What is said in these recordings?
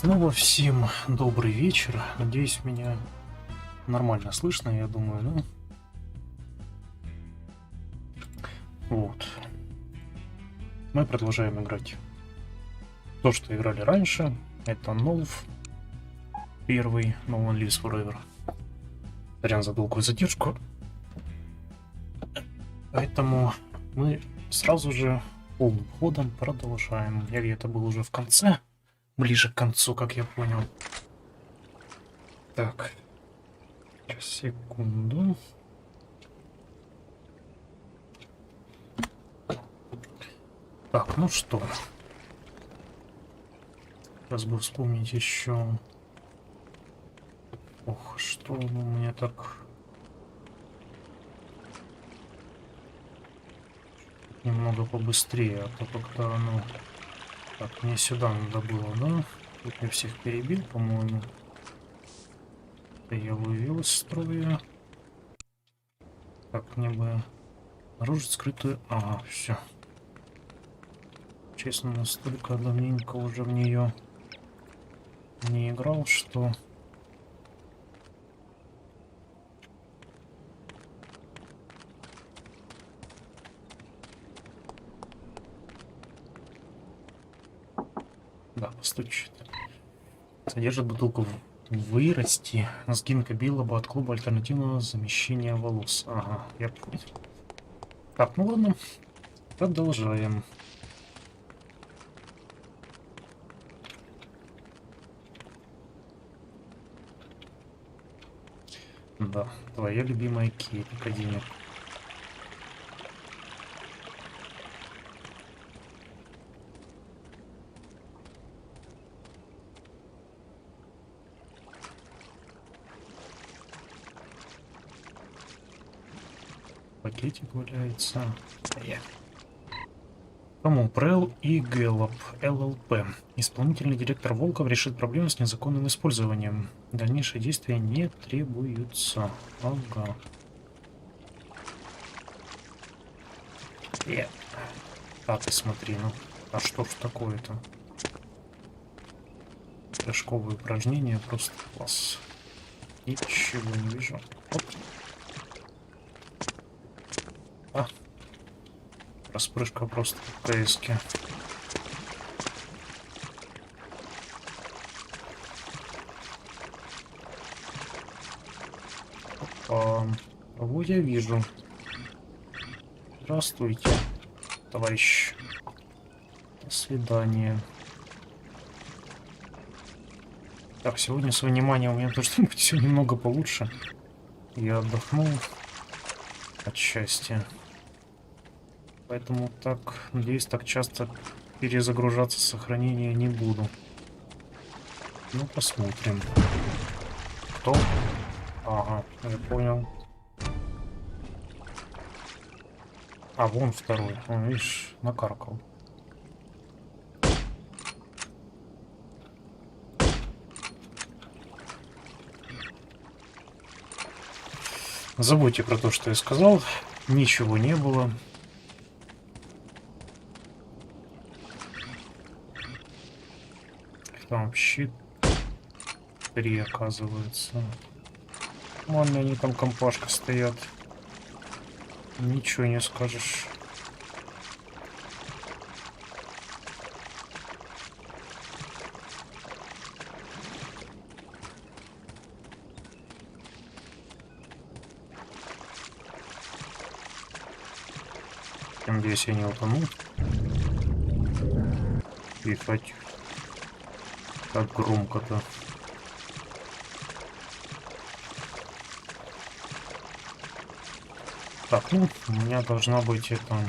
Снова всем добрый вечер. Надеюсь, меня нормально слышно, я думаю, да? Вот. Мы продолжаем играть то, что играли раньше. Это Нолв. Первый No One Lives Forever. Сорян за долгую задержку. Поэтому мы сразу же полным ходом продолжаем. Я где-то был уже в конце. Ближе к концу, как я понял. Так. Сейчас, секунду. Так, ну что. Сейчас бы вспомнить еще. Ох, что у меня так... Немного побыстрее, а то когда оно... Так, мне сюда надо было, да? Тут я всех перебил, по-моему. Я вывел из строя. Так, мне бы обнаружить скрытую... Ага, все. Честно, настолько давненько уже в нее не играл, что... Да, постучит. Содержит бутылку вырасти. Сгинка Биллоба от клуба альтернативного замещения волос. Ага, я понял. Так, ну ладно. Продолжаем. Да, твоя любимая Кейт Академия. Пакетик валяется. Кому? Прел и Гэллоп, ЛЛП. Исполнительный директор Волков решит проблему с незаконным использованием. Дальнейшие действия не требуются. Ага. А ты смотри, ну. А что ж такое-то? Прыжковые упражнения просто класс. Ничего не вижу. Оп. А. Распрыжка просто в КСке. Кого я вижу? Здравствуйте, товарищ. До свидания. Так, сегодня с вниманием у меня должно быть все немного получше. Я отдохнул от счастья. Поэтому так, надеюсь, так часто перезагружаться с сохранения не буду. Ну, посмотрим. Кто? Ага, я понял. А, вон второй. Он, видишь, накаркал. Забудьте про то, что я сказал. Ничего не было. Там вообще 3, оказывается. Ладно, они там компашка стоят. Ничего не скажешь. Надеюсь, я не утону. И хоть так громко-то. Так, ну, у меня должна быть это...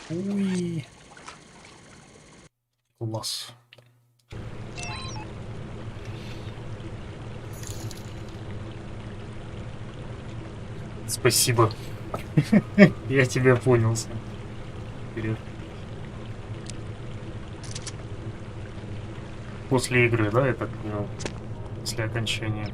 Уй. Класс. Спасибо. Я тебя понял. Вперед. После игры, да, я так понял? После окончания.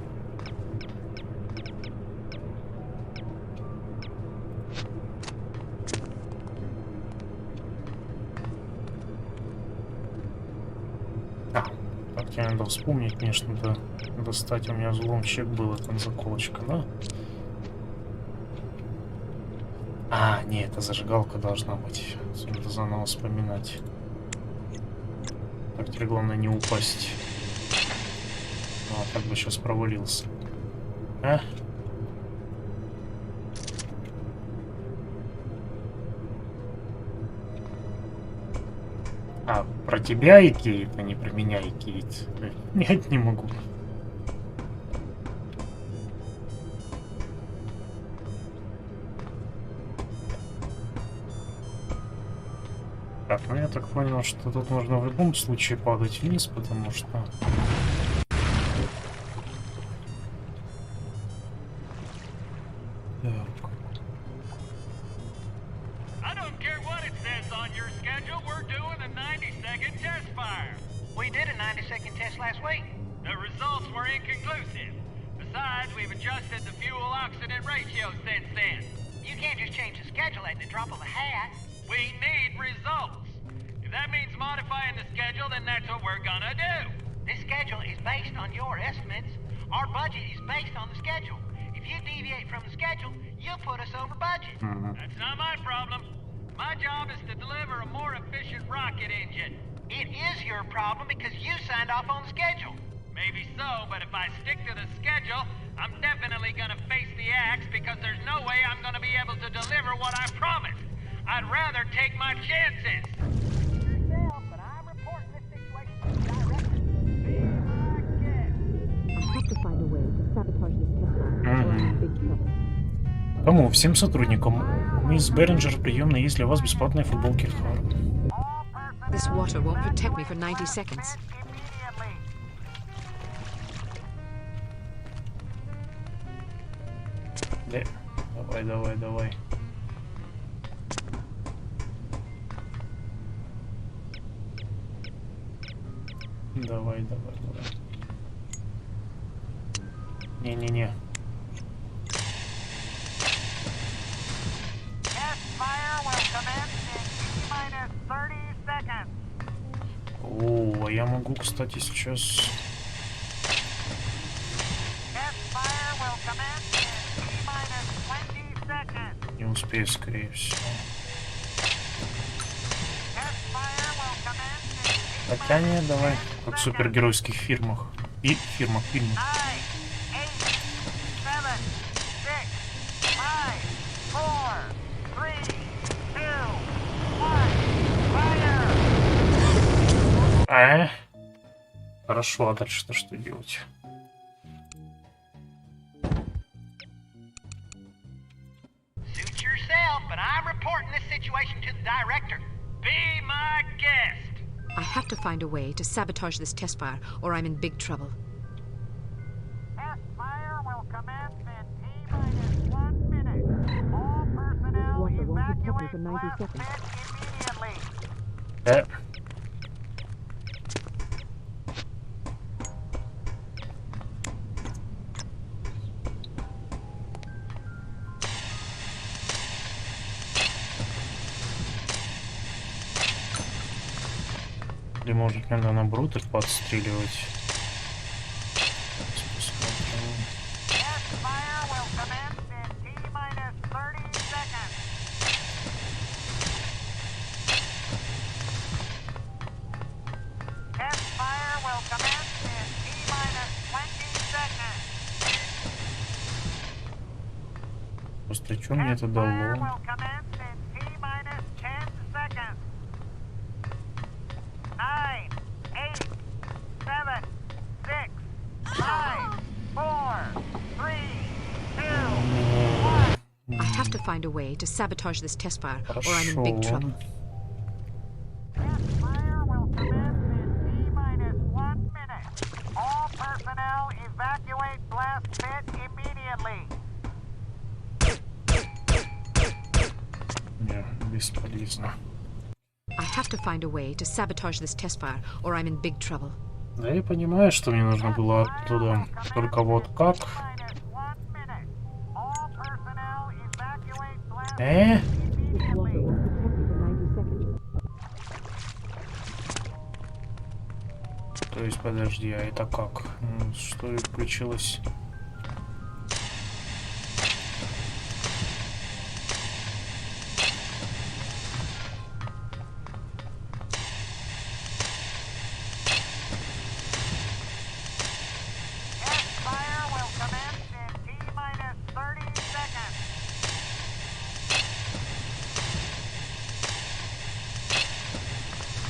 вспомнить, конечно, да. Достать у меня взломчик был, там заколочка, да? А, нет, это зажигалка должна быть. Надо заново вспоминать. Так, теперь главное не упасть. А, так бы сейчас провалился. А? А, про тебя и Кейт, а не про меня и Кейт. Нет, не могу. Так, ну я так понял, что тут нужно в любом случае падать вниз, потому что... Так. I don't care what it says on your schedule, we're doing a 90-second test fire. We did a 90-second test last week. The results were inconclusive. Besides, we've adjusted the fuel-oxidant ratio since then. You can't just change the schedule at the drop of a hat. We need results. If that means modifying the schedule, then that's what we're gonna do. This schedule is based on your estimates. Our budget is based on the schedule. If you deviate from the schedule, you'll put us over budget. That's not my problem. My job is to deliver a more efficient rocket engine. It is your problem because you signed off on the schedule. Maybe so, but if I stick to the schedule, I'm definitely gonna face the axe because there's no way I'm gonna be able to deliver what I promised. I'd rather take my chances. Yourself, but I'm reporting this situation to the director. Be my guest. I have to find a way to sabotage this test fire, or I'm in big trouble. Кому? Всем сотрудникам. Мисс Беринджер, приемная, есть для вас бесплатные футболки в Харм. This water won't protect me for 90 seconds. Да. Давай, давай, давай. Давай, давай, давай. Не-не-не. О, а я могу, кстати, сейчас... Не успею, скорее всего. Хотя нет, давай. Как в супергеройских фильмах. И фильмах. Хорошо, а дальше-то что делать? Suit yourself, but I'm reporting this situation to the director. Be my guest. I have to find a way to sabotage this test fire, or I'm in big trouble. Test fire will commence in T-minus 1 minute. All personnel This water won't protect me evacuate for 90 blast seconds. pit immediately. Или может надо наоборот их подстреливать? Test fire will commence in T-minus 30 seconds. Test fire will commence in T-minus 20 seconds. Просто что мне это Fire дало? will commence in T-minus 10 seconds. 9, 8, 7, 6, 5, 4, 3, 2, 1. I have to find a way to sabotage this test fire, or I'm in big trouble. Test fire will commence in T-minus 1 minute. All personnel evacuate blast pit immediately. Не, бесполезно. I have to find a way to sabotage this test fire, or I'm in big trouble. Да, я понимаю, что мне нужно было оттуда. Только вот как? This water won't protect me for 90 seconds. То есть, подожди, а это как? Что включилось? Test fire will commence in T-minus 30 seconds.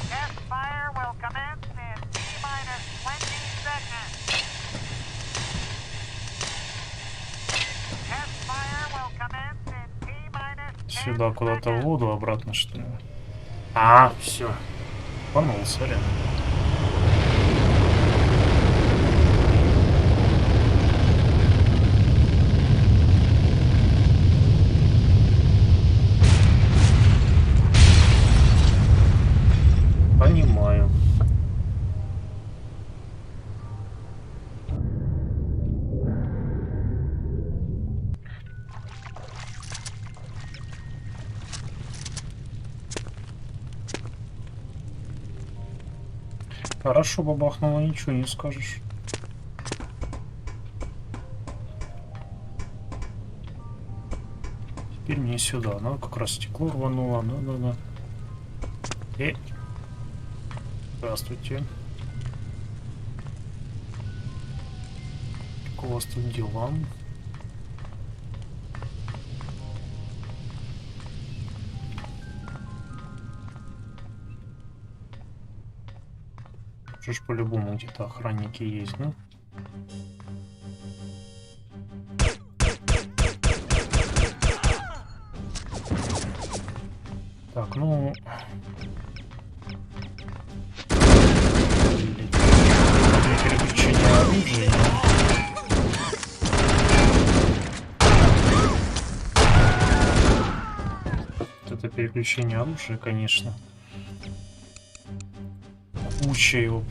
Test fire will commence in T-minus 20 seconds. Test fire will commence in T-minus 10 Сюда куда-то в seconds. воду, обратно что ли? А, все. Понул, сорян. Понимаю. Хорошо бабахнуло, ничего не скажешь. Теперь мне сюда. Ну, как раз стекло рвануло. Ну. Здравствуйте. Как у вас тут дела? Что ж, по-любому где-то охранники есть, ну? Так, ну... Переключение оружия. Вот это переключение оружия, конечно. Куча его.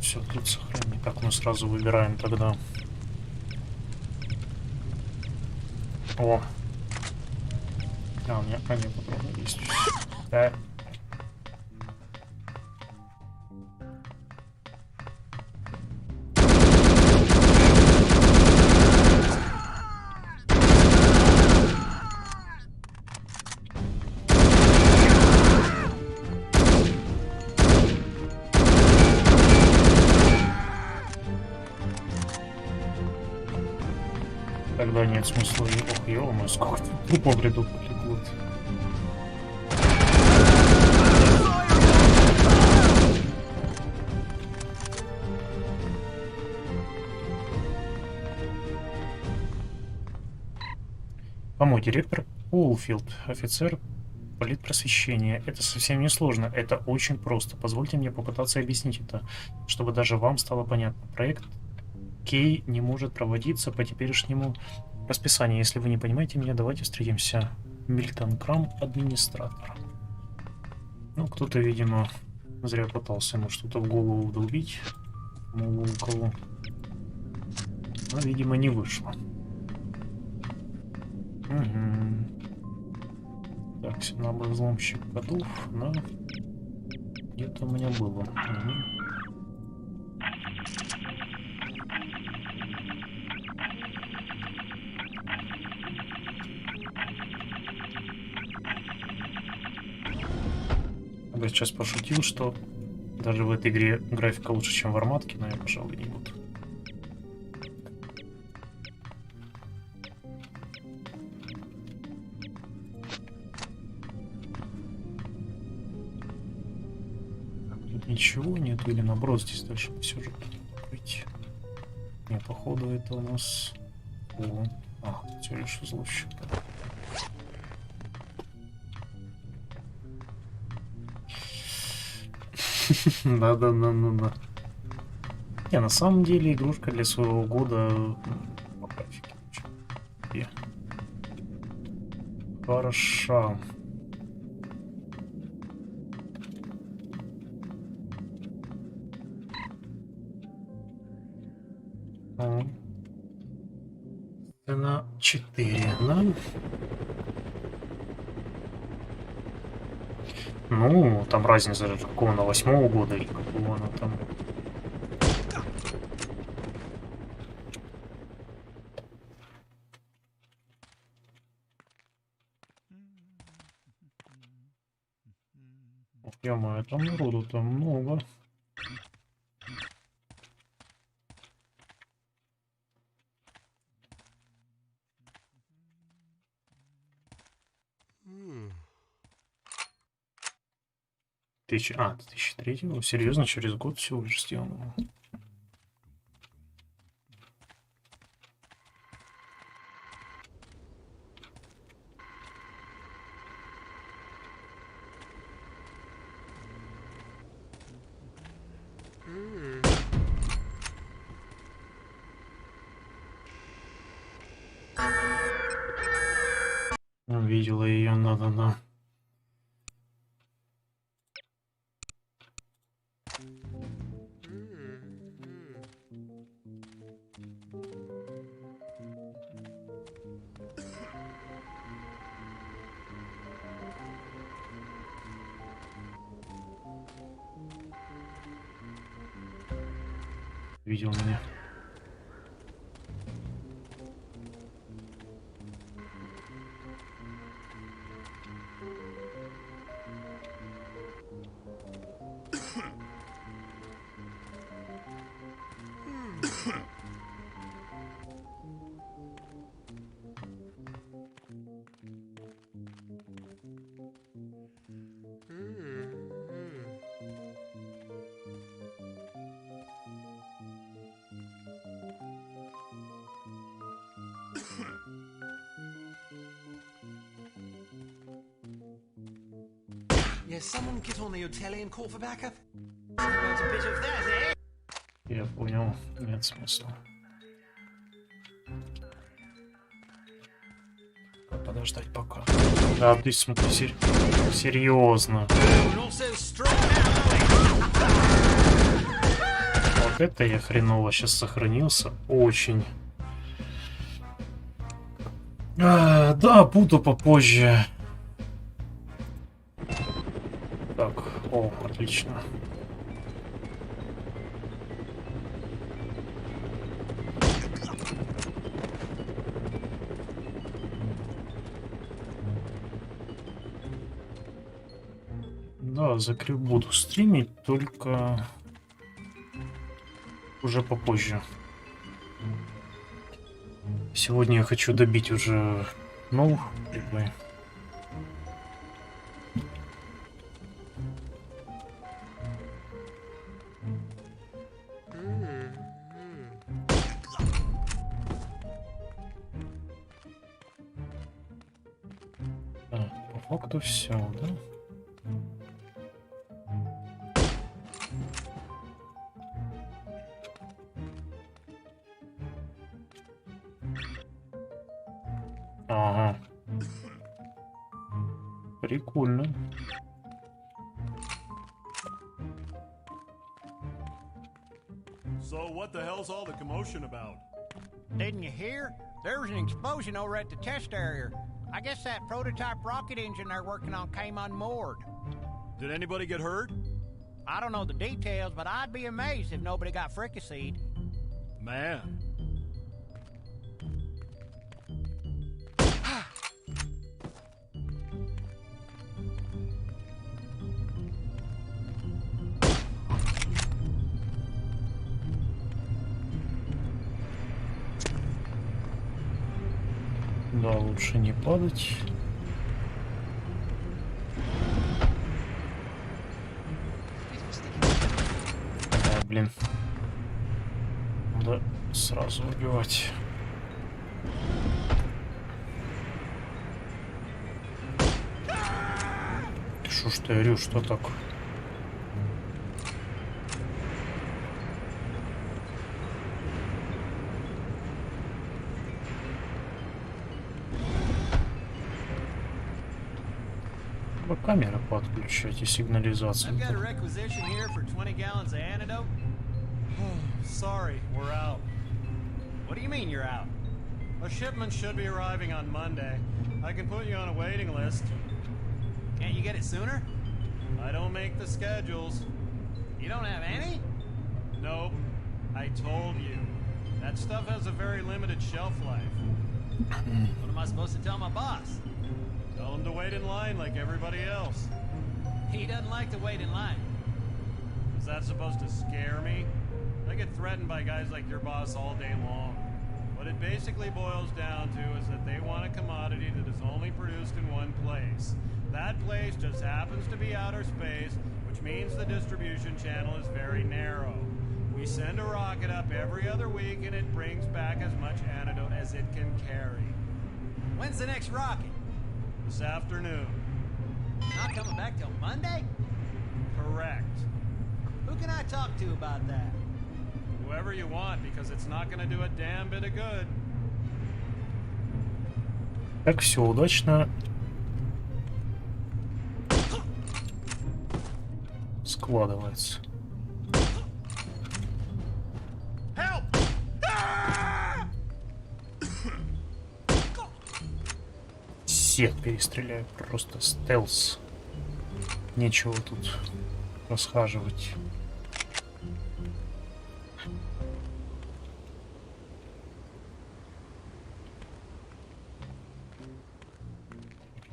Все, тут сохрани. Так, мы сразу выбираем тогда. О. А, у меня патроны есть. Да. Тогда нет смысла. Ох, ё-моё, сколько тут трупов в ряду полегло. Помой, директор Уолфилд, офицер политпросвещения. Это совсем не сложно, это очень просто. Позвольте мне попытаться объяснить это, чтобы даже вам стало понятно. Проект Кей не может проводиться по теперешнему расписанию. Если вы не понимаете меня, давайте встретимся. Мильтон Крам, администратор. Ну, кто-то, видимо, зря пытался ему что-то в голову вдолбить. Мол, у кого. Но, видимо, не вышло. Угу. Так, сигнал взломщик готов, но где-то у меня было. Угу. Я сейчас пошутил, что даже в этой игре графика лучше, чем в арматке, но я, пожалуй, не буду. Тут ничего нету, или наоборот, здесь дальше по сюжету быть. Не, походу это у нас... О, всего лишь взломщик. Да. Не, на самом деле игрушка для своего года по графике очень хороша. Сцена 4, да? Ну, там разница же какого на 8-го года и какого она там. Ё-моё, там народу-то много. Тысяча... А, 2003-го? Серьезно, через год всего лишь сделано. Видела ее, да-да-да. Видел меня. Yeah, someone get on the hotel and call for backup. There's a bit of that, eh? Я понял, нет смысла. Подождать пока. Да, ты смотри, серьезно. Вот это я хреново сейчас сохранился. Очень. Да, буду попозже. Так, о, отлично. Да, буду стримить, только уже попозже. Сегодня я хочу добить уже новых игр. Так, по факту все, да? Ага. Прикольно. So what the hell's all the commotion about? Didn't you hear? There was an explosion over at the test area. I guess that prototype rocket engine they're working on came unmoored. Did anybody get hurt? I don't know the details, but I'd be amazed if nobody got fricasseed. Man. Да, лучше не падать. Да, блин. Надо сразу убивать. Шо ж ты орёшь, что так? Камеры подключать и сигнализацию. I've got a requisition here for 20 gallons of antidote. Sorry, we're out. What do you mean you're out? A shipment should be arriving on Monday. I can put you on a waiting list. Can't you get it sooner? I don't make the schedules. You don't have any? Nope. I told you. That stuff has a very limited shelf life. What am I supposed to tell my boss? Tell him to wait in line like everybody else. He doesn't like to wait in line. Is that supposed to scare me? I get threatened by guys like your boss all day long. What it basically boils down to is that they want a commodity that is only produced in one place. That place just happens to be outer space, which means the distribution channel is very narrow. We send a rocket up every other week and it brings back as much antidote as it can carry. When's the next rocket? This afternoon. Not coming back till Monday? Correct. Who can I talk to about that? Whoever you want, because it's not gonna do a damn bit of good. Так, все удачно складывается. Help! Всех перестреляю, просто стелс. Нечего тут расхаживать.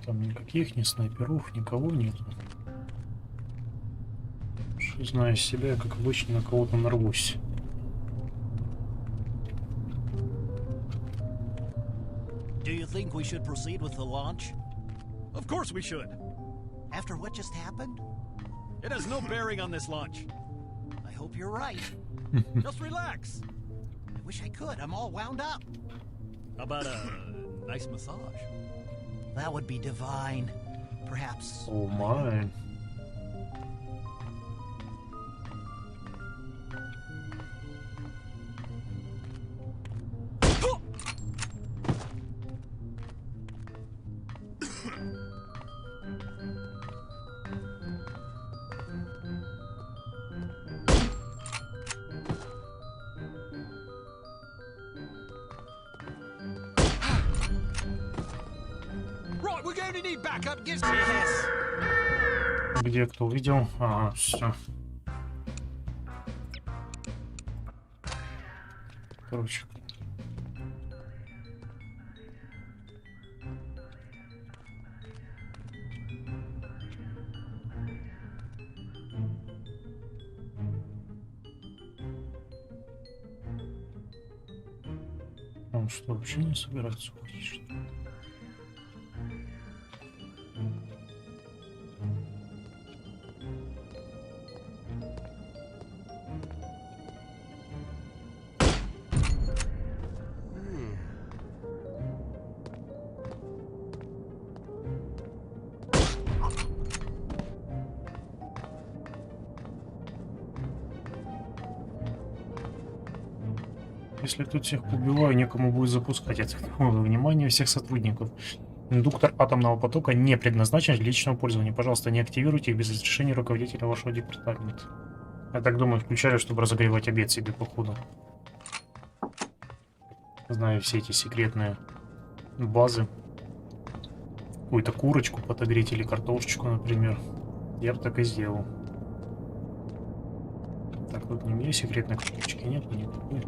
Там никаких ни снайперов, никого нету. Что знаю себя, как обычно, на кого-то нарвусь. Do you think we should proceed with the launch? Of course we should. After what just happened? It has no bearing on this launch. I hope you're right. Just relax. I wish I could. I'm all wound up. How about a nice massage? That would be divine. Perhaps. О май. Right, we're going to need backup. Gives me a hiss. Где кто увидел? Ага, все. Короче. Он что, вообще не собирается уходить, что ли? Если тут всех убиваю, некому будет запускать. Это внимание всех сотрудников. Индуктор атомного потока не предназначен для личного пользования. Пожалуйста, не активируйте их без разрешения руководителя вашего департамента. Я так думаю, включали, чтобы разогревать обед себе по ходу. Знаю все эти секретные базы. Какую-то курочку подогреть или картошечку, например. Я бы так и сделал. Так, тут не мне секретной кнопочки нет никакой.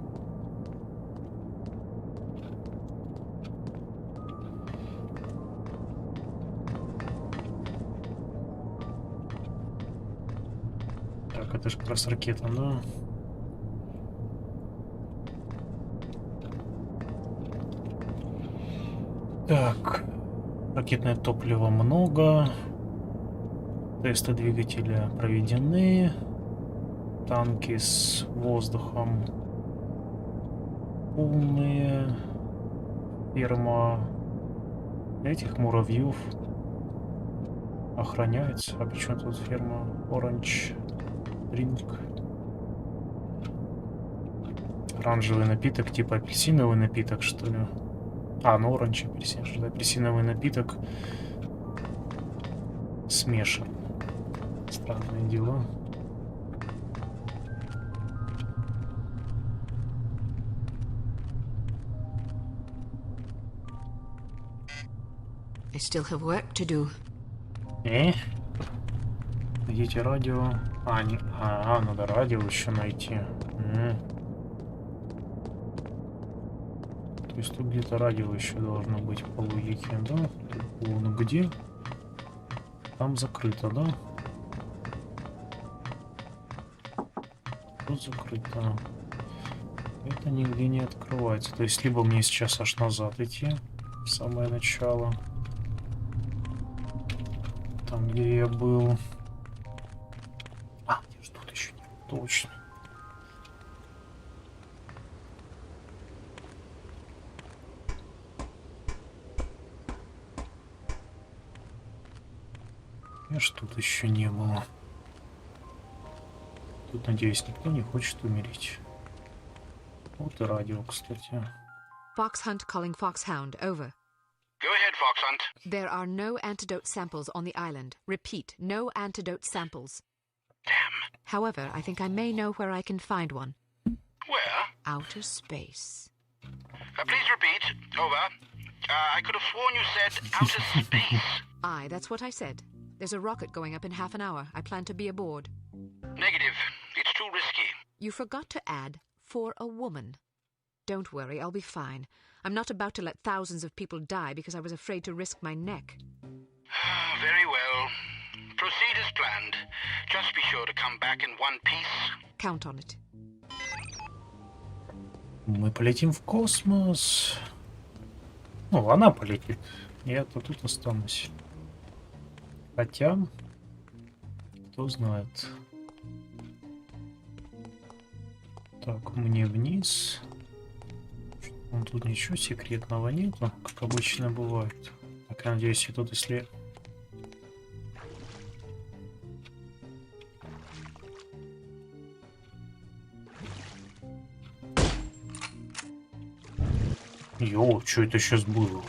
Так, это же как раз ракета, да? Так, ракетное топливо много. Тесты двигателя проведены. Танки с воздухом полные. Ферма этих муравьев охраняется. А почему тут ферма Orange Drink? Оранжевый напиток, типа апельсиновый напиток, что ли? А, ну оранж апельсин, что апельсиновый напиток смешан. Странные дела. I still have work to do. Найдите радио. Надо радио еще найти. То есть тут где-то радио еще должно быть по логике, да? Ну где? Там закрыто, да? Тут закрыто. Это нигде не открывается. То есть либо мне сейчас аж назад идти, в самое начало. Там, где я был. Где ж тут еще нет? Точно. Аж тут еще не было. Тут, надеюсь, никто не хочет умереть. Вот и радио, кстати. Fox Hunt calling Foxhound, over. Go ahead, Fox Hunt. There are no antidote samples on the island. Repeat, no antidote samples. Damn. However, I think I may know where I can find one. Where? Outer space. Please repeat. Over. I could have sworn you said outer space. Aye, that's what I said. There's a rocket going up in half an hour. I plan to be aboard. Negative. It's too risky. You forgot to add, for a woman. Don't worry, I'll be fine. I'm not about to let thousands of people die because I was afraid to risk my neck. Very well. Proceed as planned. Just be sure to come back in one piece. Count on it. Мы полетим в космос. Ну, она полетит. Я-то тут останусь. Хотя, кто знает. Так, мне вниз. Ну, тут ничего секретного нету, как обычно бывает. Так, я надеюсь, и тут, если... Йоу, что это сейчас было?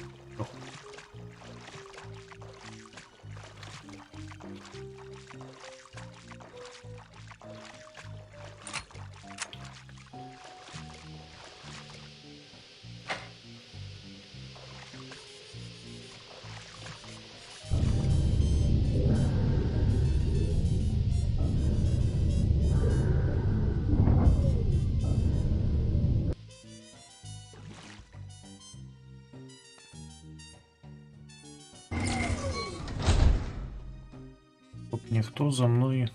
Никто за мной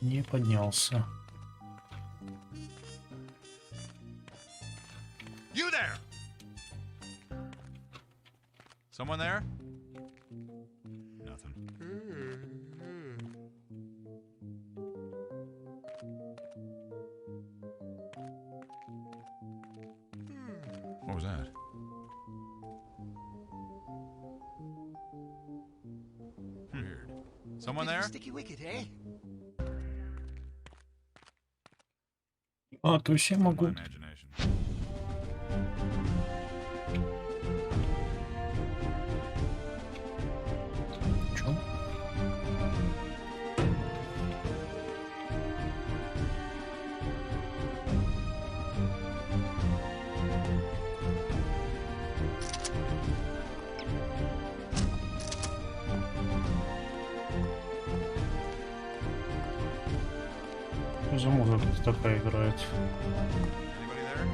не поднялся. You there? Someone there? Nothing. What was that? Weird. Someone there? Sticky wicket, eh? То есть я могу... My imagination. Чё? Что за музыка такая играет? Anybody there?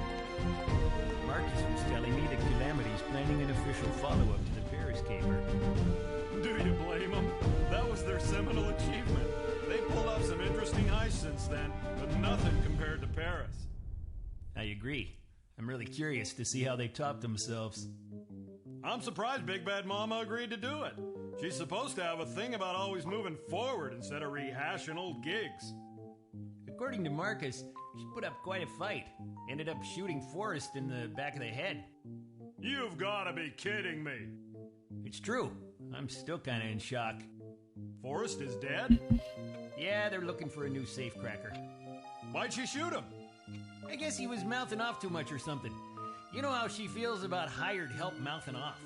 Marcus was telling me that Calamity's planning an official follow-up to the Paris caper. Do you blame them? That was their seminal achievement. They pulled off some interesting heists since then, but nothing compared to Paris. I agree. I'm really curious to see how they top themselves. I'm surprised Big Bad Mama agreed to do it. She's supposed to have a thing about always moving forward instead of rehashing old gigs. According to Marcus, she put up quite a fight. Ended up shooting Forrest in the back of the head. You've gotta be kidding me. It's true. I'm still kinda in shock. Forrest is dead? Yeah, they're looking for a new safecracker. Why'd she shoot him? I guess he was mouthing off too much or something. You know how she feels about hired help mouthing off.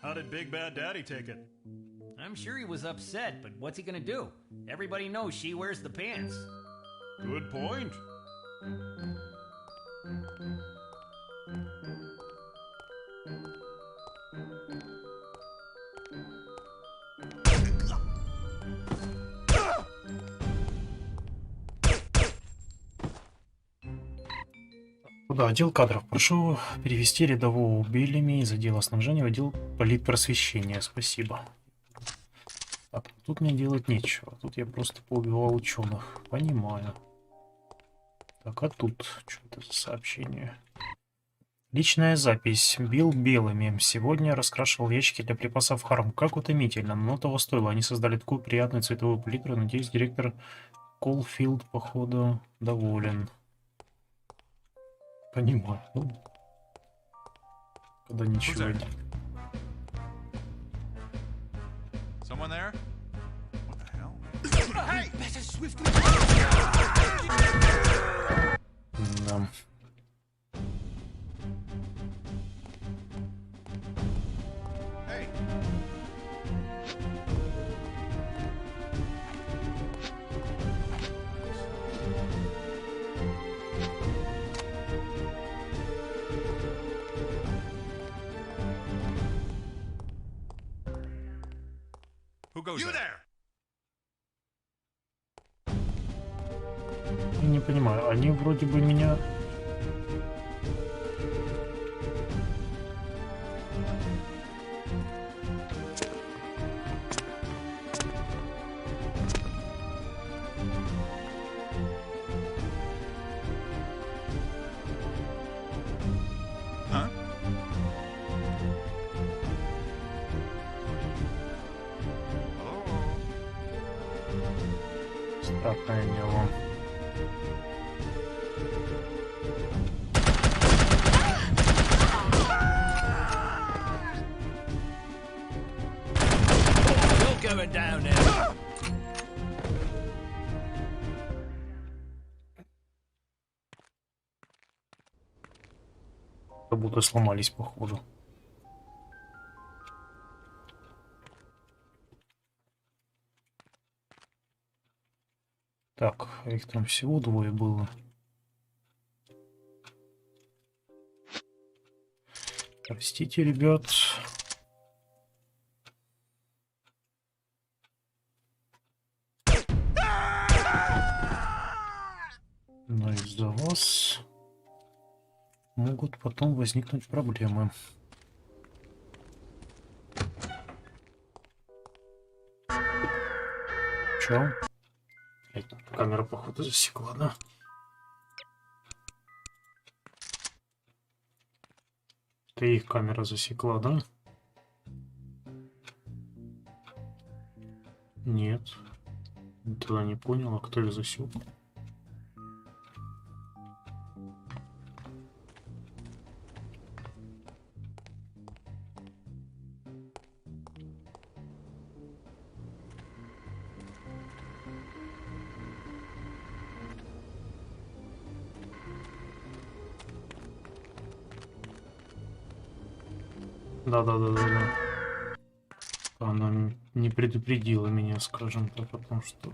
How did Big Bad Daddy take it? I'm sure he was upset, but what's he gonna do? Everybody knows she wears the pants. Good point. да, отдел кадров. Прошу перевести рядового Белями из отдела снабжения в отдел политпросвещения. Спасибо. Так, тут мне делать нечего. Тут я просто поубивал ученых. Понимаю. Так, а тут что это за сообщение? Личная запись. Бил белыми. Сегодня раскрашивал ящики для припасов Харм. Как утомительно, но того стоило. Они создали такую приятную цветовую палитру. Надеюсь, директор Колфилд, походу, доволен. Понимаю. Ну, когда ничего нет. Someone there? What the hell? Hey! Better swiftly. Да. Hey! Who goes You there? Я не понимаю, они вроде бы меня... Huh? Hello? Странное дело. You're going down now. Как будто сломались, похоже. Так, их там всего двое было. Простите, ребят. Но из-за вас могут потом возникнуть проблемы. Чё? Камера, походу, засекла, да? Ты их камера засекла, да? Нет. Тогда не понял, а кто их засек? Да. Она не предупредила меня, скажем так, о том, что...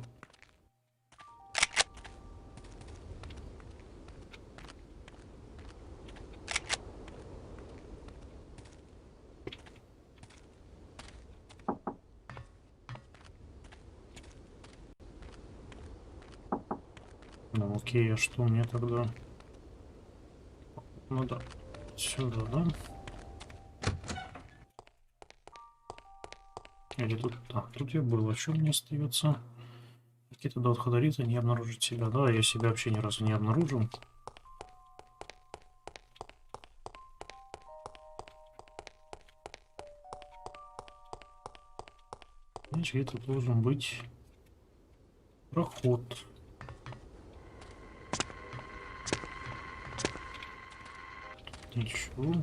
Ну окей, а что мне тогда? Надо сюда, да? Или тут... Так, тут я был. А что мне остается? Какие-то до отходорита не обнаружить себя. Да, я себя вообще ни разу не обнаружил. Значит, это должен быть проход. Ничего.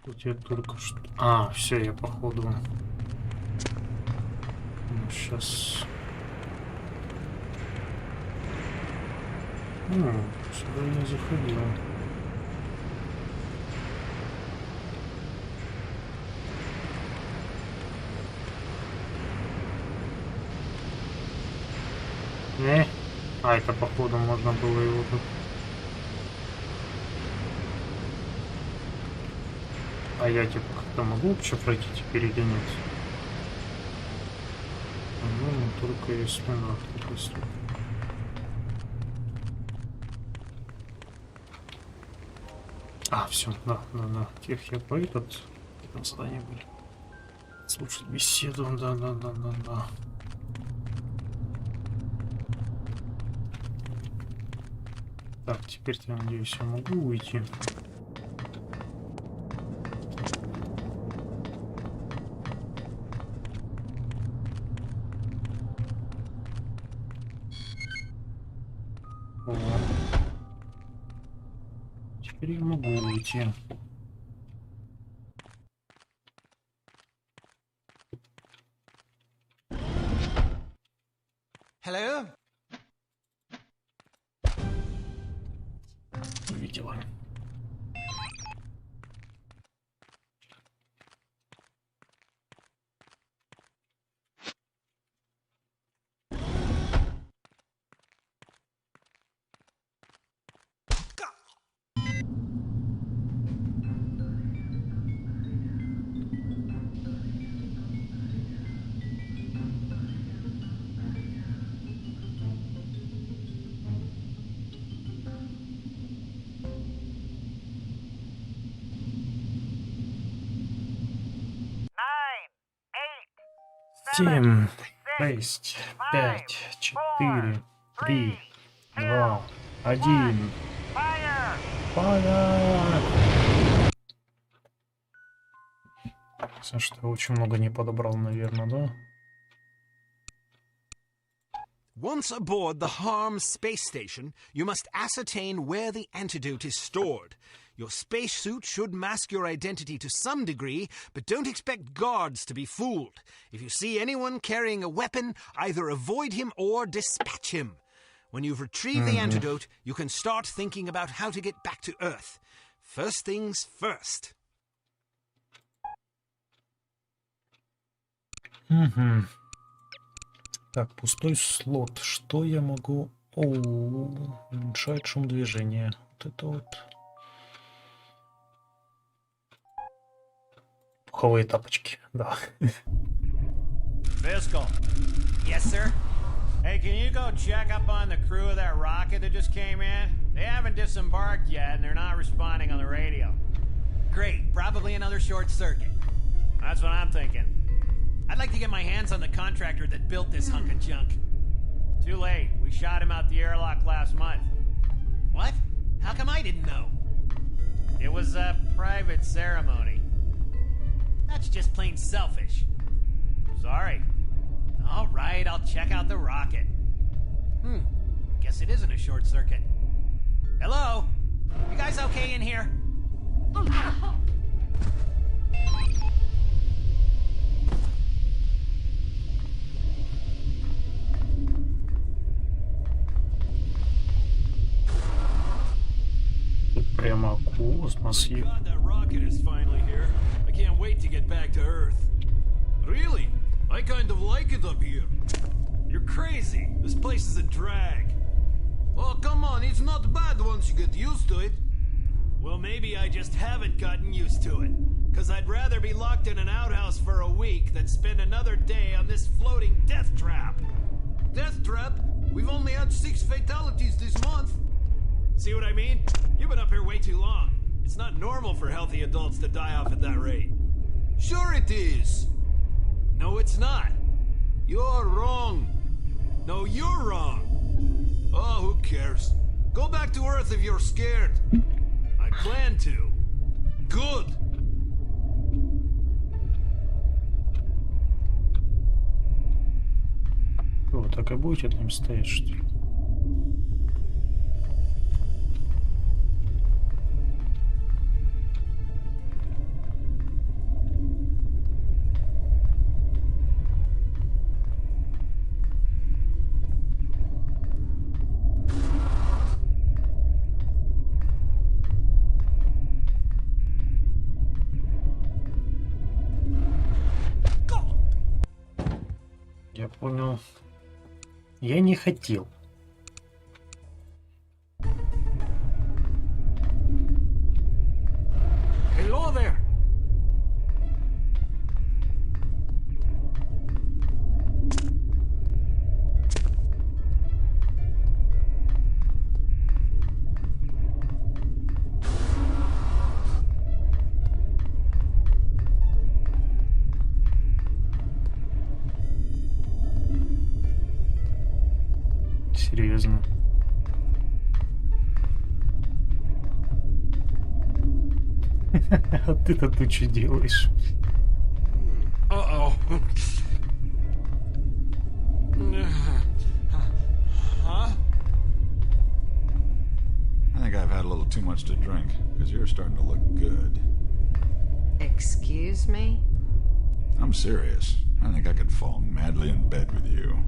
Тут я только что... А, все, я походу... Ну, сейчас... Сюда я не заходил. А, это походу можно было его тут... А я типа как-то могу вообще пройти теперь или нет? Ну, только если надо, только если... А, все, да. Тех я по этот... Там задания были. Слушать беседу, да. Так, теперь я надеюсь, я могу уйти. Вот. Теперь я могу уйти. Hello? Увидела. Семь, 6, 5, 4, 3, 2, 1. Фаер! Что я очень много не подобрал, наверное, да? Once aboard the Harm space station, you must ascertain where the antidote is stored. Your spacesuit should mask your identity to some degree, but don't expect guards to be fooled. If you see anyone carrying a weapon, either avoid him or dispatch him. When you've retrieved the antidote, you can start thinking about how to get back to Earth. First things first. Так, пустой слот. Что я могу... уменьшает шум движения. Вот это вот. Пуховые тапочки, да. Fiscal. Yes, sir? Hey, can you go check up on the crew of that rocket that just came in? They haven't disembarked yet, and they're not responding on the radio. Great. Probably another short circuit. That's what I'm thinking. I'd like to get my hands on the contractor that built this hunk of junk. Too late. We shot him out the airlock last month. What? How come I didn't know? It was a private ceremony. That's just plain selfish. Sorry. All right, I'll check out the rocket. Guess it isn't a short circuit. Hello? You guys okay in here? Прямо космос. God, that rocket is finally here. I can't wait to get back to Earth. Really? I kind of like it up here. You're crazy. This place is a drag. Oh, come on. It's not bad once you get used to it. Well, maybe I just haven't gotten used to it. Because I'd rather be locked in an outhouse for a week than spend another day on this floating death trap. Death trap? We've only had 6 fatalities this month. See what I mean? You've been up here way too long. It's not normal for healthy adults to die off at that rate. Sure it is. No, it's not. You're wrong. No, you're wrong. Oh, who cares? Go back to Earth if you're scared. I plan to. Good. Вы так и будете там стоять, что ли? Я понял. Я не хотел. Hello there. бесполезно. А ты-то тут что делаешь? Uh-oh. Huh? I think I've had a little too much to drink, because you're starting to look good. Excuse me? I'm serious. I think I could fall madly in bed with you.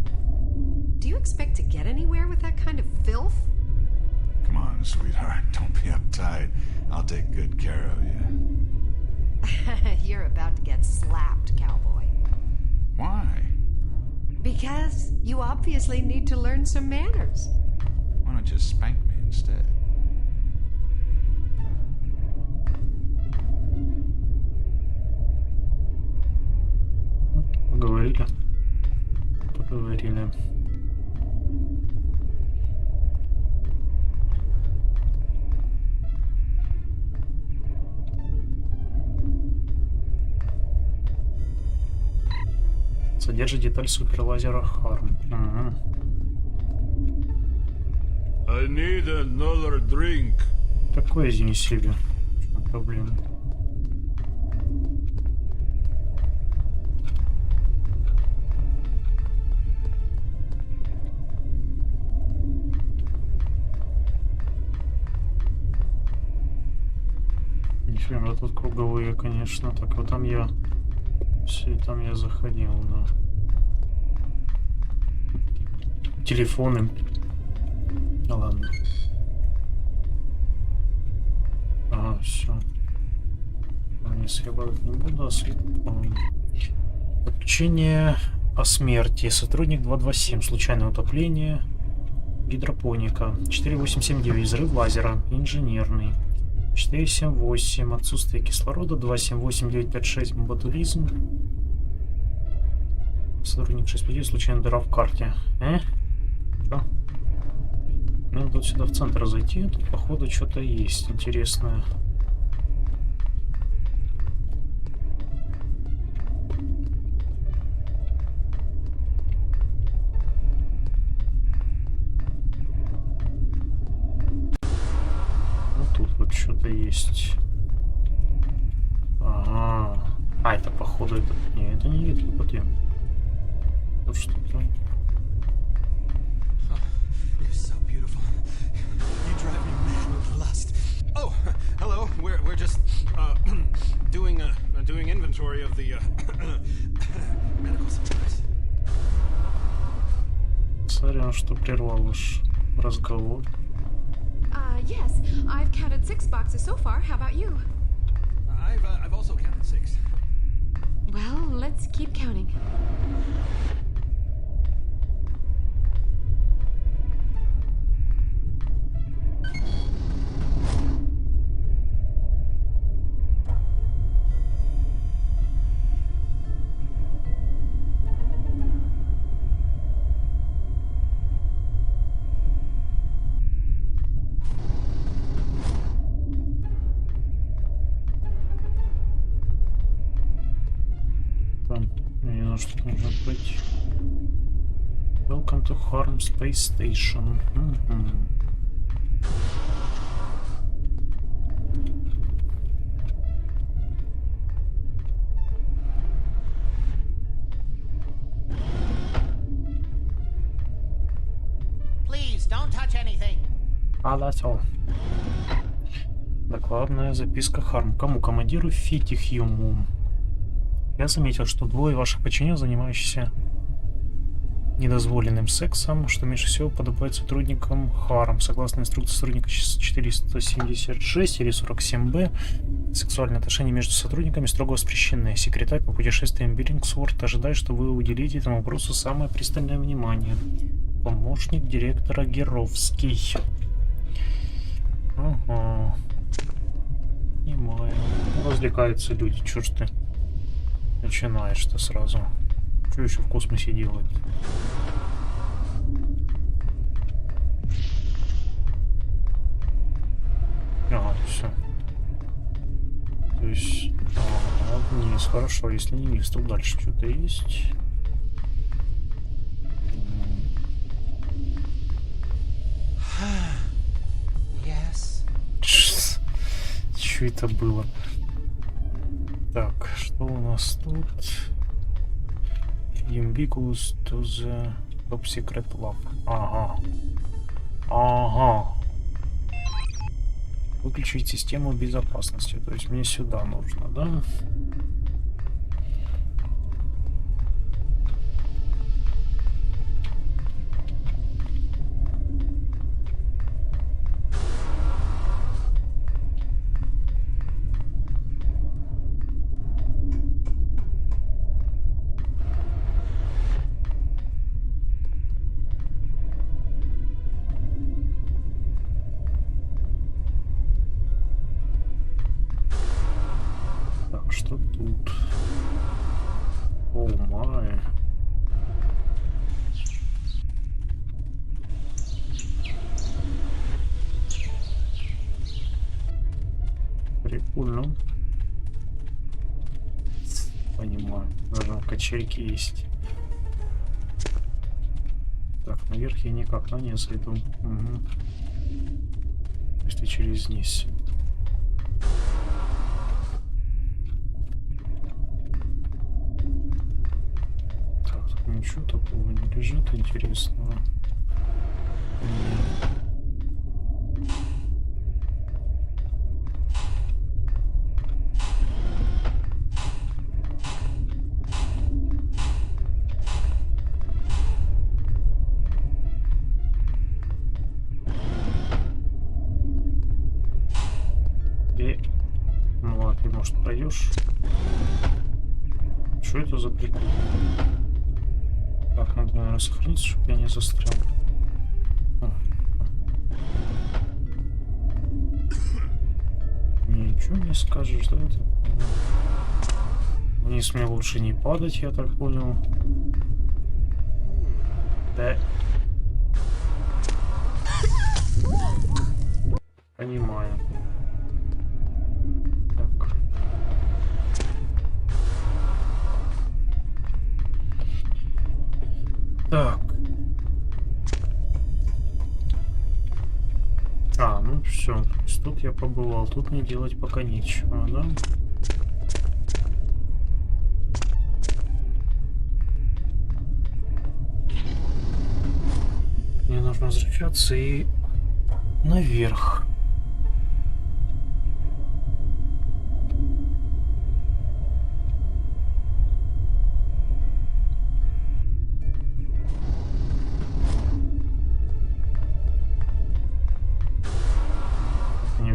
Do you expect to get anywhere with that kind of filth? Come on, sweetheart. Don't be uptight. I'll take good care of you. You're about to get slapped, cowboy. Why? Because you obviously need to learn some manners. Why don't you spank me instead? Поговорили. Поговорили. Содержит деталь суперлазера Харм. Угу. I need another drink. Такое извини себе. В чем проблема? Нифига, тут круговые, конечно. Так, вот там я... Все, там я заходил, да. Телефоны. Ну ладно. Ага, все. Не срабатывать не буду, а свет... Подключение о смерти. Сотрудник 227. Случайное утопление. Гидропоника. 4879. Взрыв лазера. Инженерный. 478. Отсутствие кислорода. 278956. Ботулизм. Сотрудник 65. Случайная дыра в карте. Что? Надо тут сюда в центр зайти. Тут походу что-то есть интересное. Тут вот что-то есть. Ага. А, это походу это... Не, это не это, подъем. Вот что-то. You're so beautiful. You drive me mad with lust. Oh, hello. We're just doing inventory of the medical supplies. Сорян, что прервал ваш разговор. Yes, I've counted 6 boxes so far. How about you? I've also counted 6. Well, let's keep counting. Что нужно быть? Welcome to Harm Space Station. Please, don't touch anything. That's all. Докладная записка Харм. Кому? Командиру Фитихьюму. Я заметил, что двое ваших подчиненных, занимающихся недозволенным сексом, что меньше всего подобает сотрудникам Харм. Согласно инструкции сотрудника 476 или 47Б, сексуальные отношения между сотрудниками строго воспрещены. Секретарь по путешествиям Биллингсворт ожидает, что вы уделите этому вопросу самое пристальное внимание. Помощник директора Геровский. Ага. Понимаю. Развлекаются люди, чё ж ты начинаешь-то сразу. Что еще в космосе делать? Ага, все. То есть... вниз, хорошо, если не вниз, то дальше что-то есть. что это было? Так, что у нас тут? Ubiquitous to the top secret lab. Ага. Ага. Выключить систему безопасности. То есть мне сюда нужно, да? Что тут? О май. Прикольно. Понимаю. Даже качельки есть. Так, наверх я никак не зайду. Угу. Если через низ. Ничего такого не лежит интересного. Ну ладно, ты, может, пройдешь? Что это за прикол? Так, надо, наверное, сохраниться, чтобы я не застрял. Ничего не скажешь, да? Это? Вниз мне лучше не падать, я так понял. Да. Понимаю. Так. Так. Ну все. Тут я побывал. Тут мне делать пока нечего, да? Мне нужно возвращаться и наверх.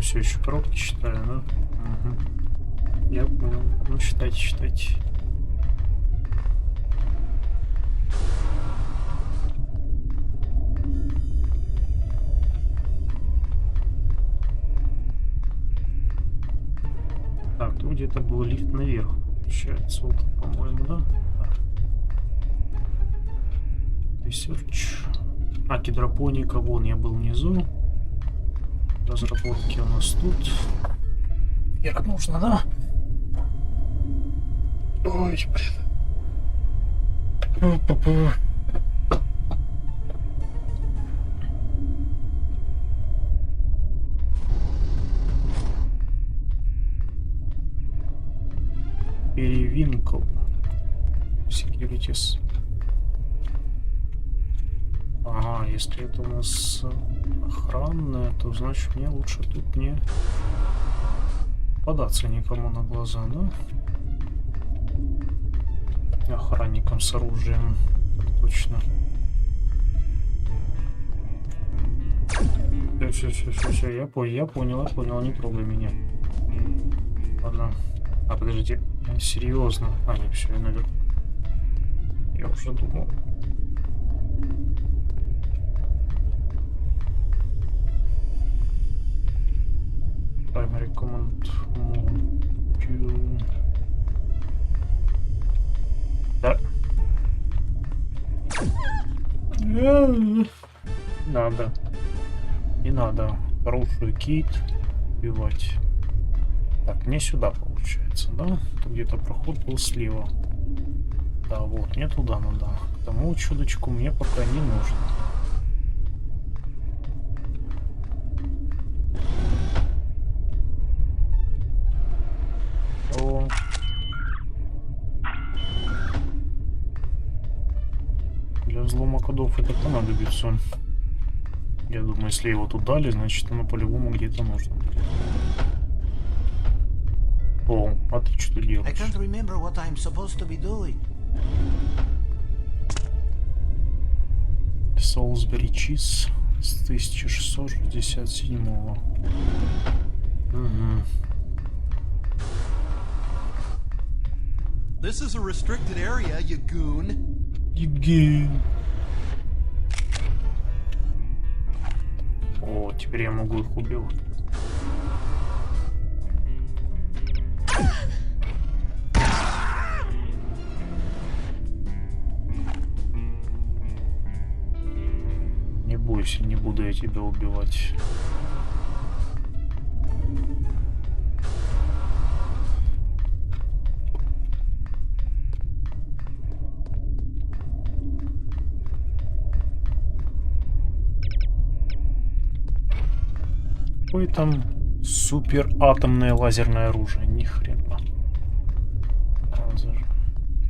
Все еще коробки считаю, да? Угу. Я понял. Ну, считайте. Так, тут где-то был лифт наверх, получается. Вот, по-моему, да? Research. Гидропоника. Вон я был внизу. Разработки у нас тут. Вверх нужно, да? Ой, блин. Перевинкл. Securities. Ага, если это у нас охранное, то значит мне лучше тут не податься никому на глаза, да? Охранникам с оружием, так точно. Все, я понял, не трогай меня. Ладно. Подождите, серьезно. Не, все, я наверх. Я уже думал. Primary command mode. Да. Надо. Не надо хорошую кит убивать. Так, мне сюда получается, да? Тут где-то проход был слева. Да, вот, мне туда надо. К тому чудочку мне пока не нужно. кодов это понадобится. Я думаю, если его тут дали, значит оно по-любому где-то нужно. О, а ты что I делаешь? can't remember what I'm supposed to be doing. Солсбери чиз с 1667. Угу. This is a restricted area, you goon. Иги. О, теперь я могу их убивать. Не бойся, не буду я тебя убивать. Какое там супер атомное лазерное оружие? Ни хрена.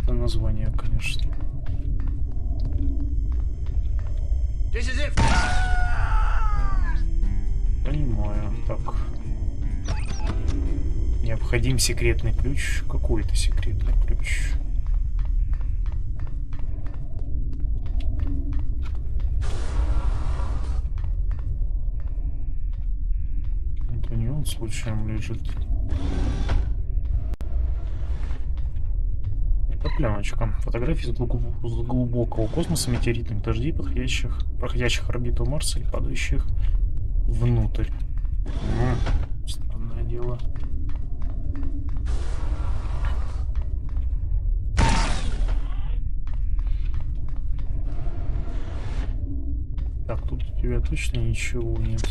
Это название, конечно. This is it. Понимаю. Так. Необходим секретный ключ. Какой-то секретный ключ. Это не он случайно лежит. Это пленочка. Фотографии с глубокого космоса, метеоритных дождей, проходящих орбиту Марса и падающих внутрь. Странное дело. Так, тут у тебя точно ничего нет.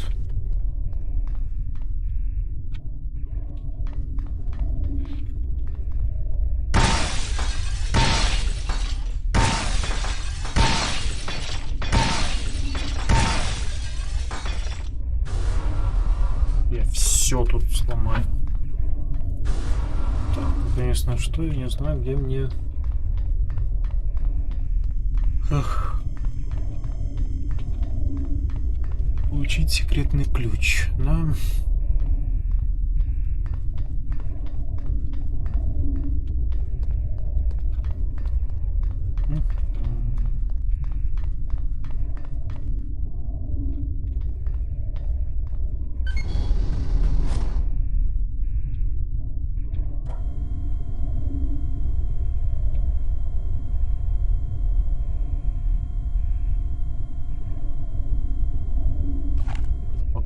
Я все тут сломаю. Так, конечно, что я не знаю, где мне... Эх. Получить секретный ключ, да?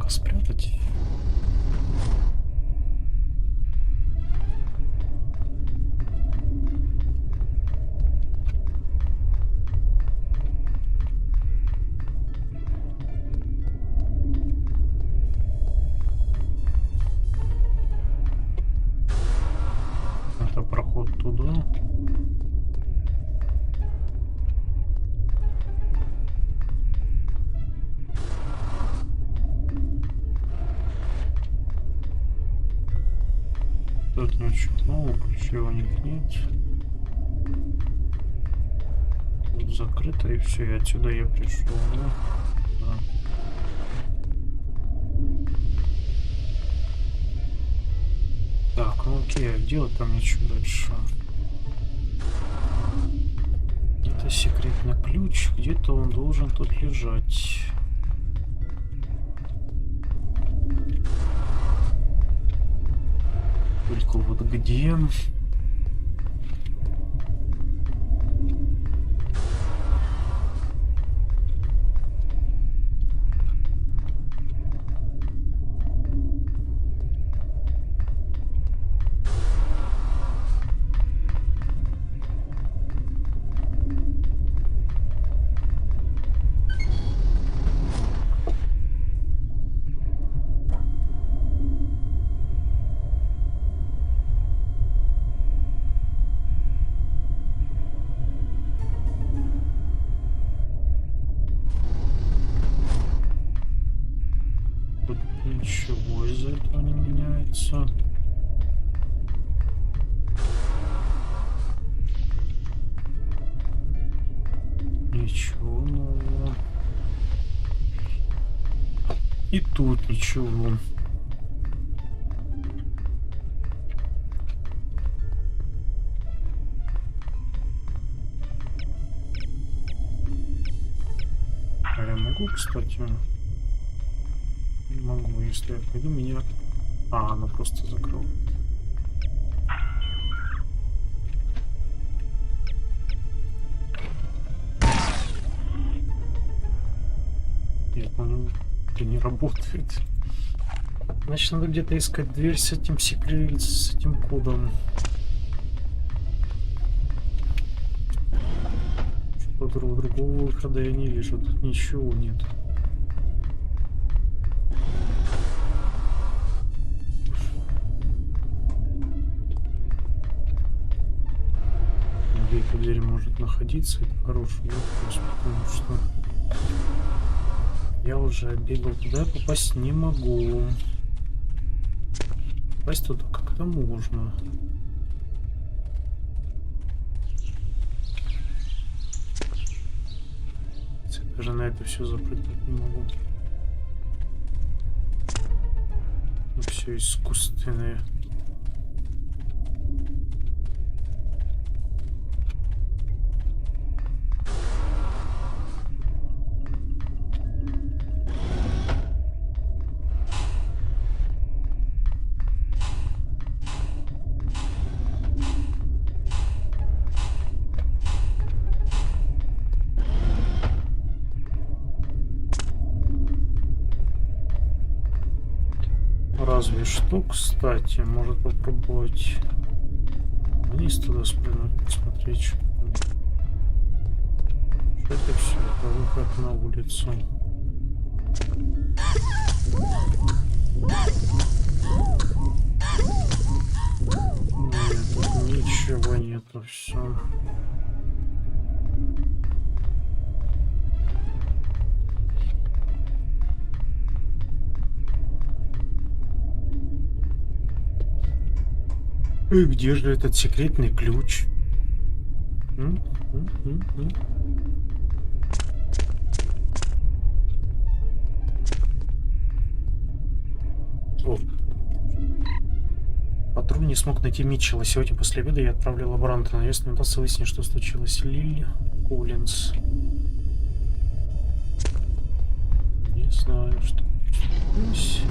Спрятать. Это проход туда. Тут ничего нового, ключей у них нет. Тут закрыто, и все, и отсюда я пришел, да? Да. Так, ну окей, а делать там ничего дальше. Это секретный ключ, где-то он должен тут лежать. Только вот где? Ничего из-за этого не меняется. ничего нового. И тут ничего. А я могу, кстати? Не могу, если я пойду, меня... А, она просто закрыла. Я понял, это не работает. Значит, надо где-то искать дверь с этим секретом, с этим кодом. Другого выхода я не вижу, тут ничего нет. Где эта дверь может находиться, это хороший вопрос, потому что я уже бегал туда, я попасть не могу. Попасть туда как-то можно. Даже на это все запрыгнуть не могу. Все искусственное. Разве что, кстати, может попробовать вниз туда спрыгнуть, посмотреть, что это все, это выход на улицу. Нет, тут ничего нету, все. И где же этот секретный ключ? О. Патруль не смог найти Митчелла. Сегодня после обеда я отправлю лаборанта. Надеюсь, не удастся выяснить, что случилось. Лили Коллинз. Не знаю, что случилось.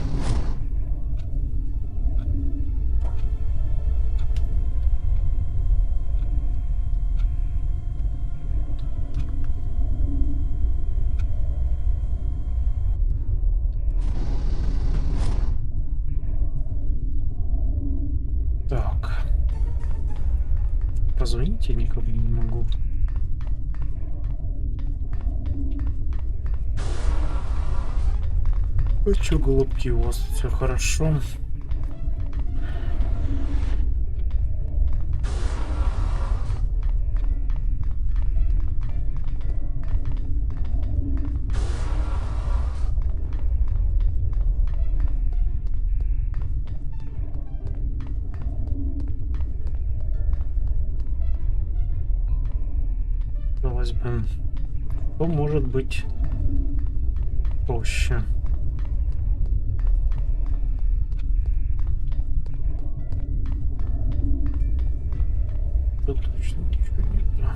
Позвонить я никому не могу. А чё, голубки, у вас все хорошо? Что может быть проще? Тут точно ничего нет.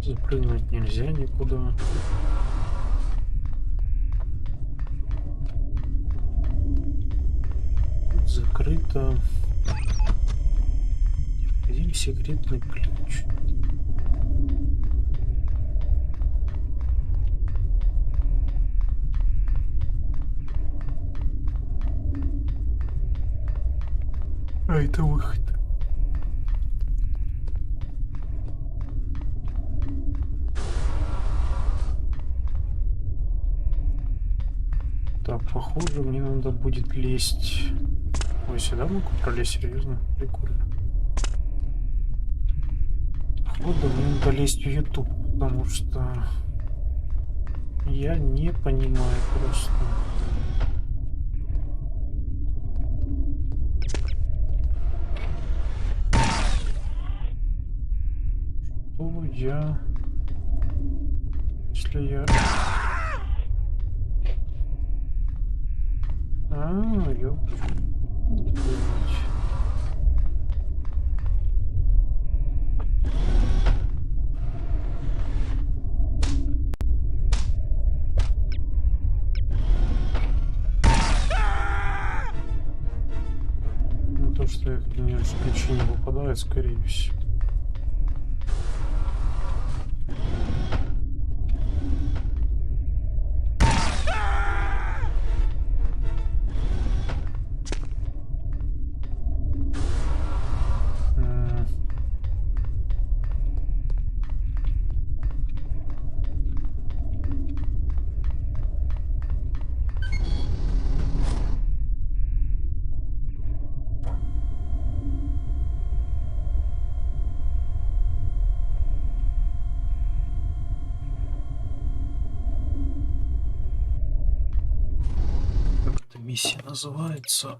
Запрыгнуть нельзя никуда. Тут закрыто. Необходим секретный ключ. А это выход. Так, похоже, мне надо будет лезть. Ой, сюда могу пролезть, серьезно? Прикольно. Походу, мне надо лезть в YouTube, потому что я не понимаю просто. Что я... Если я... ёп. Ну, то, что я к ней с плечи не попадает, скорее всего. Миссия называется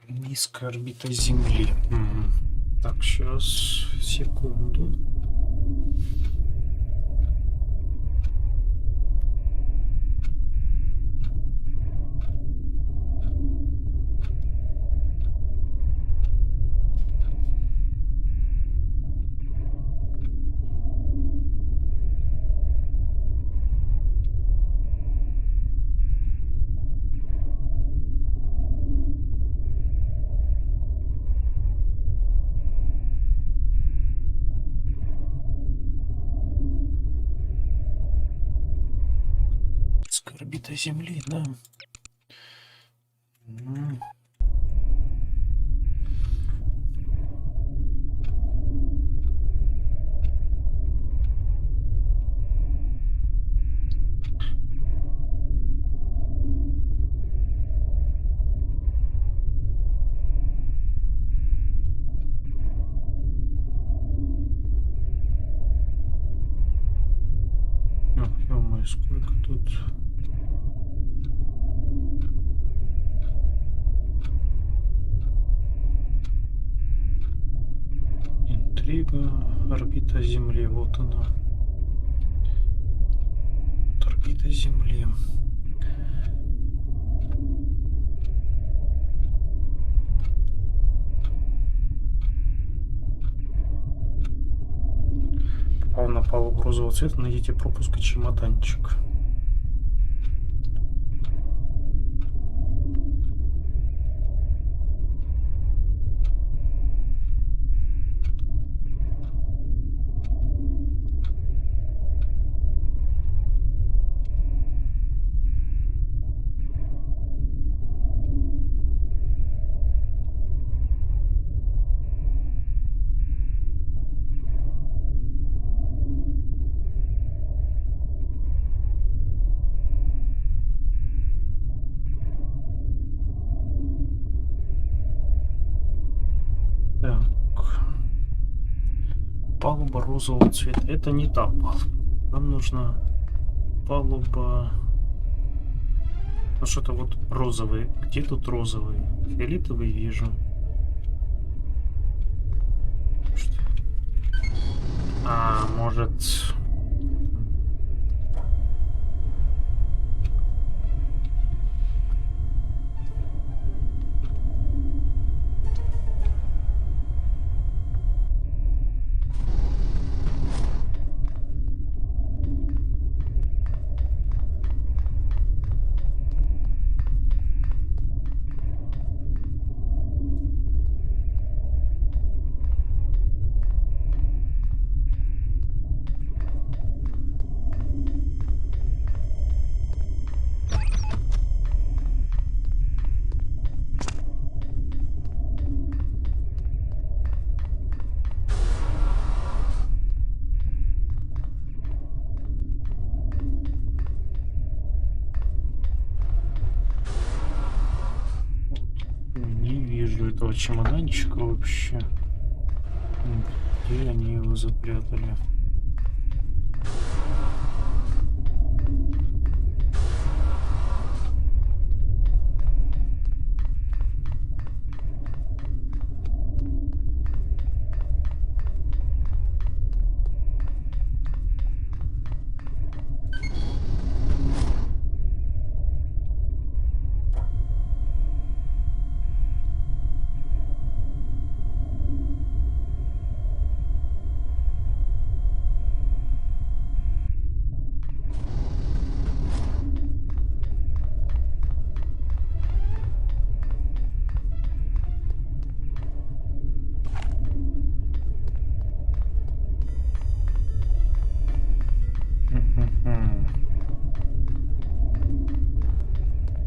«Низкая орбита Земли». Так, сейчас, секунду. Орбита Земли, да. Ё-моё, сколько тут... Интрига, орбита Земли, вот она. Вот орбита Земли. Попал на палубу розового цвета, найдите пропуск и чемоданчик. Палуба розового цвета. Это не та палуба. Нам нужна палуба... Ну что-то вот розовый. Где тут розовый? Фиолетовый вижу. А, может... вижу этого чемоданчика вообще. Где они его запрятали?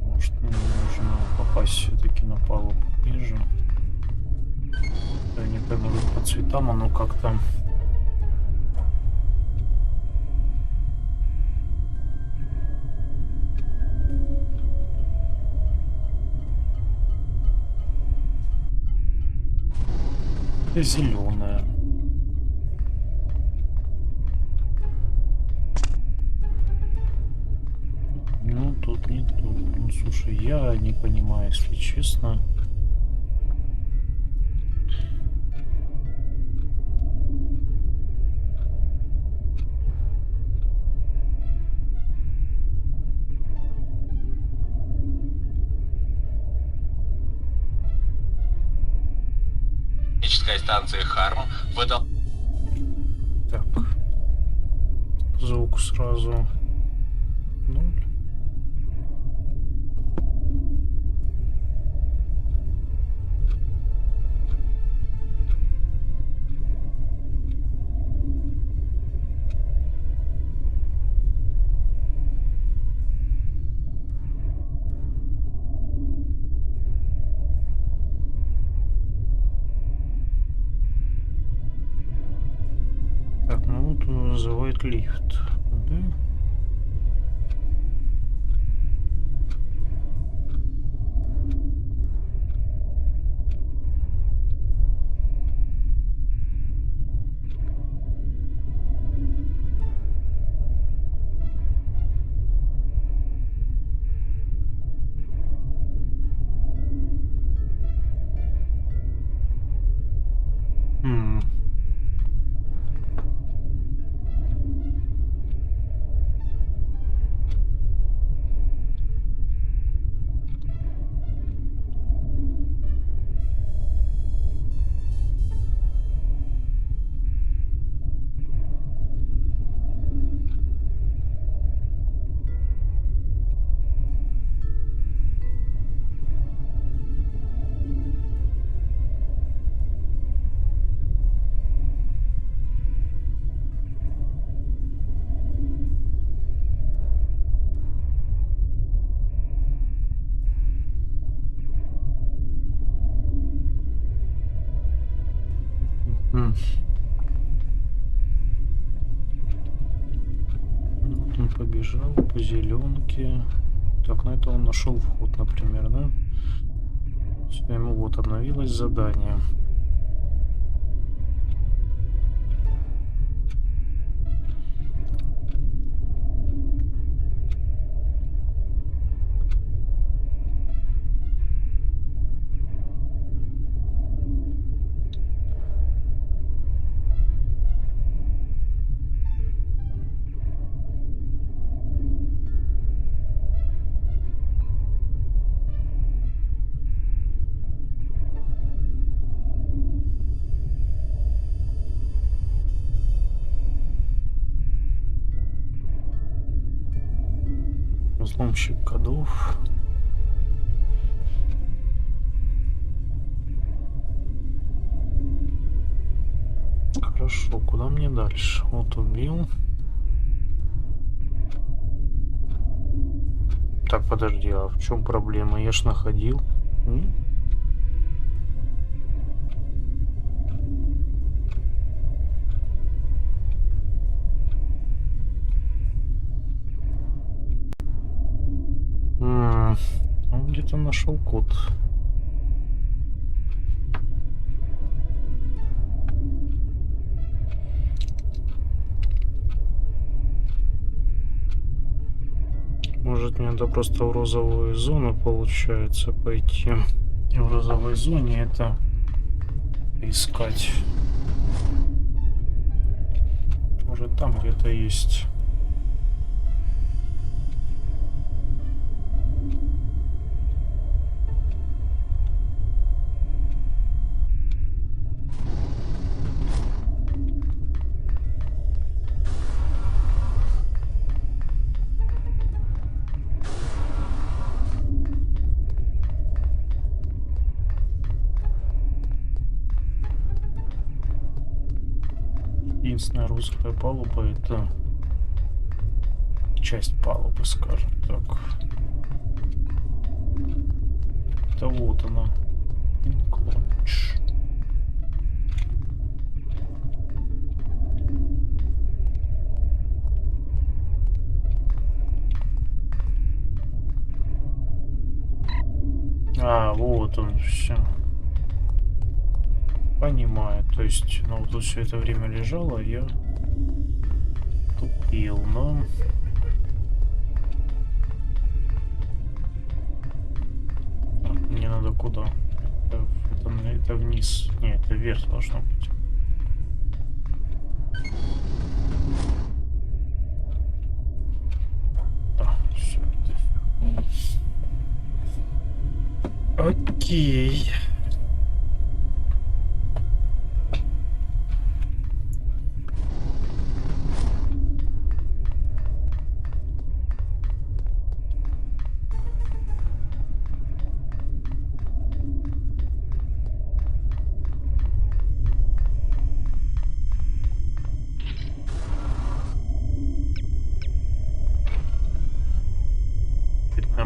Может, мне нужно попасть все-таки на палубу ниже. Я не пойму, по цветам оно как-то... зеленая. Ну, тут нет. Ну, слушай, я не понимаю, если честно. Станции Харм выдал... Так. Звук сразу 0. Так, ну вот он вызывает лифт. Да? Вот он побежал по зеленке. Так, на это он нашел вход, например, да? Все, ему вот обновилось задание. Взломщик кодов. Хорошо, куда мне дальше? Вот убил. Так, подожди, а в чем проблема? Я ж находил. Он где-то нашел код. Может, мне надо просто в розовую зону, получается, пойти. И в розовой зоне это искать. Может, там где-то есть. Единственная русская палуба — это часть палубы, скажем так. Это вот она. Клонч. А, вот он, все. Понимаю, то есть, ну, тут все это время лежало, я тупил, но... Так, мне надо куда? Это вниз. Не, это вверх должно быть. Да, все это... Окей.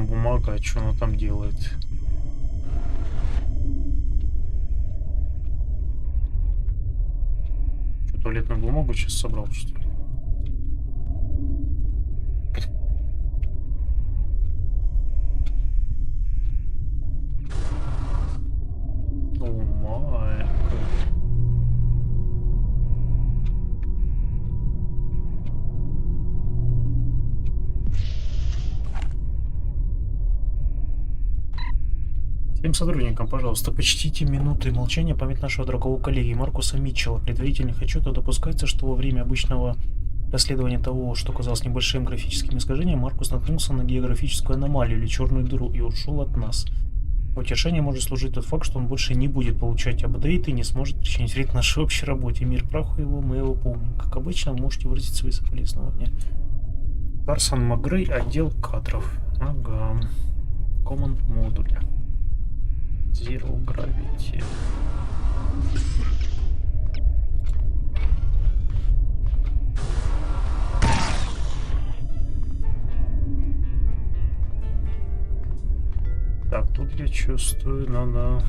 Бумага, а что она там делает? Что, туалетную бумагу сейчас собрал, что ли? О май. Всем сотрудникам, пожалуйста, почтите минуты молчания в память нашего дорогого коллеги Маркуса Митчелла. В предварительных отчетах допускается, что во время обычного расследования того, что казалось небольшим графическим искажением, Маркус наткнулся на географическую аномалию или черную дыру и ушел от нас. Утешение может служить тот факт, что он больше не будет получать апдейты и не сможет причинить вред нашей общей работе. Мир праху его, мы его помним. Как обычно, вы можете выразить свои соболезнования. Карсон Макгрей, отдел кадров. Ага. Команд модуль. Zero Gravity. Так, тут я чувствую, надо...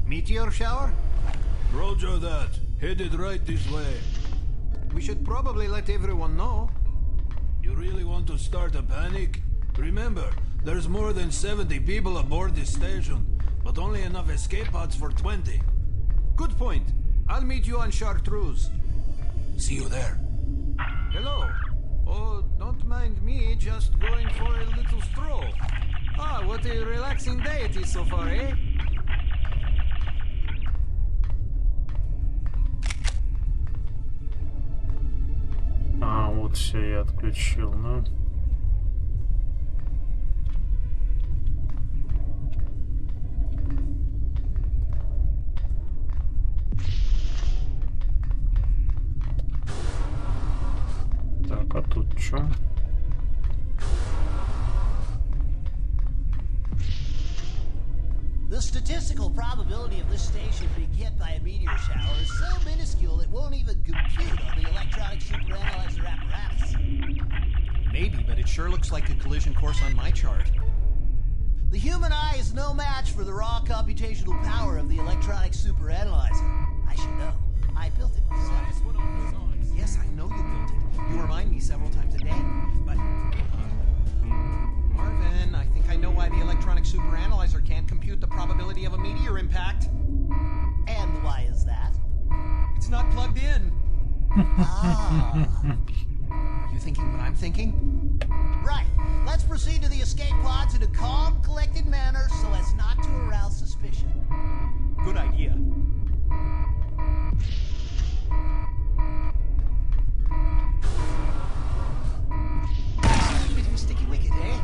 Meteor shower? Roger that. Headed right this way. We should probably let everyone know. You really want to start a panic? Remember, there's more than 70 people aboard this station, but only enough escape pods for 20. Good point. I'll meet you on Chartreuse. See you there. Hello. Oh, don't mind me, just going for a little stroll. Ah, what a relaxing day it is so far, eh? А, вот все, я отключил, ну. Так, а тут что? The statistical probability of this station being hit by a meteor shower is so minuscule it won't even compute on the electronic superanalyzer apparatus. Maybe, but it sure looks like a collision course on my chart. The human eye is no match for the raw computational power of the electronic superanalyzer. I should know. I built it myself. Yes, I know you built it. You remind me several times a day. But, Marvin, I think I know why the electronic superanalyzer can't compute the probability of a meteor impact. And why is that? It's not plugged in. Ah. Are you thinking what I'm thinking? Right. Let's proceed to the escape pods in a calm, collected manner so as not to arouse suspicion. Good idea. Bit of a sticky wicket, eh?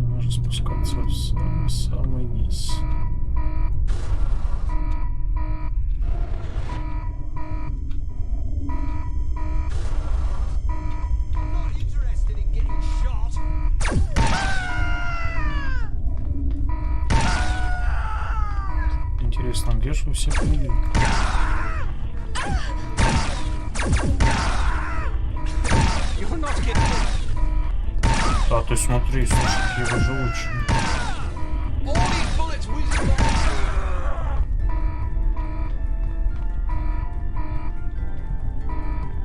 Нужно спускаться в самый низ. Not interested in getting shot. Интересно, где же вы все были? You're not kidding. А ты смотри, слушай, какие вы живучие. All these bullets whizzing by.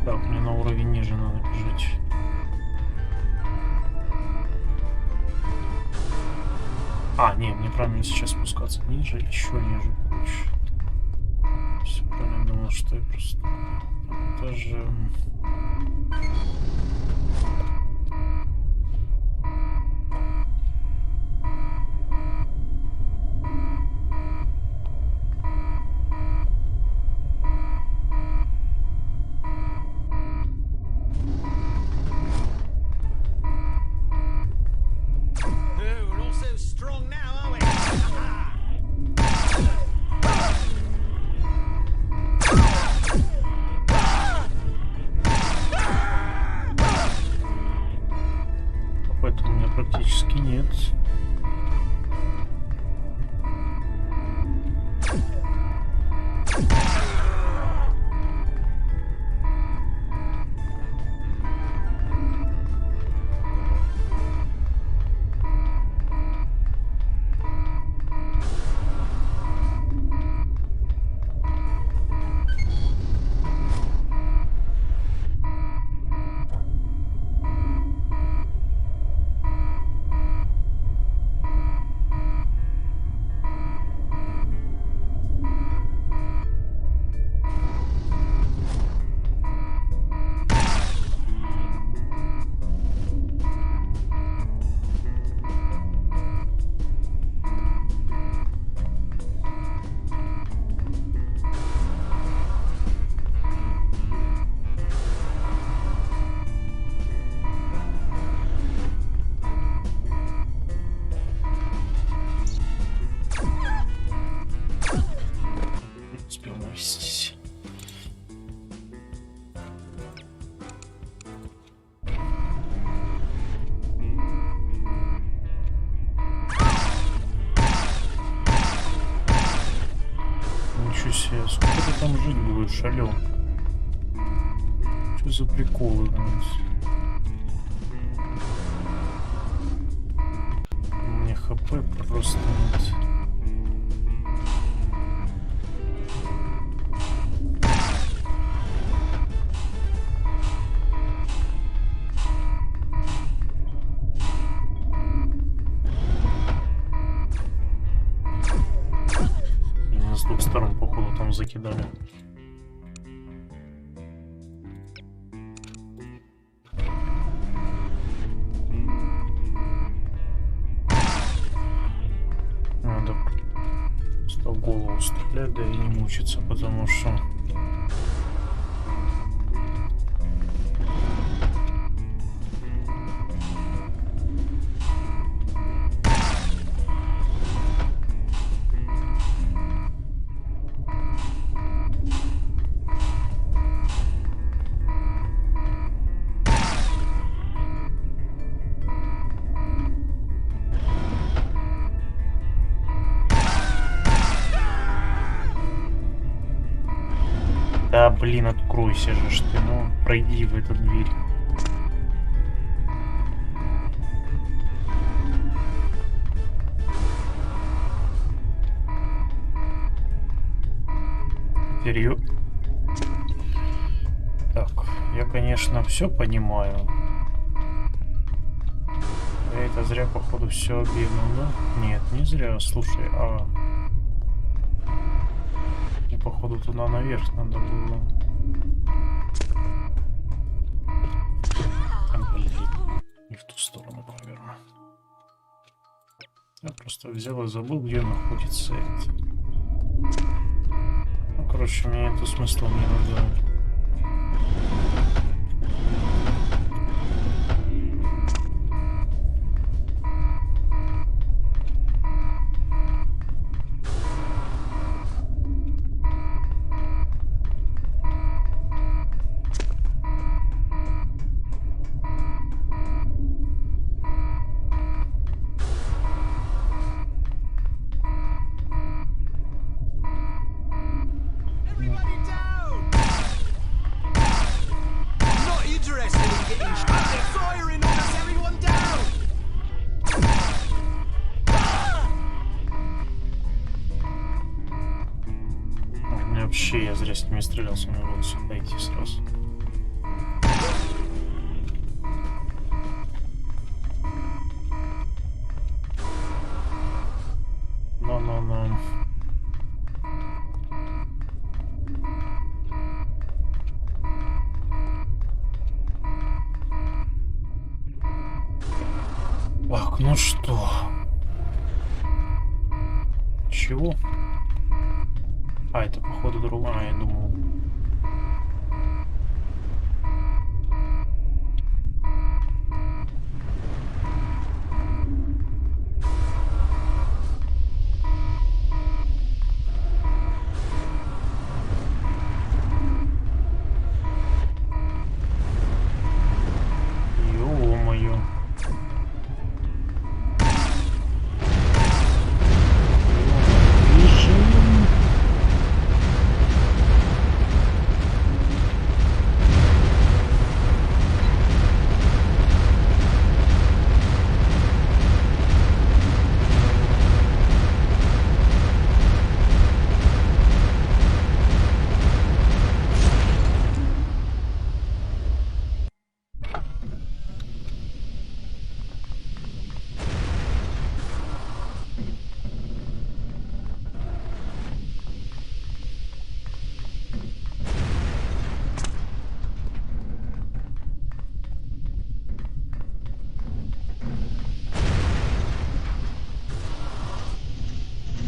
Так, мне на уровень ниже надо бежать. А, не, мне правильно сейчас спускаться ниже, еще ниже, короче. Все правильно, думал, что я просто даже... We're all so strong now, are we? Поэтому у меня практически нет. Успел навестись. Ничего себе, сколько ты там жить будешь, алё? Что за приколы, блядь? У меня хп просто нет. Меня с двух сторон, походу, там закидали. Надо просто в голову стрелять, да и не мучиться, потому что... блин, откройся же ж ты, ну, пройди в эту дверь. Серьё... Так, я, конечно, все понимаю. Я это зря, походу, все объявил, да? Нет, не зря, слушай, а... И, походу, туда наверх надо было. Блин, не в ту сторону, наверное. Я просто взял и забыл, где находится это. Ну, короче, мне это смысла не надо. Вообще, я зря с ними стрелялся, мне было сюда идти сразу. Но. Так, ну что? Чего? А, это походу другая, я думал. Ё-моё.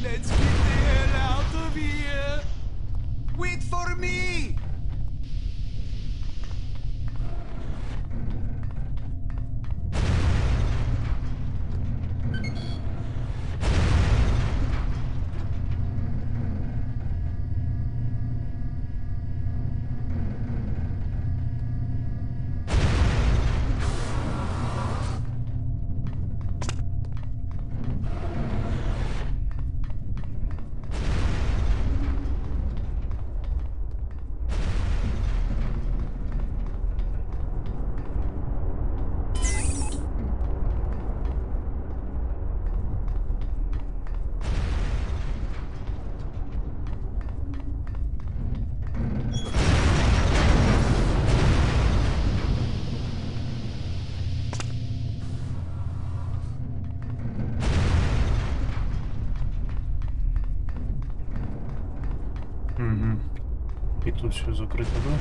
Let's get the hell out of here! Wait for me! Угу. И тут все закрыто, да?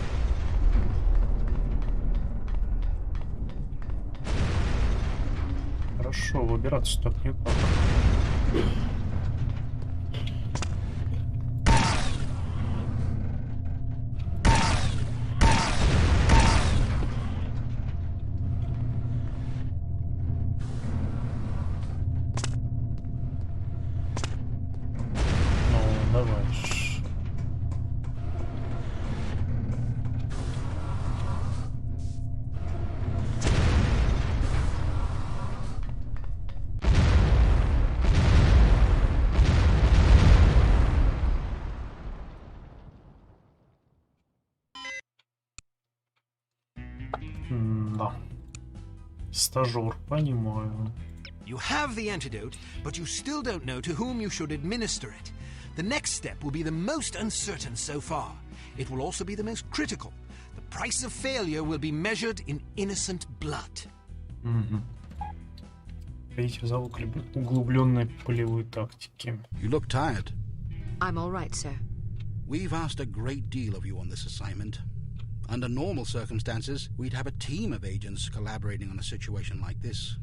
Хорошо, выбираться так не так. Ну, давай. Стажер, понимаю. You have the antidote, but you still don't know to whom you should administer it. The next step will be the most uncertain so far. It will also be the most critical. The price of failure will be measured in innocent blood. Третий зал углубленной полевой тактики. You look tired. I'm all right, sir. We've asked a great deal of you on this assignment. Under normal circumstances, we'd have a team of agents collaborating on a situation like this.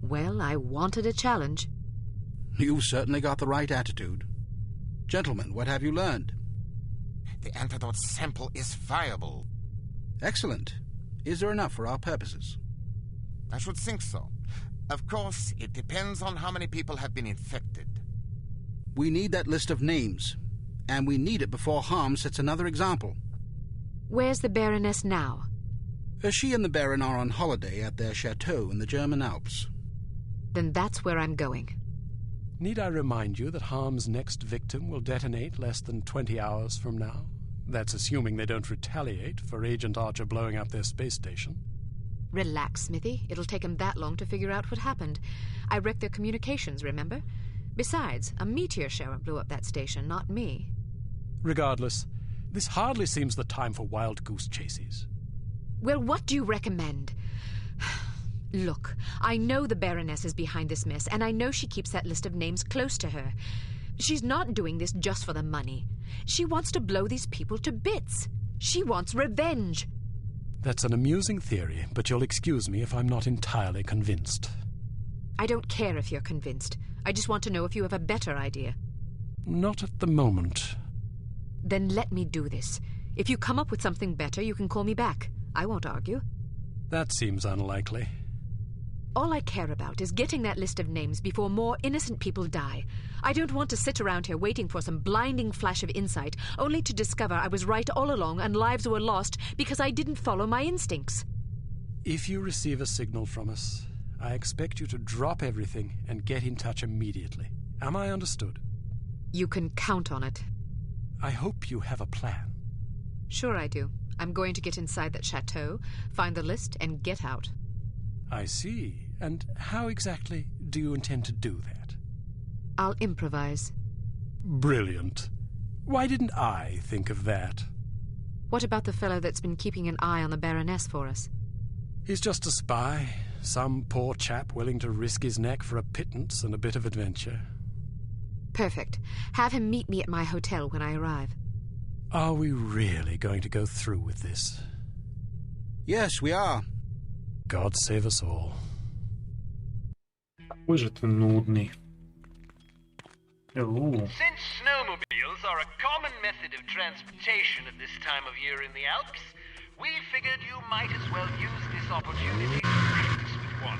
Well, I wanted a challenge. You've certainly got the right attitude. Gentlemen, what have you learned? The antidote sample is viable. Excellent. Is there enough for our purposes? I should think so. Of course, it depends on how many people have been infected. We need that list of names, and we need it before Harm sets another example. Where's the Baroness now? She and the Baron are on holiday at their chateau in the German Alps. Then that's where I'm going. Need I remind you that Harm's next victim will detonate less than 20 hours from now? That's assuming they don't retaliate for Agent Archer blowing up their space station. Relax, Smithy. It'll take him that long to figure out what happened. I wrecked their communications, remember? Besides, a meteor shower blew up that station, not me. Regardless, this hardly seems the time for wild goose chases. Well, what do you recommend? Look, I know the Baroness is behind this mess, and I know she keeps that list of names close to her. She's not doing this just for the money. She wants to blow these people to bits. She wants revenge. That's an amusing theory, but you'll excuse me if I'm not entirely convinced. I don't care if you're convinced. I just want to know if you have a better idea. Not at the moment. Then let me do this. If you come up with something better, you can call me back. I won't argue. That seems unlikely. All I care about is getting that list of names before more innocent people die. I don't want to sit around here waiting for some blinding flash of insight, only to discover I was right all along and lives were lost because I didn't follow my instincts. If you receive a signal from us, I expect you to drop everything and get in touch immediately. Am I understood? You can count on it. I hope you have a plan. Sure I do. I'm going to get inside that chateau, find the list, and get out. I see. And how exactly do you intend to do that? I'll improvise. Brilliant. Why didn't I think of that? What about the fellow that's been keeping an eye on the Baroness for us? He's just a spy. Some poor chap willing to risk his neck for a pittance and a bit of adventure. Perfect. Have him meet me at my hotel when I arrive. Are we really going to go through with this? Yes, we are. God save us all. Какой же ты нудный. Since snowmobiles are a common method of transportation at this time of year in the Alps, we figured you might as well use this opportunity to practice with one.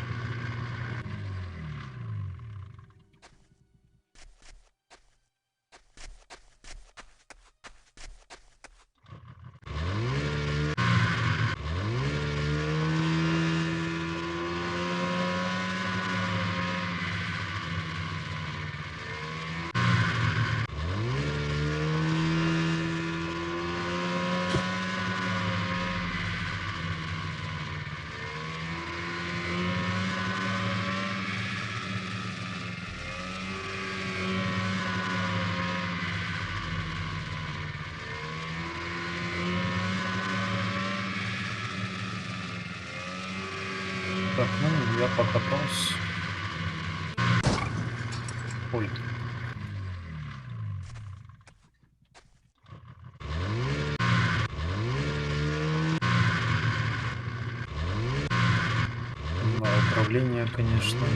Так, ну, я покатался. Ой. Да, управление, конечно.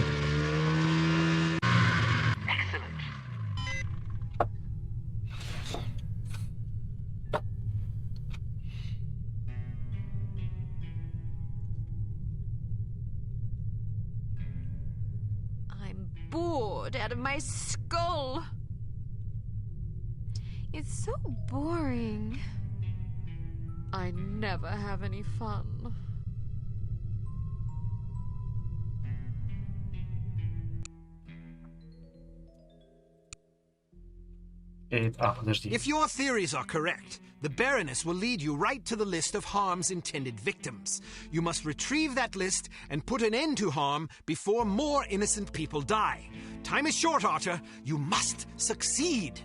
Out of my skull. It's so boring. I never have any fun. Подожди. If your theories are correct, the Baroness will lead you right to the list of Harm's intended victims. You must retrieve that list and put an end to Harm before more innocent people die. Time is short, Archer. You must succeed.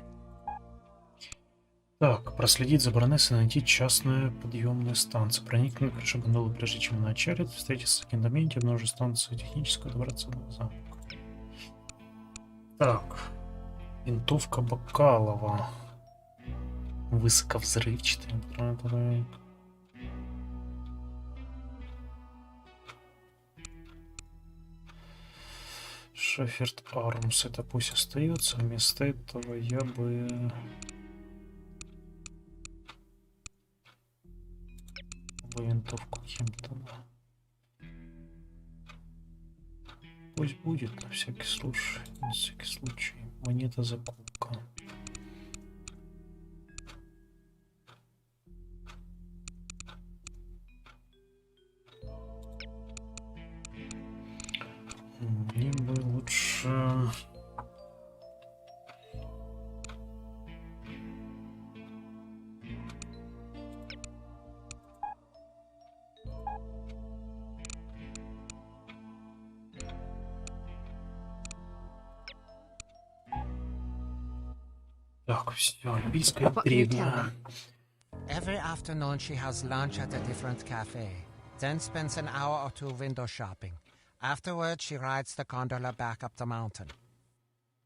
Так, проследить за баронессой, найти частную подъемную станцию, проникнуть на крышу гондолы, прежде чем она отчалит, встретиться с Кендаменте, обнаружить станцию техническую, добраться до замка. Так, винтовка Бакалова. Высоковзрывчатая. Шеферд Армс, это пусть остается. Вместо этого я бы... винтовку Хемптона. Пусть будет на всякий случай. На всякий случай. Монета закупка. Мне бы лучше... Так, все, олимпийская древняя. Every afternoon she has lunch at a different cafe, then spends an hour or two window shopping. Afterwards, she rides the gondola back up the mountain.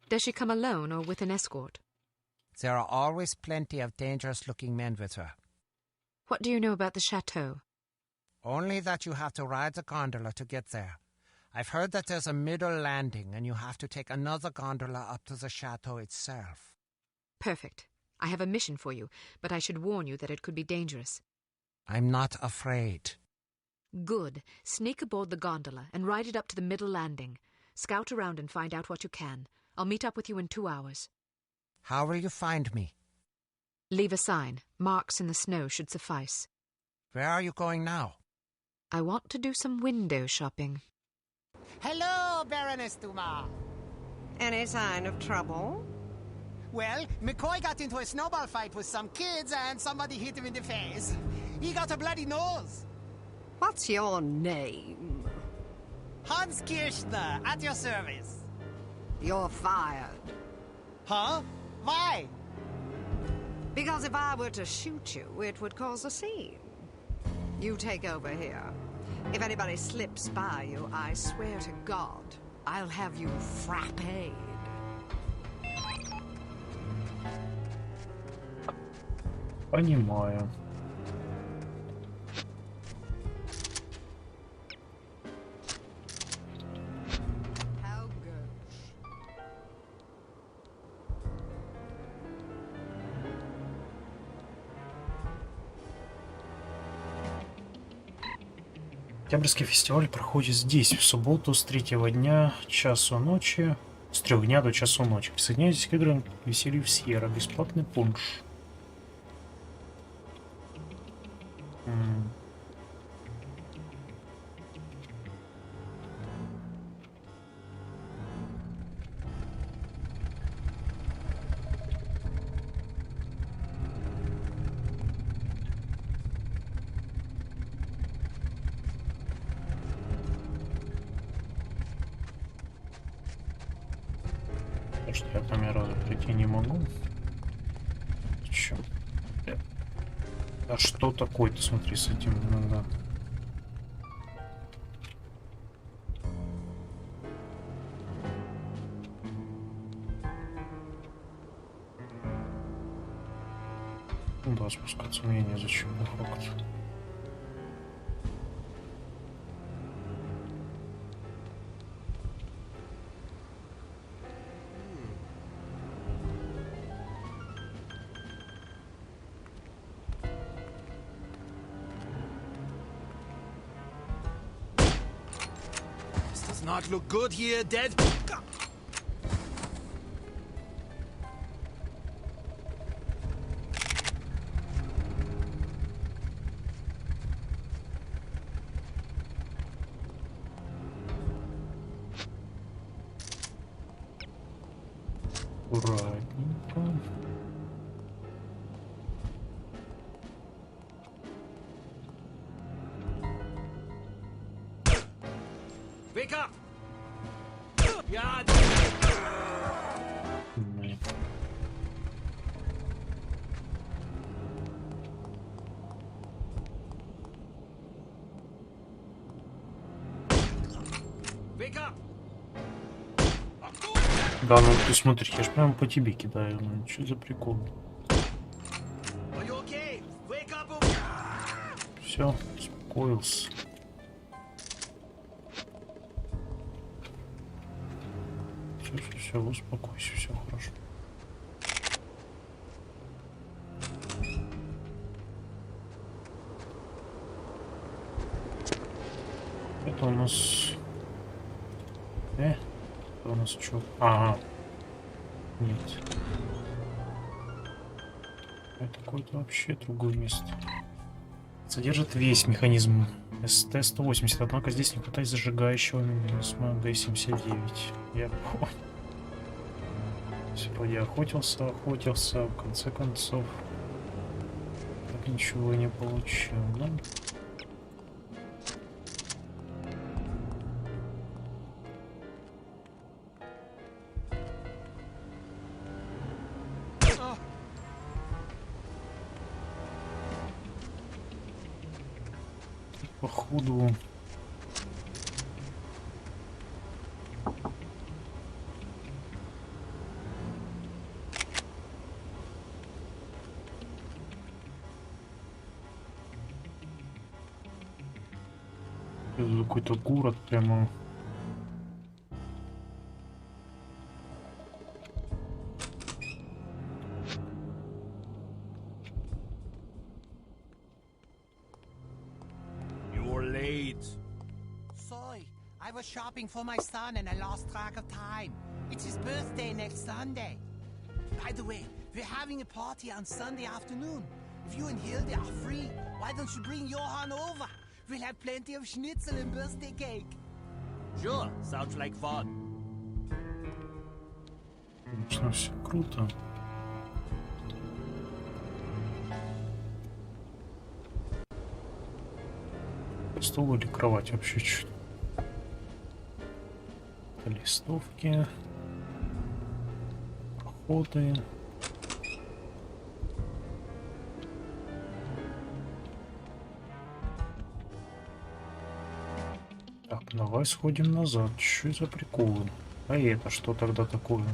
Does she come alone or with an escort? There are always plenty of dangerous-looking men with her. What do you know about the chateau? Only that you have to ride the gondola to get there. I've heard that there's a middle landing and you have to take another gondola up to the chateau itself. Perfect. I have a mission for you, but I should warn you that it could be dangerous. I'm not afraid. Good. Sneak aboard the gondola and ride it up to the middle landing. Scout around and find out what you can. I'll meet up with you in 2 hours. How will you find me? Leave a sign. Marks in the snow should suffice. Where are you going now? I want to do some window shopping. Hello, Baroness Dumas. Any sign of trouble? Well, McCoy got into a snowball fight with some kids and somebody hit him in the face. He got a bloody nose. What's your name? Hans Kirchner, at your service. You're fired. Huh? Why? Because if I were to shoot you, it would cause a scene. You take over here. If anybody slips by you, I swear to God, I'll have you frappéed. Понимаю. Октябрьский фестиваль проходит здесь в субботу с 3-го дня часу ночи, с 3 дня до часу ночи. Присоединяйтесь к играм к веселью в Сьерра. Бесплатный пунш. Что я камеру прийти не могу. Чё? А что такое-то, смотри, с этим иногда? Ну да, спускаться мне не зачем, хрокот. Not look good here, dead. Аккуратненько. Блин. Да, ну ты смотри, я ж прямо по тебе кидаю. Ну что за прикол? Все, успокоился. Все, успокойся, все хорошо. Это у нас... это у нас что? Ага. Нет. Это какое-то вообще другое место. Содержит весь механизм СТ-180, однако здесь не хватает зажигающего механизма Д-79. Я понял. Все, я охотился, в конце концов. Так ничего и не получил, да? Походу... какой-то город прямо... I was shopping for my son and I lost track of time. It's his birthday next Sunday. By the way, we're having a party on Sunday afternoon. If you and Hilde are free, why don't you bring Johan over? We'll have plenty of schnitzel and birthday cake. Sure, sounds like fun. Конечно, все круто. Стол или кровать вообще чуть. Листовки, проходы. Так, давай сходим назад. Что за приколы? А это что тогда такое?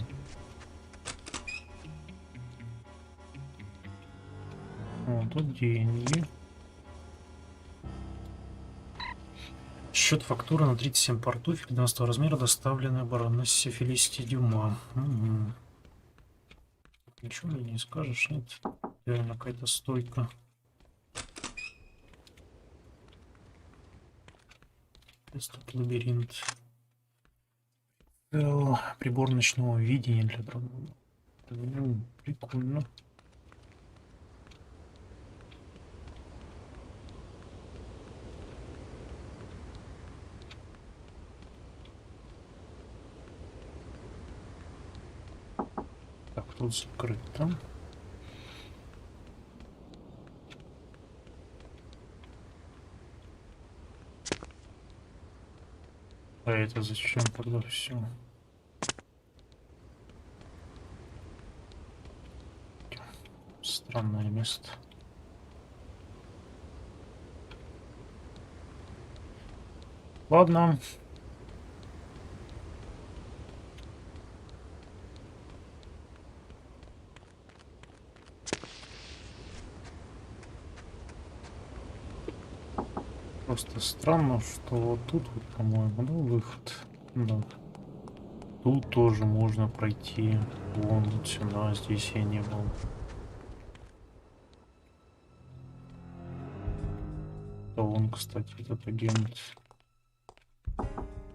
О, тут деньги. Счет фактуры на 37 портов 12 размера, доставленная баронессе Фелисити Дюма. Угу. Ничего мне не скажешь, нет? Реально какая-то стойка. Тут лабиринт. Прибор ночного видения для другого. Прикольно. Так, тут закрыто. А это зачем тогда все? Странное место. Ладно. Просто странно, что вот тут, вот, по-моему, да, выход. Да. Тут тоже можно пройти. Вон вот сюда, здесь я не был. Да вон, кстати, этот агент.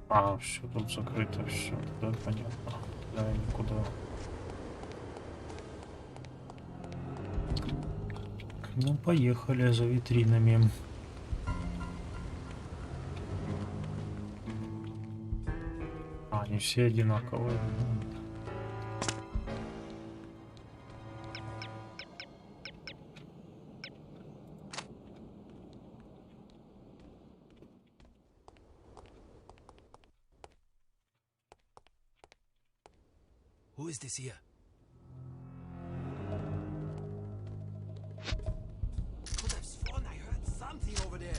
А, все, тут закрыто, все, да, понятно. Да, никуда. Ну, поехали за витринами. Они все одинаковые. Who is this here? Could have sworn I heard something over there.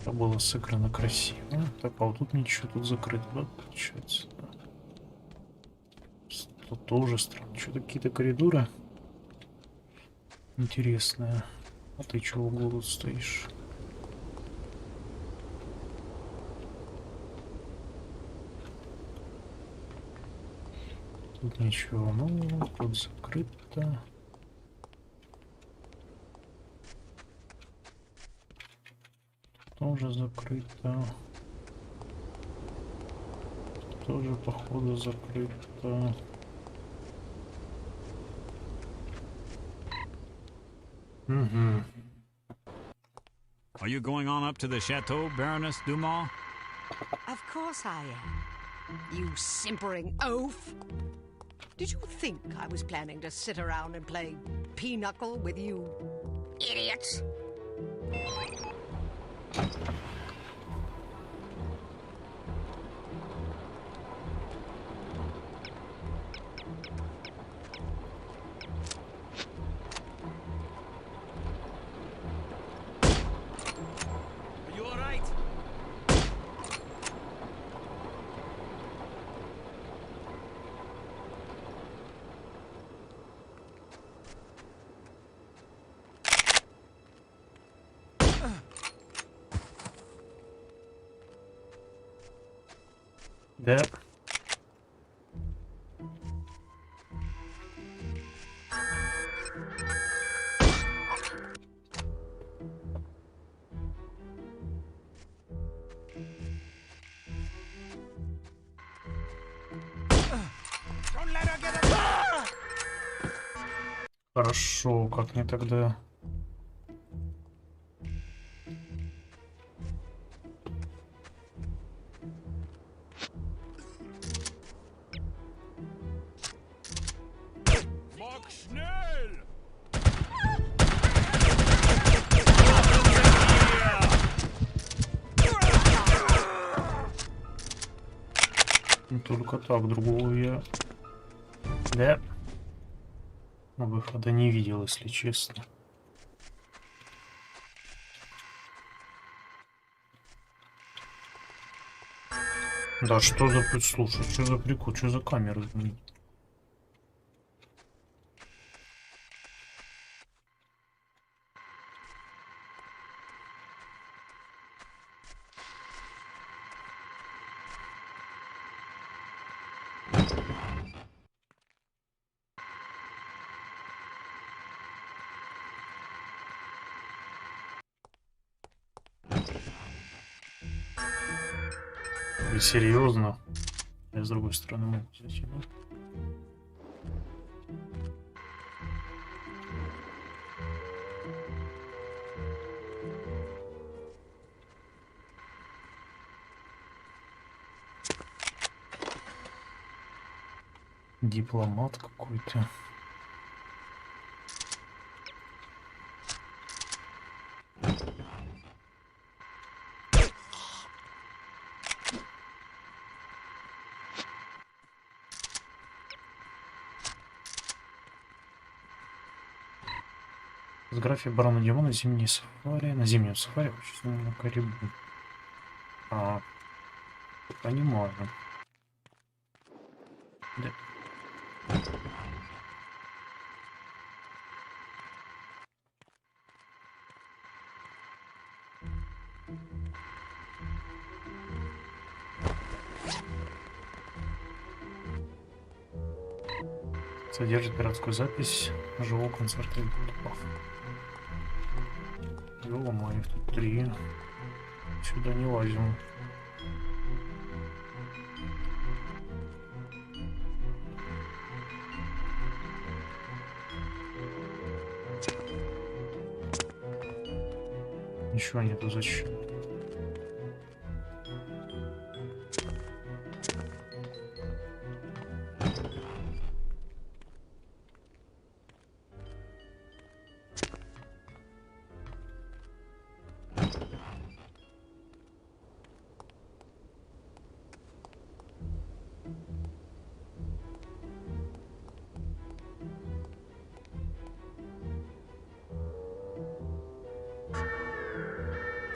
Это было сыграно красиво. Так, а вот тут ничего, тут закрыто, да, получается. Да. Тут тоже странно. Что-то какие-то коридоры интересные. А ты чего в углу тут стоишь? Тут ничего, ну, тут закрыто. Тоже закрыто. Тоже, походу, закрыто. Угу. Are you going on up to the chateau, Baroness Dumas? Of course I am. You simpering oaf. Did you think I was planning to sit around and play pinochle with you idiots? Are you all right? Да. Don't let her get away! Хорошо, как мне тогда? Только так, другого я... Да. Выхода не видел, если честно. Да, что за... Слушай, что за прикол, что за камера? Вы серьезно? Я с другой стороны могу зайти, да? Дипломат какой-то. Фотография барона Дюма на зимней сафари. На зимнем сафари, хочется на Карибу. А, понимаю. Да. Содержит пиратскую запись живого концерта Ютубов. Ё-моё, тут 3. Сюда не лазим. Ничего нету, зачем?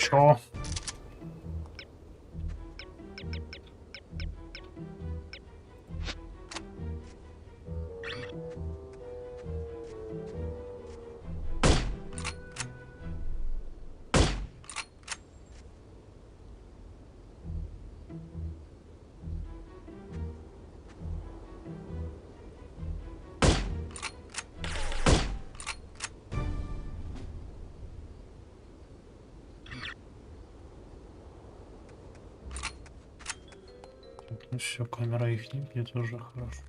Чё? Ну все, камера их не видит, уже хорошо.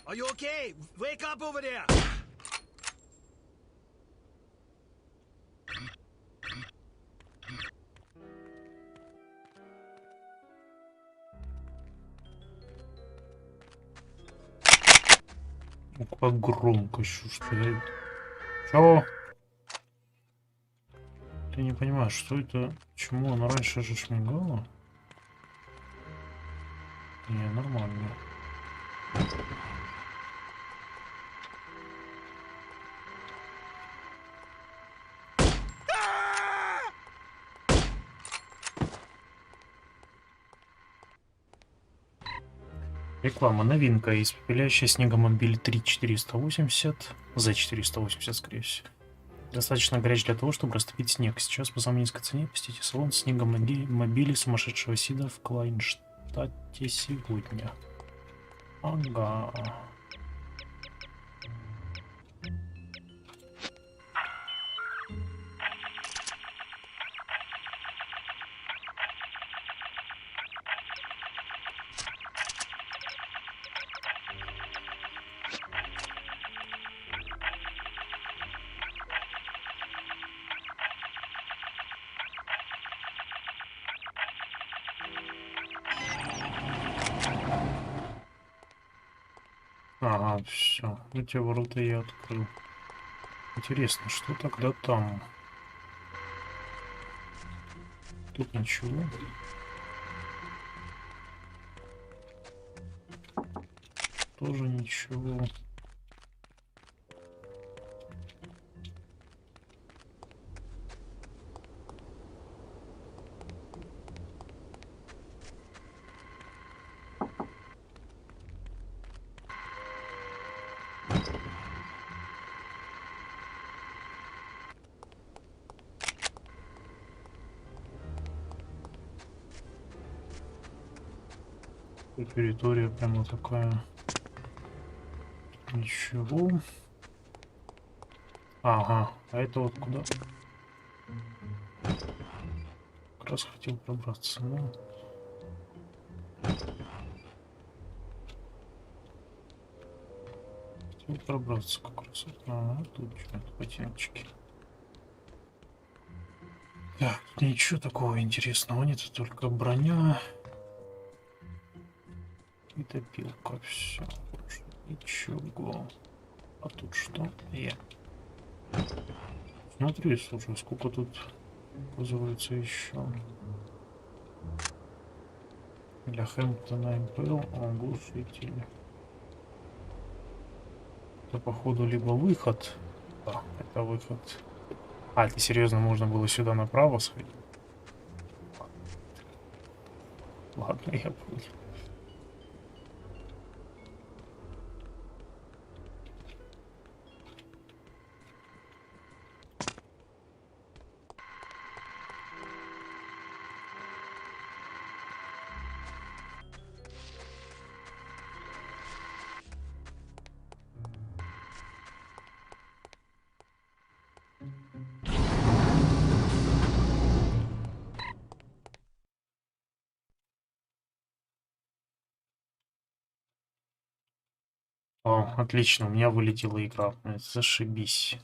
Are you okay? Wake up over there! Ну как громко еще, что я... Чё? Ты не понимаешь, что это? Почему оно раньше же шмигало? Не, нормально. Реклама. Новинка. Испепеляющая снегомобиль 3480. За 480, скорее всего. Достаточно горяч для того, чтобы растопить снег. Сейчас по самой низкой цене посетите салон снегомобилей сумасшедшего Сида в Клайнштадте сегодня. Ага. Ага, все. Эти ворота я открыл. Интересно, что тогда там? Тут ничего. Тоже ничего. Территория прямо такая. Ничего. Ага, а это вот куда? Как раз хотел пробраться, но... Хотел пробраться как раз. Ага, тут что-то ботиночки. Так, ничего такого интересного нет, только броня. И топилка, все. Ничего. А тут что? Смотри, слушай, сколько тут оказывается еще. Для Хэмптона МПЛ, ого, светили. Это походу либо выход. Да, это выход. А, это серьезно, можно было сюда направо сходить? Ладно, я понял. О, отлично, у меня вылетела игра. Зашибись.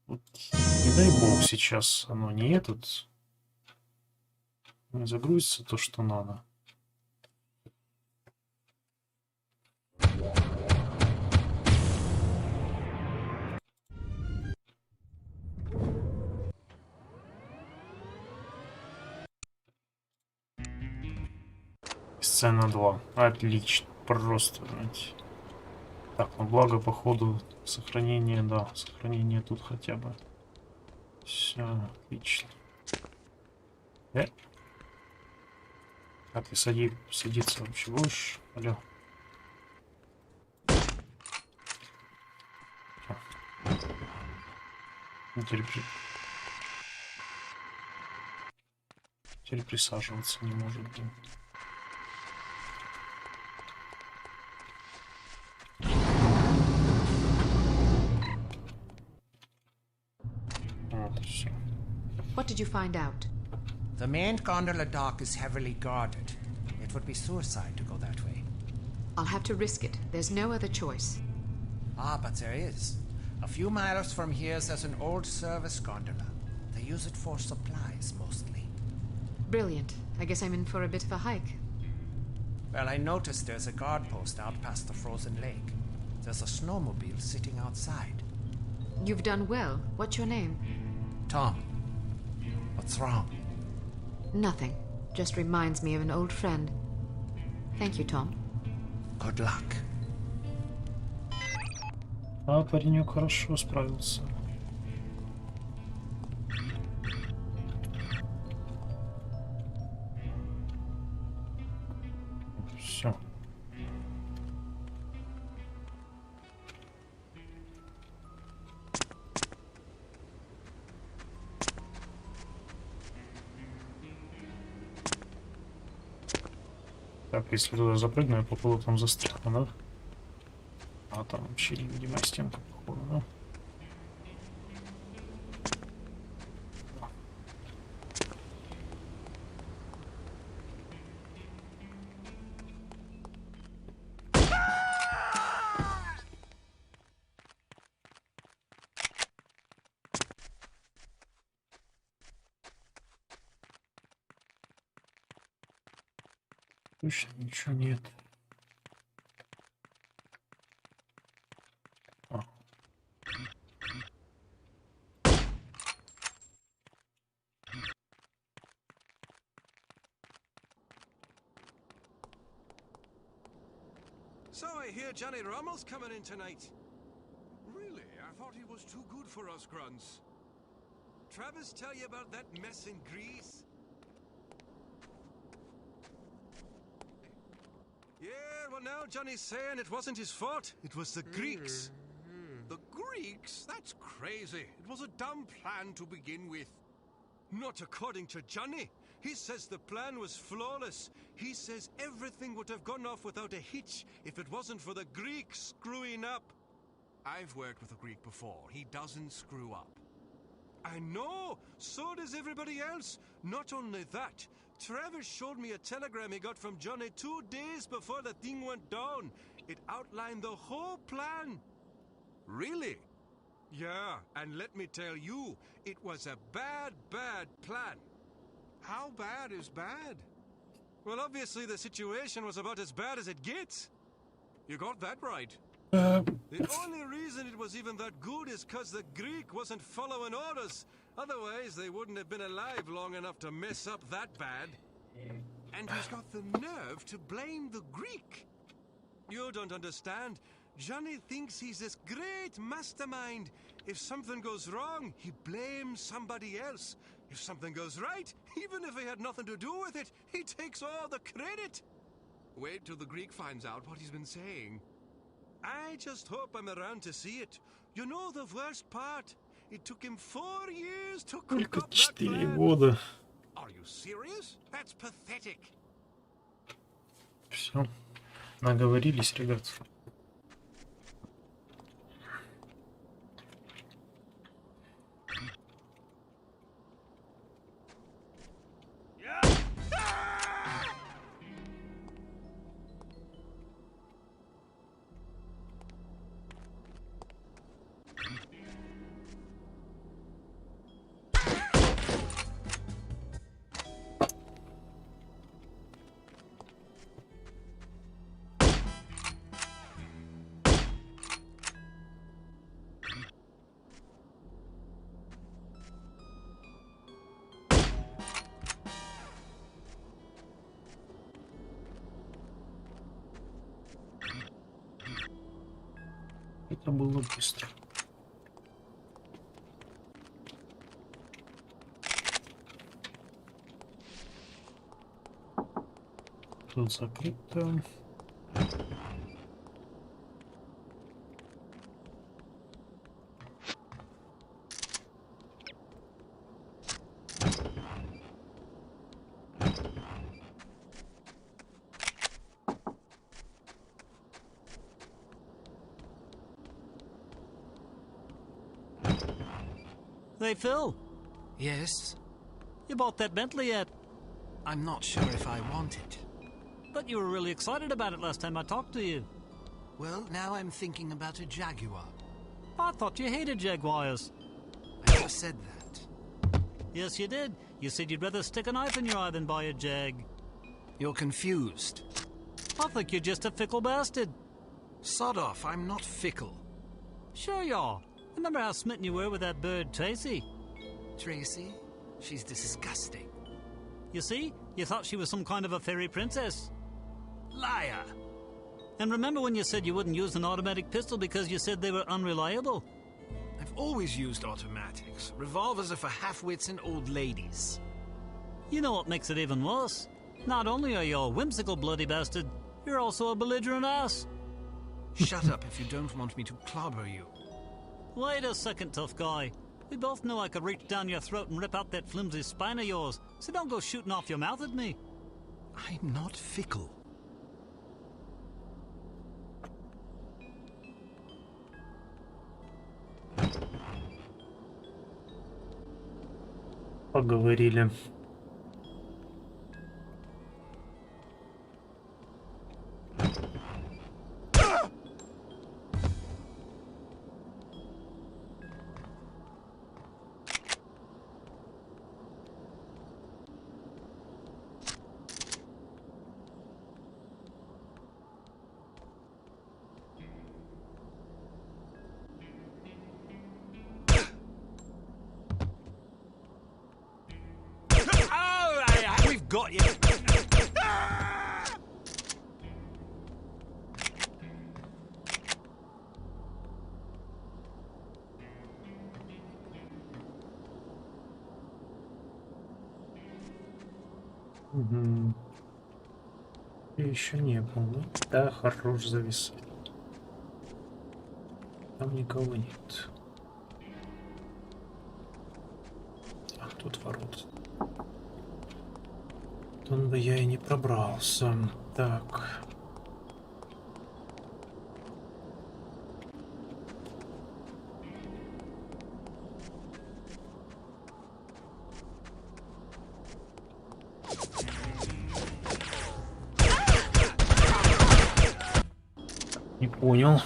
Вот, не дай бог сейчас оно не этот. Не загрузится то, что надо. Сцена 2. Отлично. Просто, знаете. Так, ну благо, походу, сохранение, да, сохранение тут хотя бы. Все, отлично. Как ты садиться вообще будешь? Алло. Теперь присаживаться не может быть. What did you find out? The main gondola dock is heavily guarded. It would be suicide to go that way. I'll have to risk it. There's no other choice. Ah, but there is. A few miles from here, there's an old service gondola. They use it for supplies, mostly. Brilliant. I guess I'm in for a bit of a hike. Well, I noticed there's a guard post out past the frozen lake. There's a snowmobile sitting outside. You've done well. What's your name? Tom. What's wrong? Nothing. Just reminds me of an old friend. Thank you, Tom. Good luck. А паренек хорошо справился. Все. Так, если туда запрыгну, я походу там застряну, да? А там вообще невидимая стенка, походу, да? Точно ничего нет. So I hear Johnny Rommel's coming in tonight. Really? I thought he was too good for us grunts. Travis tell you about that mess in Greece? Yeah, well now Johnny's saying it wasn't his fault. It was the Greeks. The Greeks? That's crazy. It was a dumb plan to begin with. Not according to Johnny. He says the plan was flawless. He says everything would have gone off without a hitch if it wasn't for the Greeks screwing up. I've worked with a Greek before. He doesn't screw up. I know. So does everybody else. Not only that, Travis showed me a telegram he got from Johnny 2 days before the thing went down. It outlined the whole plan. Really? Yeah, and let me tell you, it was a bad, bad plan. How bad is bad? Well, obviously the situation was about as bad as it gets. You got that right. The only reason it was even that good is because the Greek wasn't following orders. Otherwise, they wouldn't have been alive long enough to mess up that bad. And he's got the nerve to blame the Greek. You don't understand. Johnny thinks he's this great mastermind. If something goes wrong, he blames somebody else. If something goes right, even if he had nothing to do with it, he takes all the credit. Wait till the Greek finds out what he's been saying. I just hope I'm around to see it. You know the worst part? It took him 4 years to cook up that 4 plan. года. Are you serious? That's pathetic. Все. Наговорились, ребят. Это было быстро. Тут закрыто. Hey, Phil. Yes? You bought that Bentley yet? I'm not sure if I want it. But you were really excited about it last time I talked to you. Well, now I'm thinking about a Jaguar. I thought you hated Jaguars. I never said that. Yes, you did. You said you'd rather stick a knife in your eye than buy a Jag. You're confused. I think you're just a fickle bastard. Sod off, I'm not fickle. Sure you are. Remember how smitten you were with that bird, Tracy? Tracy? She's disgusting. You see? You thought she was some kind of a fairy princess. Liar! And remember when you said you wouldn't use an automatic pistol because you said they were unreliable? I've always used automatics. Revolvers are for half-wits and old ladies. You know what makes it even worse? Not only are you a whimsical bloody bastard, you're also a belligerent ass. Shut up if you don't want me to clobber you. Wait a second, tough guy. We both know I could reach down your throat and rip out that flimsy spine of yours, so don't go shooting off your mouth at me. I'm not fickle. Поговорили. Got you. Угу. Еще не было. Да, хорош зависать. Там никого нет. А тут ворот. Он бы я и не пробрался. Так. Не понял.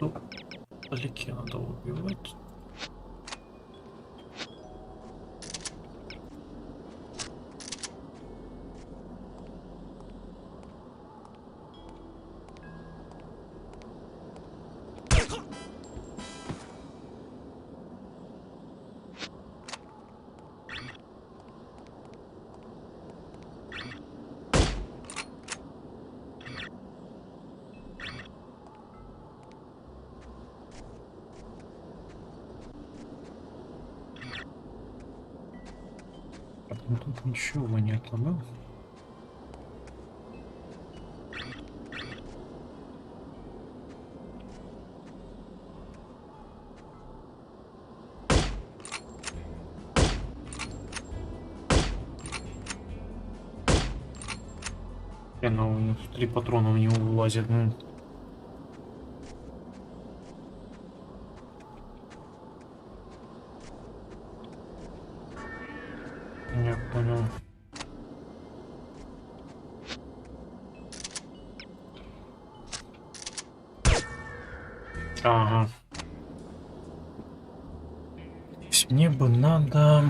Ну, вдалеке надо убивать. Ну, тут ничего нет, да? Ну, 3 патрона у него вылазит, ну. Я понял. Ага. Мне бы надо...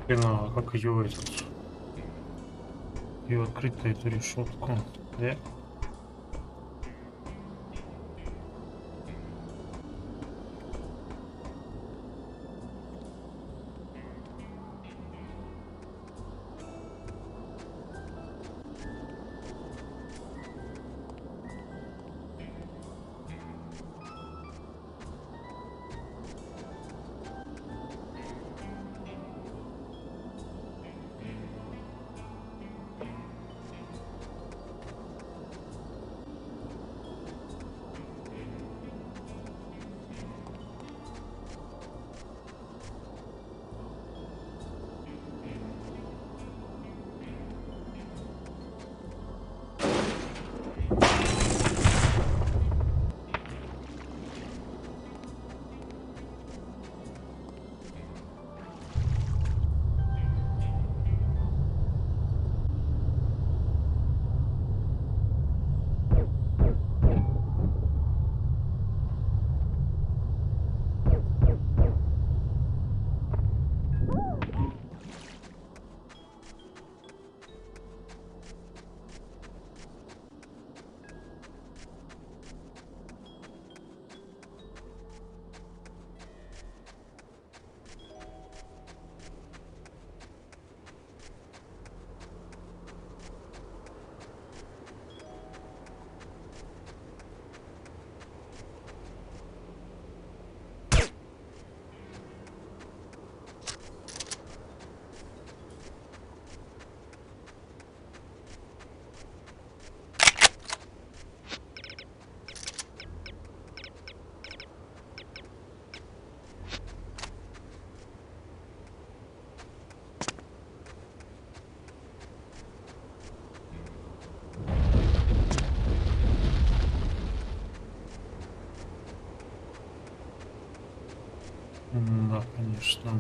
Блин, а как ее этот... Ее открыть-то, эту решетку? Да? Да, конечно.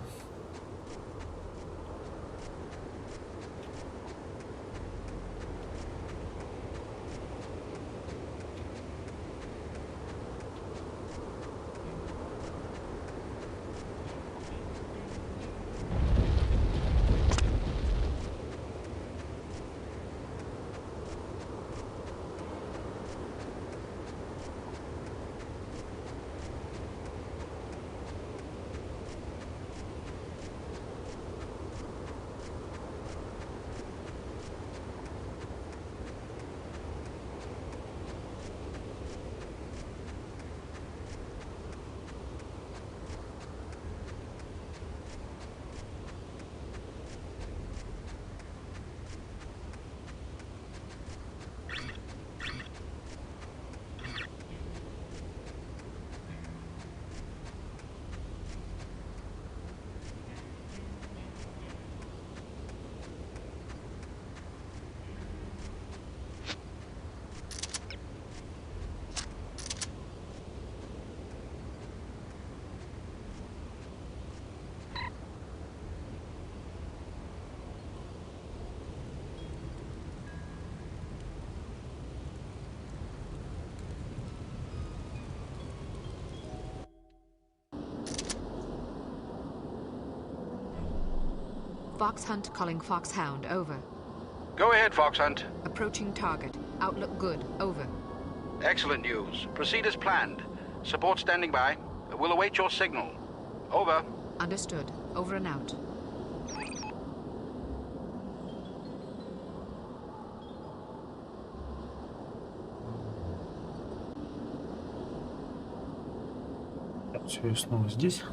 Fox Hunt calling Fox Hound, over. Go ahead, Fox Hunt. Approaching target. Outlook good, over. Excellent news. Proceed as planned. Support standing by. We'll await your signal. Over. Understood. Over and out. Все, я снова здесь.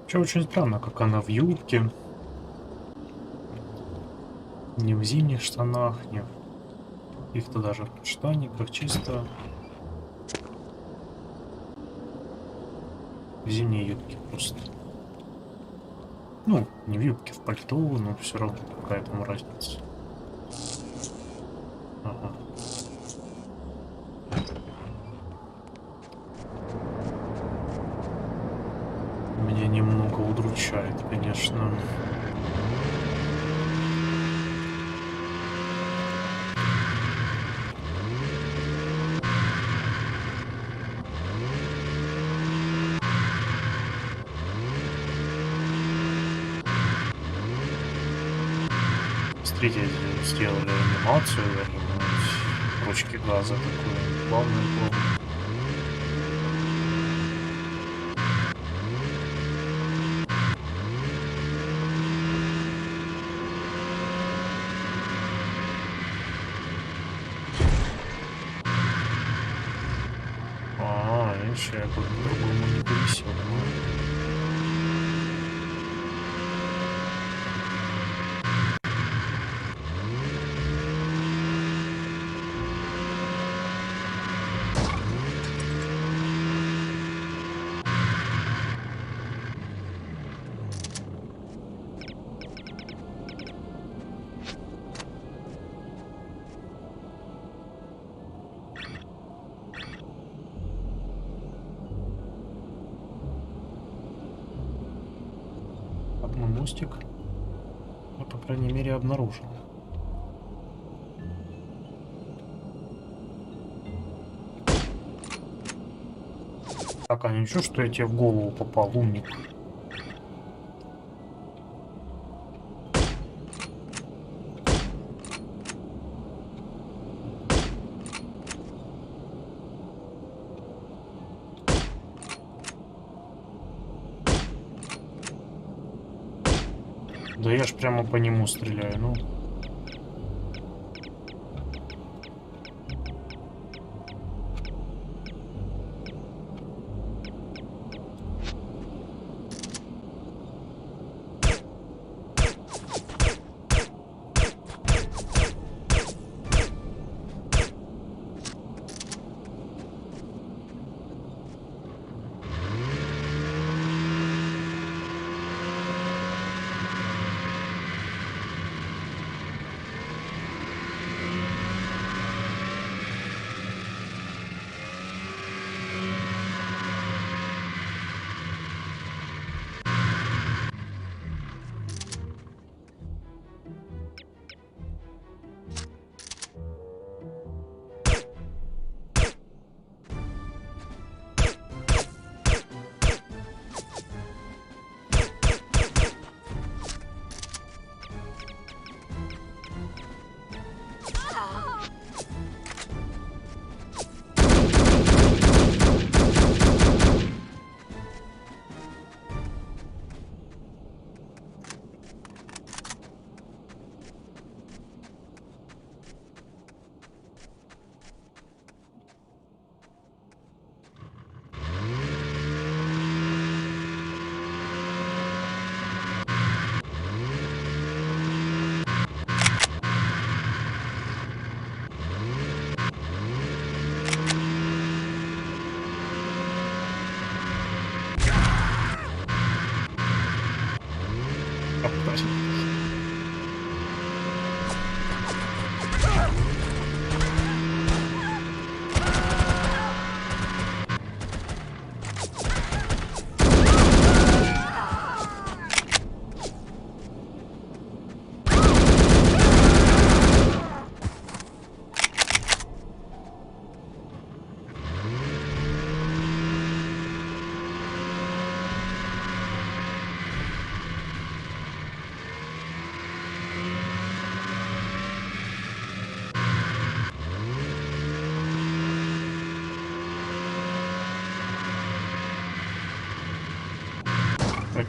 Вообще очень странно, как она в юбке. Не в зимних штанах, не в каких-то даже штаниках, чисто в зимней юбке просто. Ну, не в юбке, в пальто, но все равно какая там разница. Ага. Меня немного удручает, конечно. Смотрите, сделали анимацию, ручки газа такую, плавную. Видишь, я по-другому не повесил. Мостик. Я, по крайней мере, обнаружил. Так, а ничего, что я тебе в голову попал, умник. Да я ж прямо по нему стреляю, ну.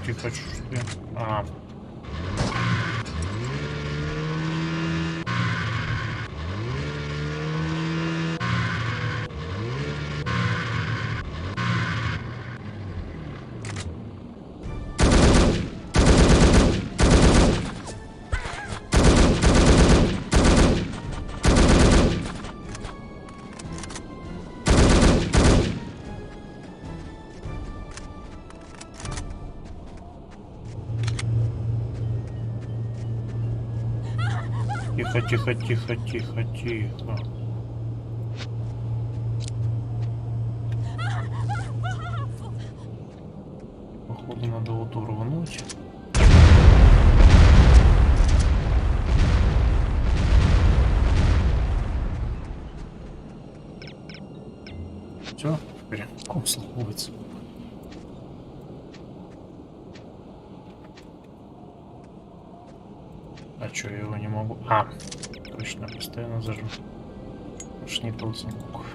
Тихо, что ли? А. Тихо, тихо, тихо, тихо, тихо. Походу надо вот урвануть. Все, теперь косл будет. А чё, я его не могу? А, точно, постоянно зажим. Уж не тот замок.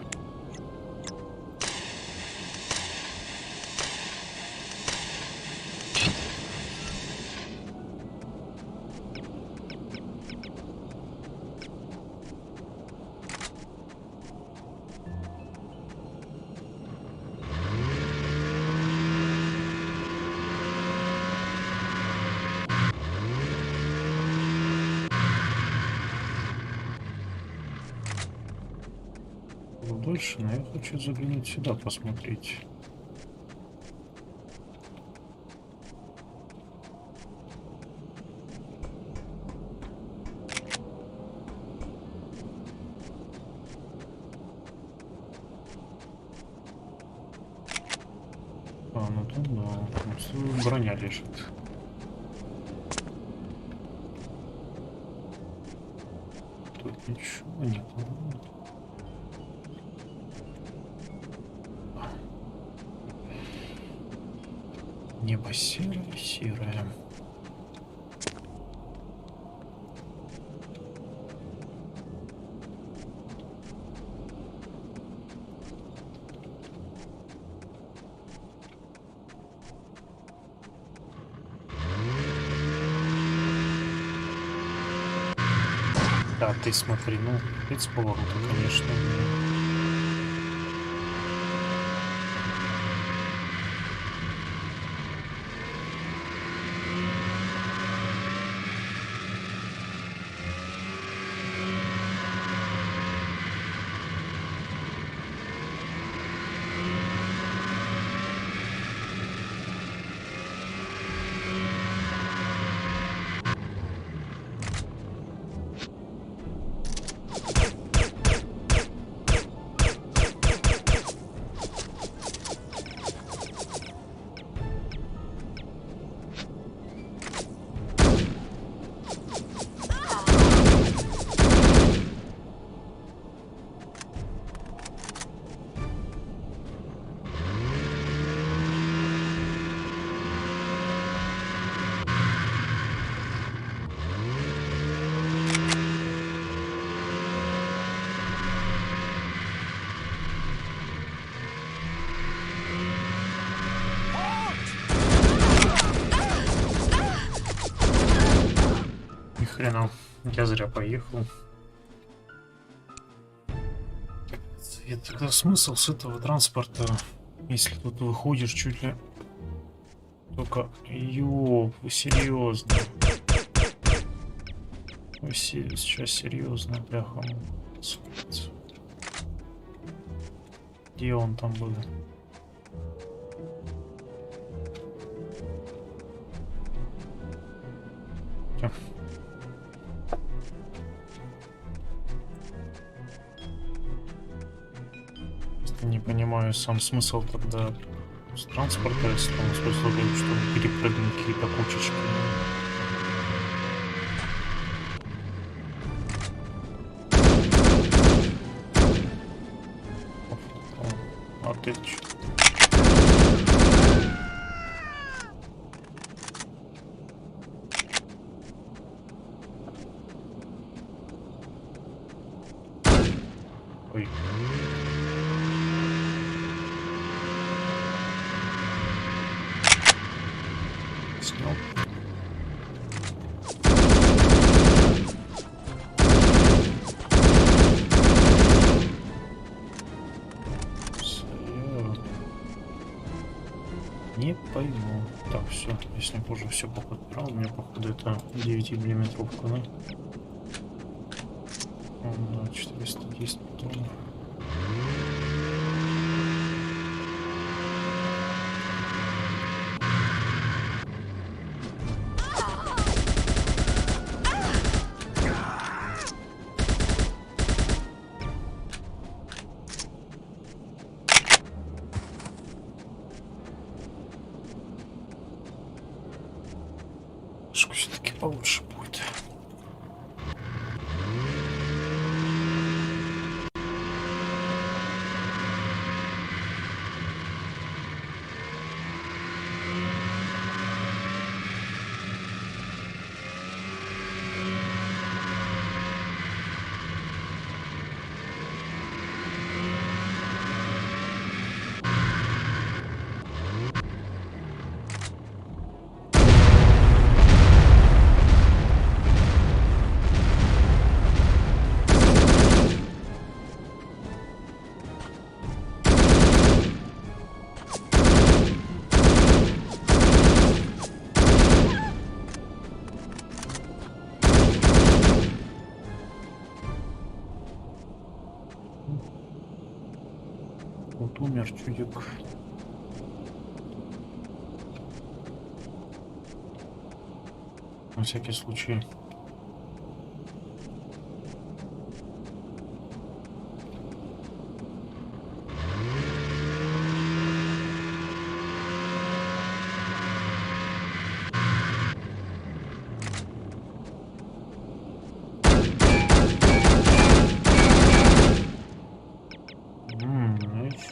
Дольше, но я хочу заглянуть сюда, посмотреть. А, ну тут да, тут броня лежит. Тут ничего нет. Небо серое. Да, ты смотри, ну, без поворота, конечно. Хрена, я зря поехал. И тогда смысл с этого транспорта, если тут выходишь чуть ли... Только, ёп, серьезно. Сейчас серьезно, бляха. Где он там был? Не понимаю сам смысл тогда с транспорта, если он использует, чтобы перепрыгнуть какие-то кучечки. Отлично. Ой. Снял. Не пойму. Так, все. Если я уже все подбирал, у меня походу это 9 миллиметровка, да? Да, 410 патронов. Все-таки получше будет. Вот умер чудик. На всякий случай.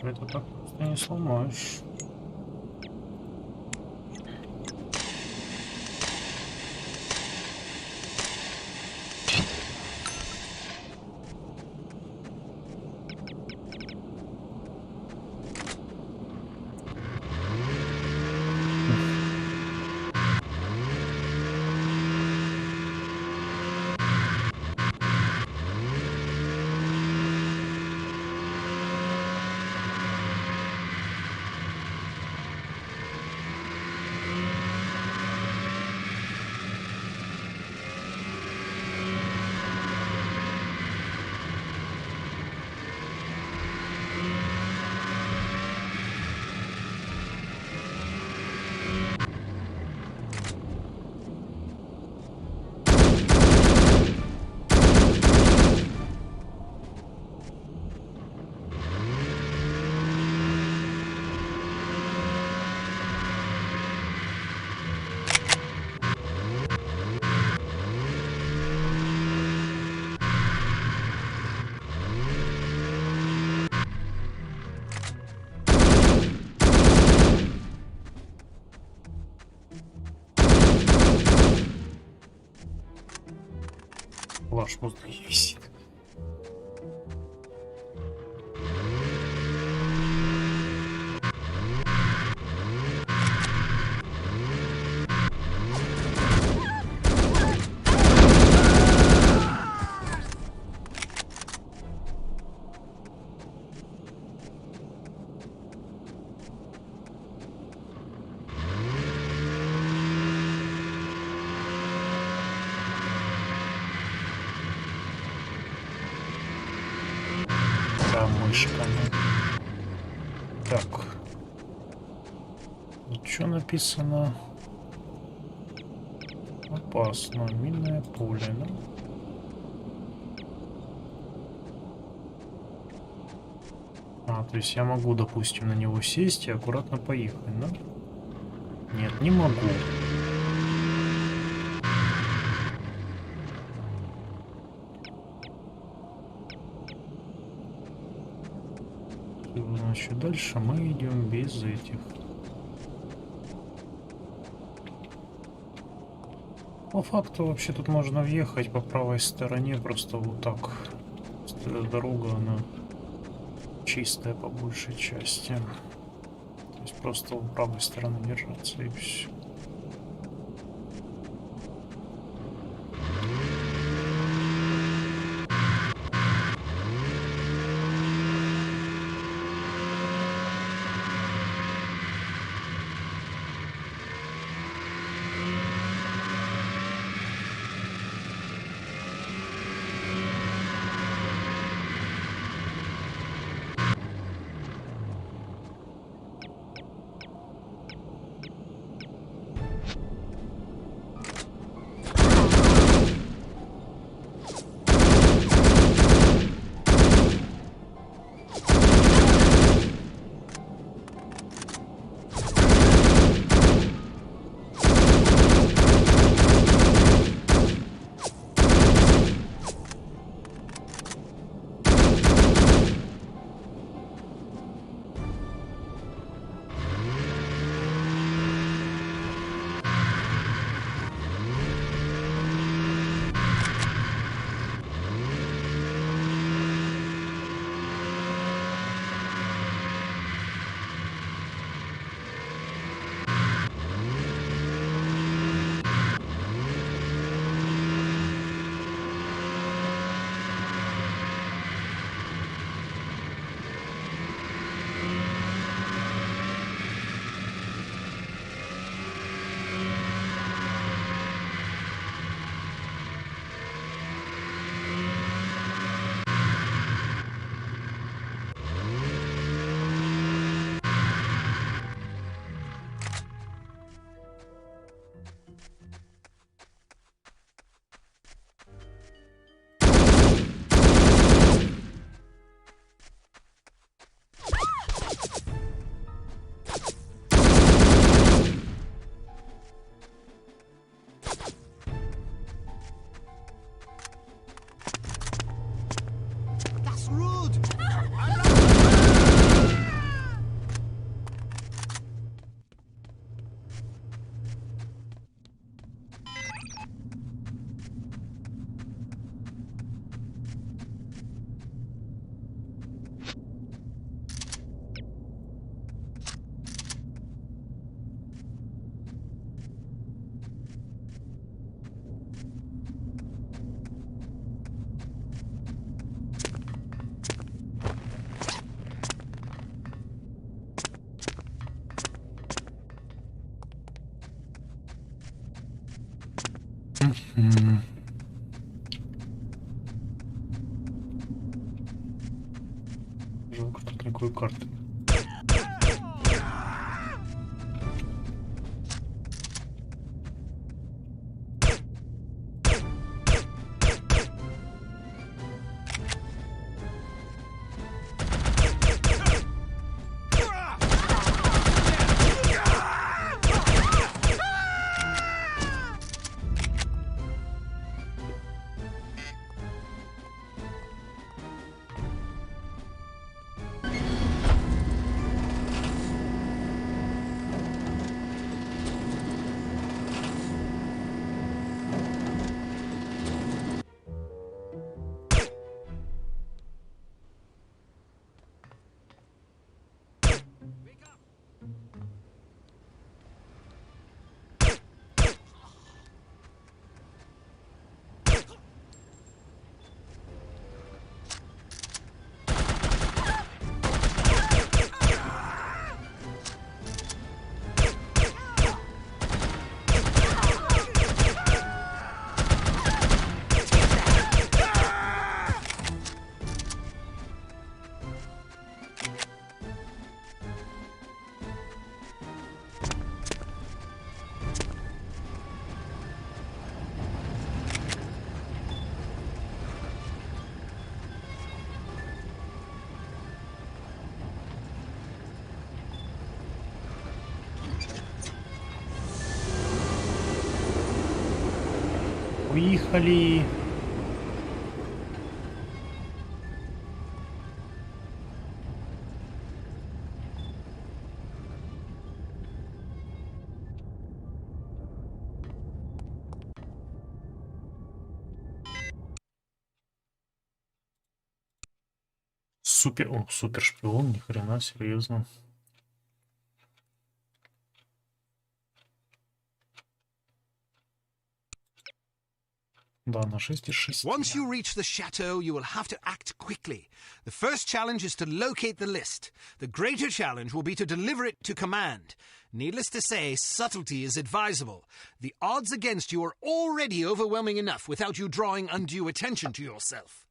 Это так просто не сломаешь. Плащ в воздухе висит. Так. Что написано? Опасно. Минное поле. Ну? То есть я могу, допустим, на него сесть и аккуратно поехать, да? Нет, не могу. Значит, дальше мы идем без этих. По факту вообще тут можно въехать по правой стороне, просто вот так. Дорога, она чистая по большей части. То есть просто у правой стороны держаться и все. Звук тут никакой карты. Уехали. Супер шпион, ни хрена, серьезно. Да, на 6 из 6. Once you reach the chateau, you will have to act quickly. The first challenge is to locate the list. The greater challenge will be to deliver it to command. Needless to say, subtlety is advisable. The odds against you are already overwhelming enough without you drawing undue attention to yourself.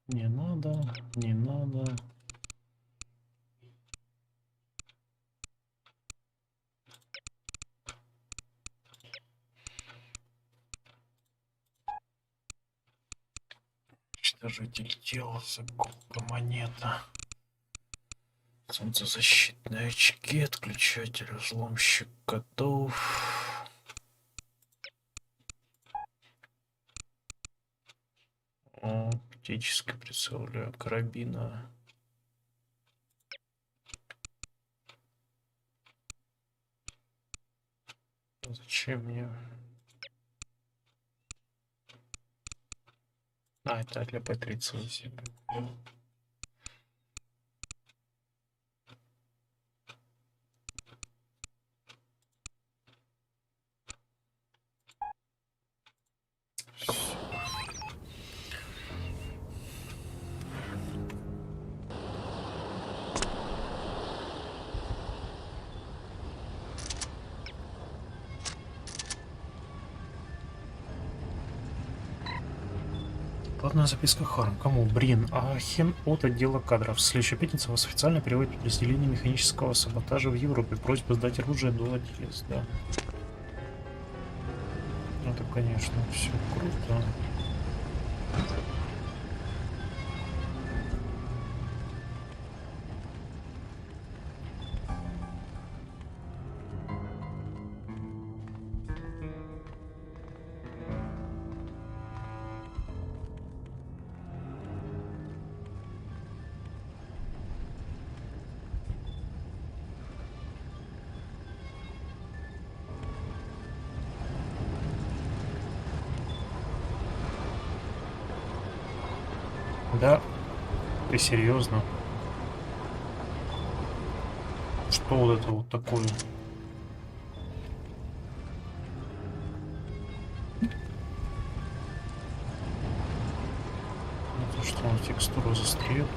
Не надо, не надо. Уничтожитель тела, закупка, монета. Солнцезащитные очки, отключатель, взломщик готов. Оптический прицел для карабина. Зачем мне? Это для П-30. Платная записка Харм. Кому? Брин Ахен от отдела кадров. Следующая пятница вас официально переводит в подразделение механического саботажа в Европе. Просьба сдать оружие до отъезда. Это, конечно, все круто. Да, ты серьезно? Что вот это вот такое? Это что, он текстуру застрелит?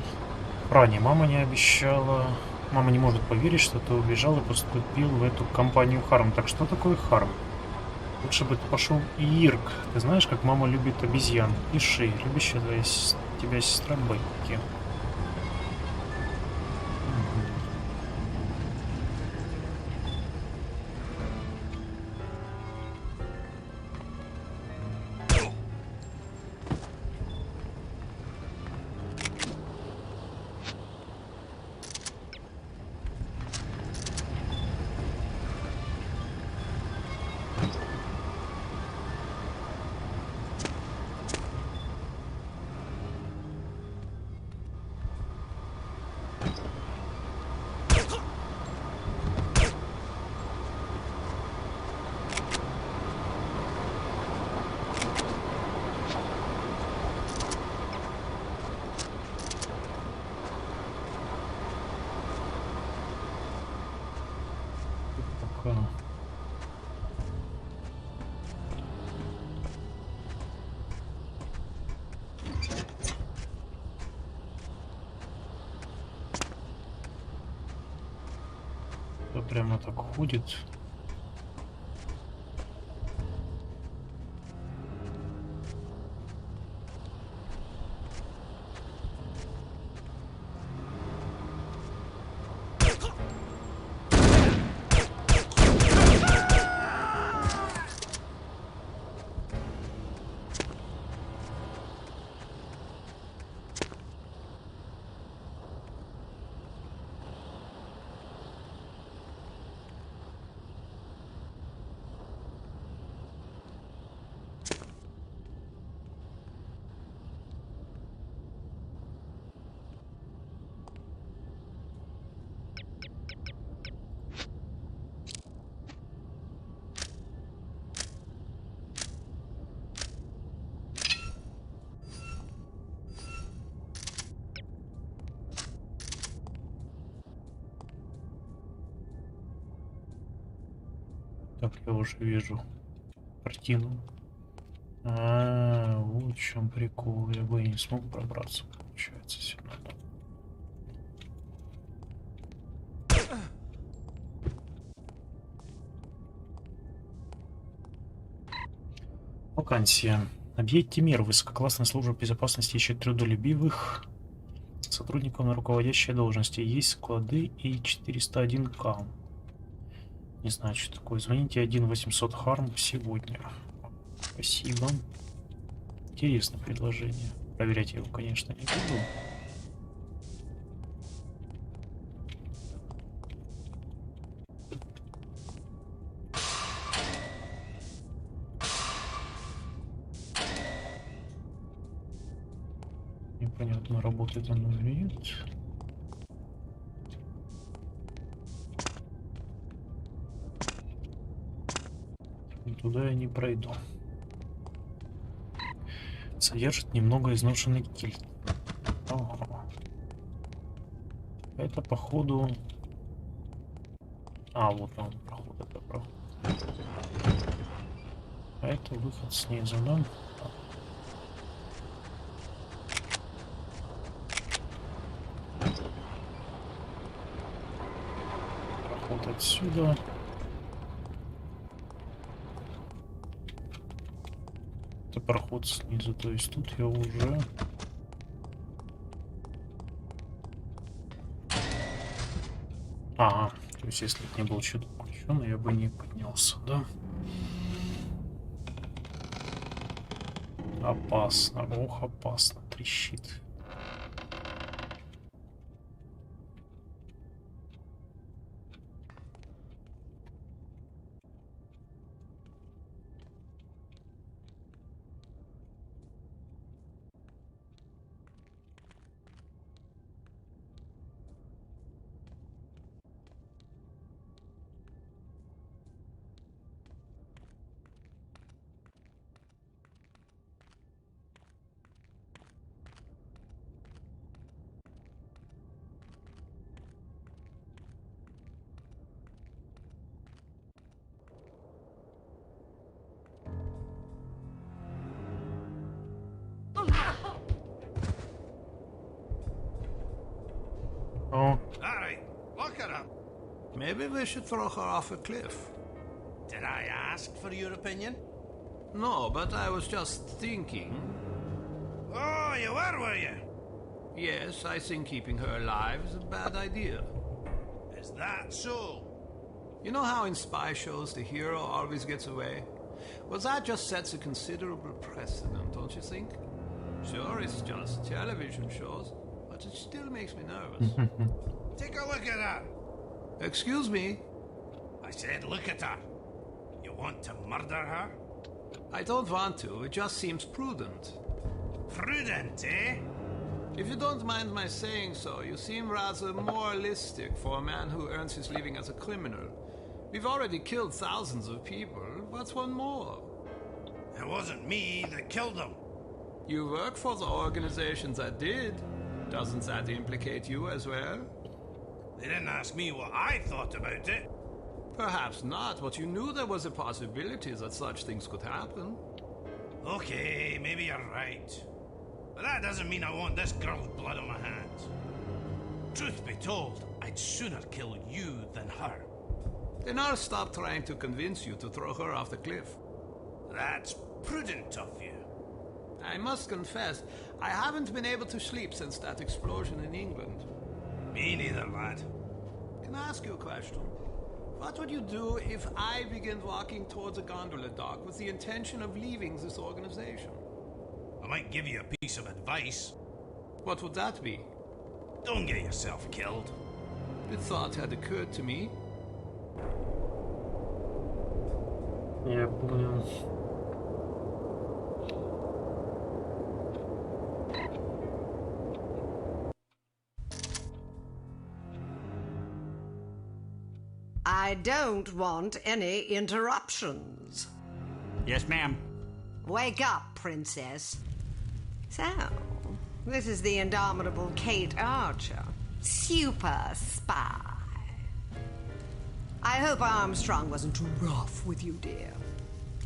Ранее мама не обещала. Мама не может поверить, что ты убежал и поступил в эту компанию Харм. Так что такое Харм? Лучше бы ты пошел Ирк. Ты знаешь, как мама любит обезьян. И Ши, любящая тебя сестра Бекки. Прямо так ходит. Так, я уже вижу картину. Вот в чем прикол. Я бы и не смог пробраться, получается, сюда. Вакансия. Объедьте мер. Высококлассная служба безопасности ищет трудолюбивых сотрудников на руководящей должности. Есть склады и 401К. Не знаю, что такое. Звоните 1-800 Харм сегодня. Спасибо. Интересное предложение. Проверять я его, конечно, не буду. Непонятно, работает оно или нет. И туда я не пройду. Содержит немного изношенный киль. Ага. Это походу... вот он, проход, это проход. А это выход снизу, да? Проход отсюда. Это проход снизу, то есть тут я уже... Ага, то есть если бы не был что-то включен, я бы не поднялся, да? Опасно, ох, опасно, трещит. look at her. Maybe we should throw her off a cliff. Did I ask for your opinion? No, but I was just thinking. Oh, you were you? Yes, I think keeping her alive is a bad idea. Is that so? You know how in spy shows the hero always gets away? Well, that just sets a considerable precedent, don't you think? Sure, it's just television shows, but it still makes me nervous. Take a look at her. Excuse me? I said look at her. You want to murder her? I don't want to, it just seems prudent. Prudent, eh? If you don't mind my saying so, you seem rather moralistic for a man who earns his living as a criminal. We've already killed thousands of people. What's one more? It wasn't me that killed them. You work for the organization that did. Doesn't that implicate you as well? They didn't ask me what I thought about it. Perhaps not, but you knew there was a possibility that such things could happen. Okay, maybe you're right. But that doesn't mean I want this girl's blood on my hands. Truth be told, I'd sooner kill you than her. Then I'll stop trying to convince you to throw her off the cliff. That's prudent of you. I must confess, I haven't been able to sleep since that explosion in England. Me neither, lad. Can I ask you a question? What would you do if I began walking towards a gondola dock with the intention of leaving this organization? I might give you a piece of advice. What would that be? Don't get yourself killed. The thought had occurred to me. Я понял. I don't want any interruptions. Yes, ma'am. Wake up, princess. So, this is the indomitable Kate Archer, super spy. I hope Armstrong wasn't too rough with you, dear.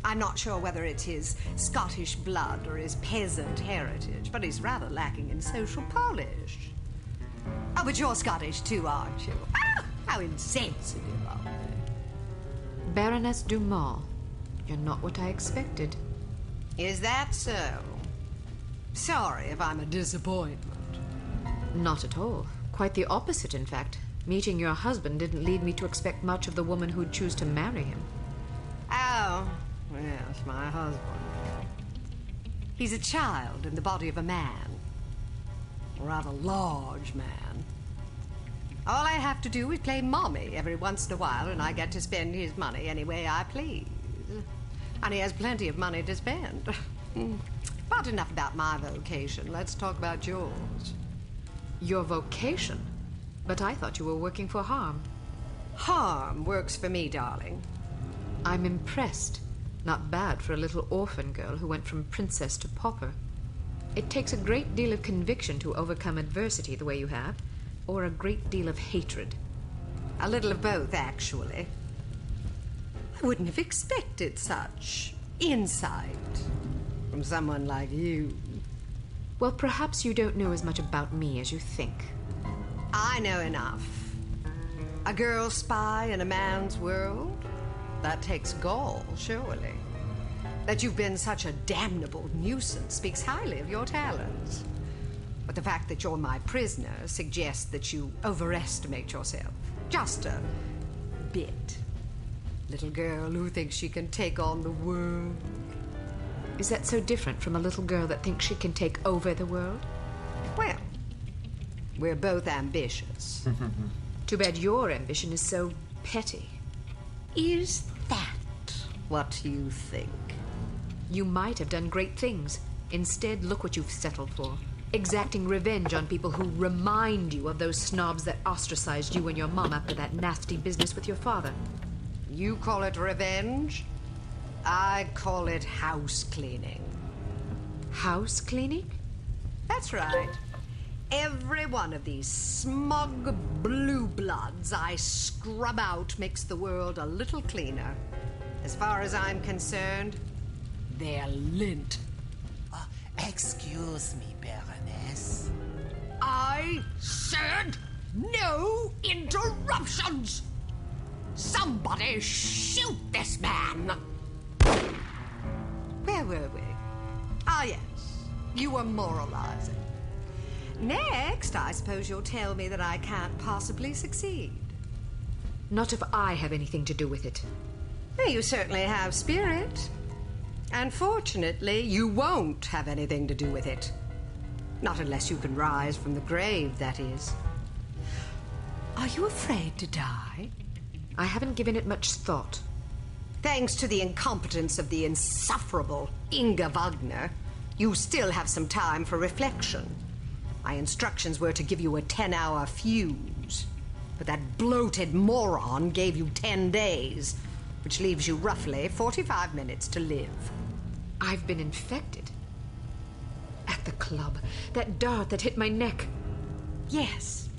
I'm not sure whether it's his Scottish blood or his peasant heritage, but he's rather lacking in social polish. Oh, but you're Scottish too, aren't you? Ah, how insensitive of me. Baroness Dumas, you're not what I expected. Is that so? Sorry if I'm a disappointment. Not at all. Quite the opposite, in fact. Meeting your husband didn't lead me to expect much of the woman who'd choose to marry him. Oh, yes, my husband. He's a child in the body of a man. A rather large man. All I have to do is play mommy every once in a while, and I get to spend his money any way I please. And he has plenty of money to spend. But enough about my vocation. Let's talk about yours. Your vocation? But I thought you were working for Harm. Harm works for me, darling. I'm impressed. Not bad for a little orphan girl who went from princess to pauper. It takes a great deal of conviction to overcome adversity the way you have, or a great deal of hatred. A little of both, actually. I wouldn't have expected such insight from someone like you. Well, perhaps you don't know as much about me as you think. I know enough. A girl spy in a man's world? That takes gall, surely. That you've been such a damnable nuisance speaks highly of your talents. But the fact that you're my prisoner suggests that you overestimate yourself. Just a bit. Little girl who thinks she can take on the world. Is that so different from a little girl that thinks she can take over the world? Well, we're both ambitious. Too bad your ambition is so petty. Is that what you think? You might have done great things. Instead, look what you've settled for. Exacting revenge on people who remind you of those snobs that ostracized you and your mom after that nasty business with your father. You call it revenge? I call it house cleaning. House cleaning? That's right. Every one of these smug blue bloods I scrub out makes the world a little cleaner. As far as I'm concerned, they're lint. Excuse me, Baroness. I said No interruptions! Somebody shoot this man! Where were we? Ah, yes. You were moralizing. Next, I suppose you'll tell me that I can't possibly succeed. Not if I have anything to do with it. Well, you certainly have spirit. Unfortunately, you won't have anything to do with it. Not unless you can rise from the grave, that is. Are you afraid to die? I haven't given it much thought. Thanks to the incompetence of the insufferable Inga Wagner, you still have some time for reflection. My instructions were to give you a 10-hour fuse, but that bloated moron gave you 10 days, which leaves you roughly 45 minutes to live. I've been infected. At the club, that dart that hit my neck. Yes,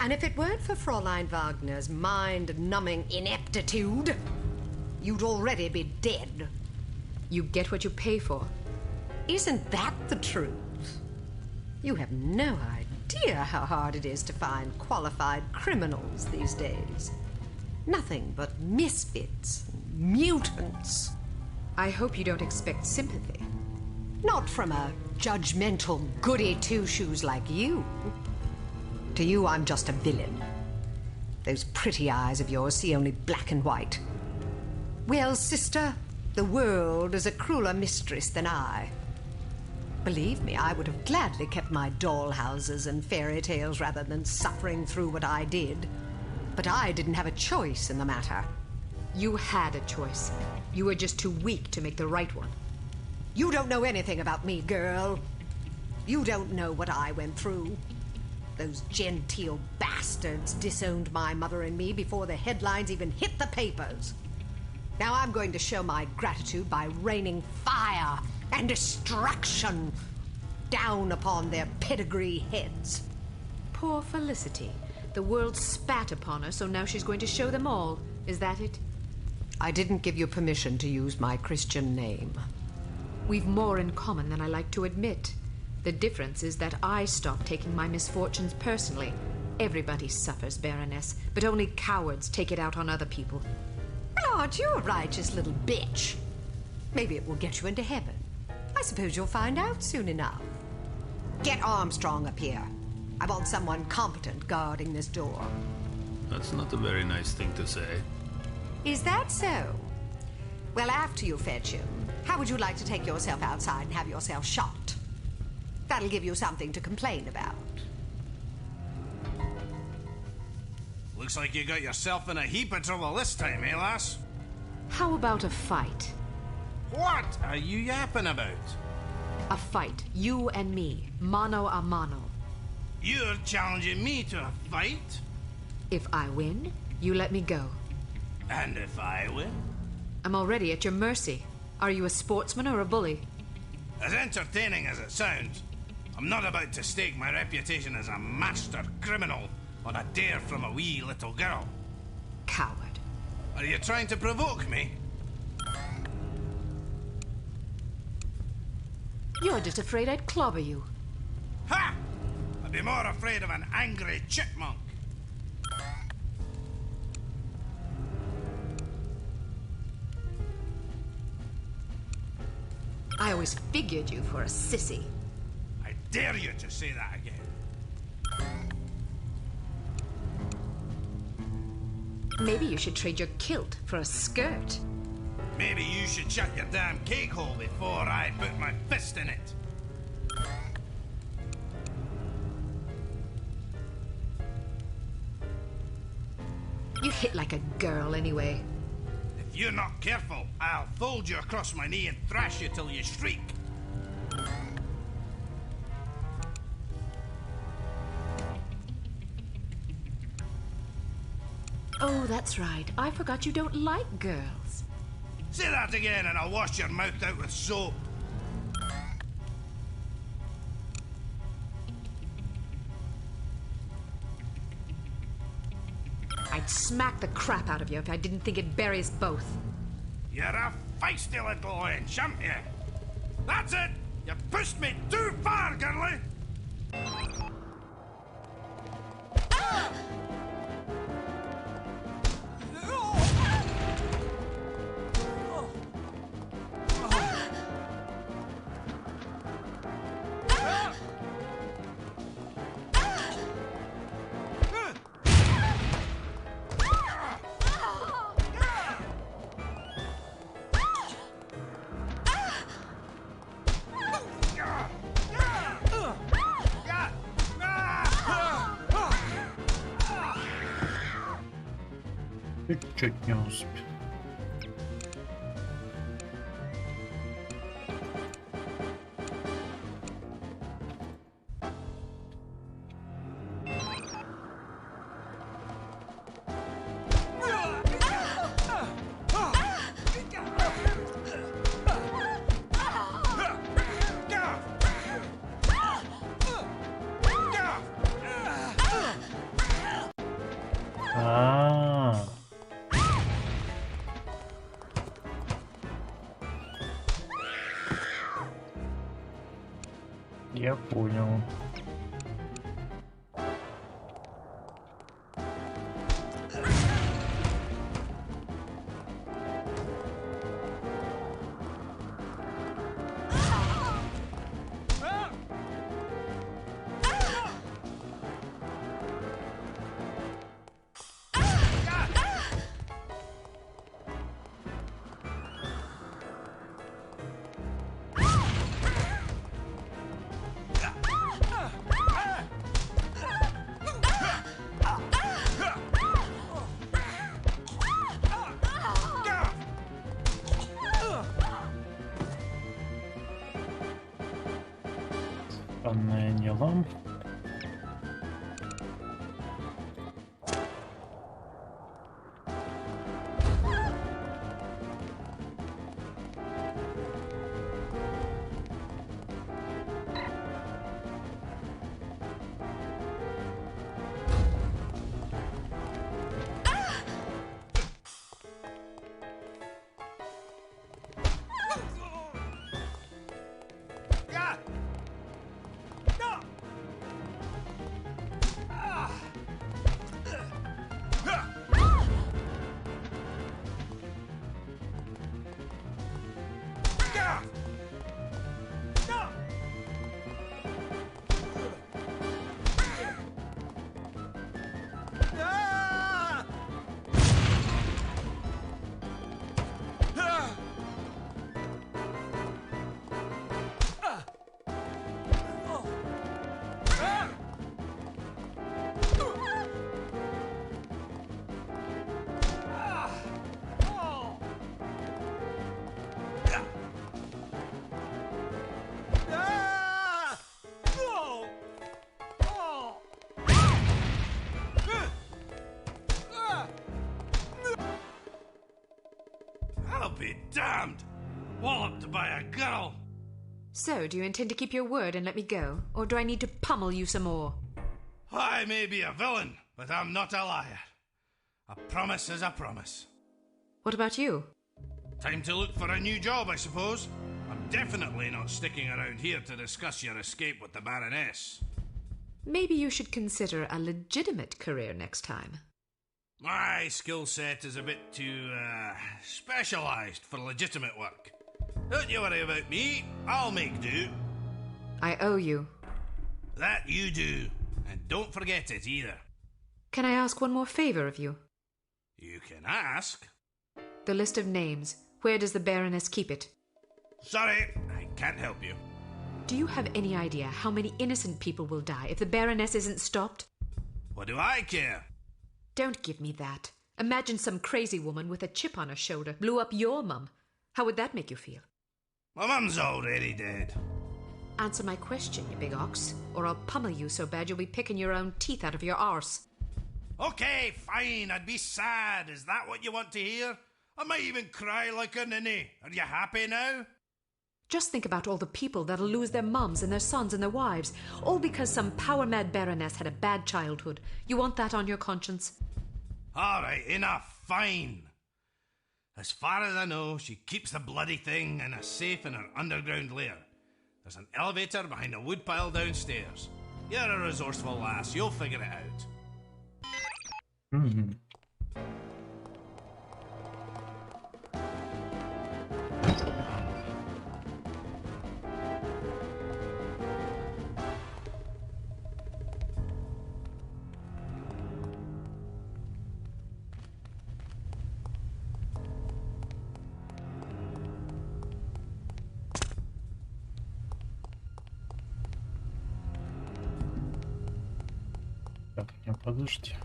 and if it weren't for Fräulein Wagner's mind-numbing ineptitude, you'd already be dead. You get what you pay for. Isn't that the truth? You have no idea how hard it is to find qualified criminals these days. Nothing but misfits, mutants. I hope you don't expect sympathy. Not from a judgmental goody two-shoes like you. To you, I'm just a villain. Those pretty eyes of yours see only black and white. Well, sister, the world is a crueler mistress than I. Believe me, I would have gladly kept my dollhouses and fairy tales rather than suffering through what I did. But I didn't have a choice in the matter. You had a choice. You were just too weak to make the right one. You don't know anything about me, girl. You don't know what I went through. Those genteel bastards disowned my mother and me before the headlines even hit the papers. Now I'm going to show my gratitude by raining fire and destruction down upon their pedigree heads. Poor Felicity. The world spat upon her, so now she's going to show them all. Is that it? I didn't give you permission to use my Christian name. We've more in common than I like to admit. The difference is that I stopped taking my misfortunes personally. Everybody suffers, Baroness, but only cowards take it out on other people. Well, aren't you a righteous little bitch? Maybe it will get you into heaven. I suppose you'll find out soon enough. Get Armstrong up here. I want someone competent guarding this door. That's not a very nice thing to say. Is that so? Well, after you fetch him, how would you like to take yourself outside and have yourself shot? That'll give you something to complain about. Looks like you got yourself in a heap of trouble this time, eh, lass? How about a fight? What are you yapping about? A fight. You and me. Mano a mano. You're challenging me to a fight? If I win, you let me go. And if I win? I'm already at your mercy. Are you a sportsman or a bully? As entertaining as it sounds, I'm not about to stake my reputation as a master criminal on a dare from a wee little girl. Coward. Are you trying to provoke me? You're just afraid I'd clobber you. Ha! I'd be more afraid of an angry chipmunk. I always figured you for a sissy. I dare you to say that again. Maybe you should trade your kilt for a skirt. Maybe you should shut your damn cake hole before I put my fist in it. You hit like a girl anyway. If you're not careful, I'll fold you across my knee and thrash you till you shriek. Oh, that's right. I forgot you don't like girls. Say that again and I'll wash your mouth out with soap. I'd smack the crap out of you if I didn't think it buries both. You're a feisty little wench, aren't you? That's it! You pushed me too far, girlie! Ah! Чуть не успел. Я понял. Странное дело. I'll be damned! Walloped by a girl! So, do you intend to keep your word and let me go? Or do I need to pummel you some more? I may be a villain, but I'm not a liar. A promise is a promise. What about you? Time to look for a new job, I suppose. I'm definitely not sticking around here to discuss your escape with the Baroness. Maybe you should consider a legitimate career next time. My skill set is a bit too, specialised for legitimate work. Don't you worry about me, I'll make do. I owe you. That you do, and don't forget it either. Can I ask one more favour of you? You can ask. The list of names. Where does the Baroness keep it? Sorry, I can't help you. Do you have any idea how many innocent people will die if the Baroness isn't stopped? What do I care? Don't give me that. Imagine some crazy woman with a chip on her shoulder blew up your mum. How would that make you feel? My mum's already dead. Answer my question, you big ox, or I'll pummel you so bad you'll be picking your own teeth out of your arse. Okay, fine, I'd be sad. Is that what you want to hear? I might even cry like a ninny. Are you happy now? Just think about all the people that'll lose their mums and their sons and their wives, all because some power-mad Baroness had a bad childhood. You want that on your conscience? All right, enough, fine. As far as I know, she keeps the bloody thing in a safe in her underground lair. There's an elevator behind a woodpile downstairs. You're a resourceful lass, you'll figure it out. Угу. Так, не подожди.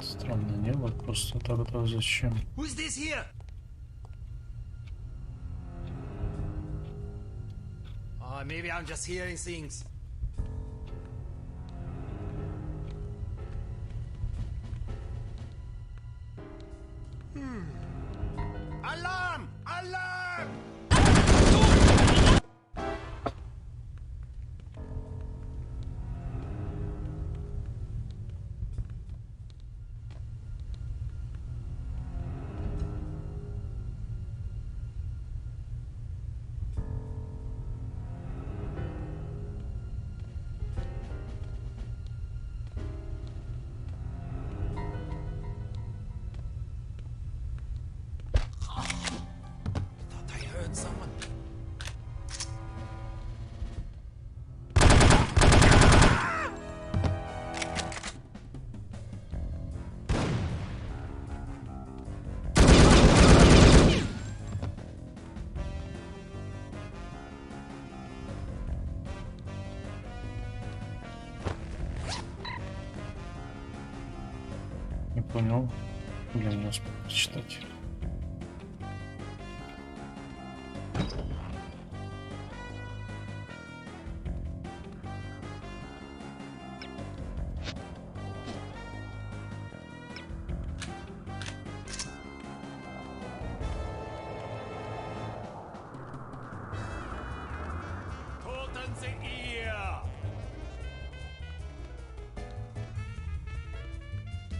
Странно, не? Вот просто тогда зачем? Who's this here? Oh, maybe I'm just hearing things. Alarm! Alarm! Thought I heard someone. Не понял. Блин, не успел прочитать.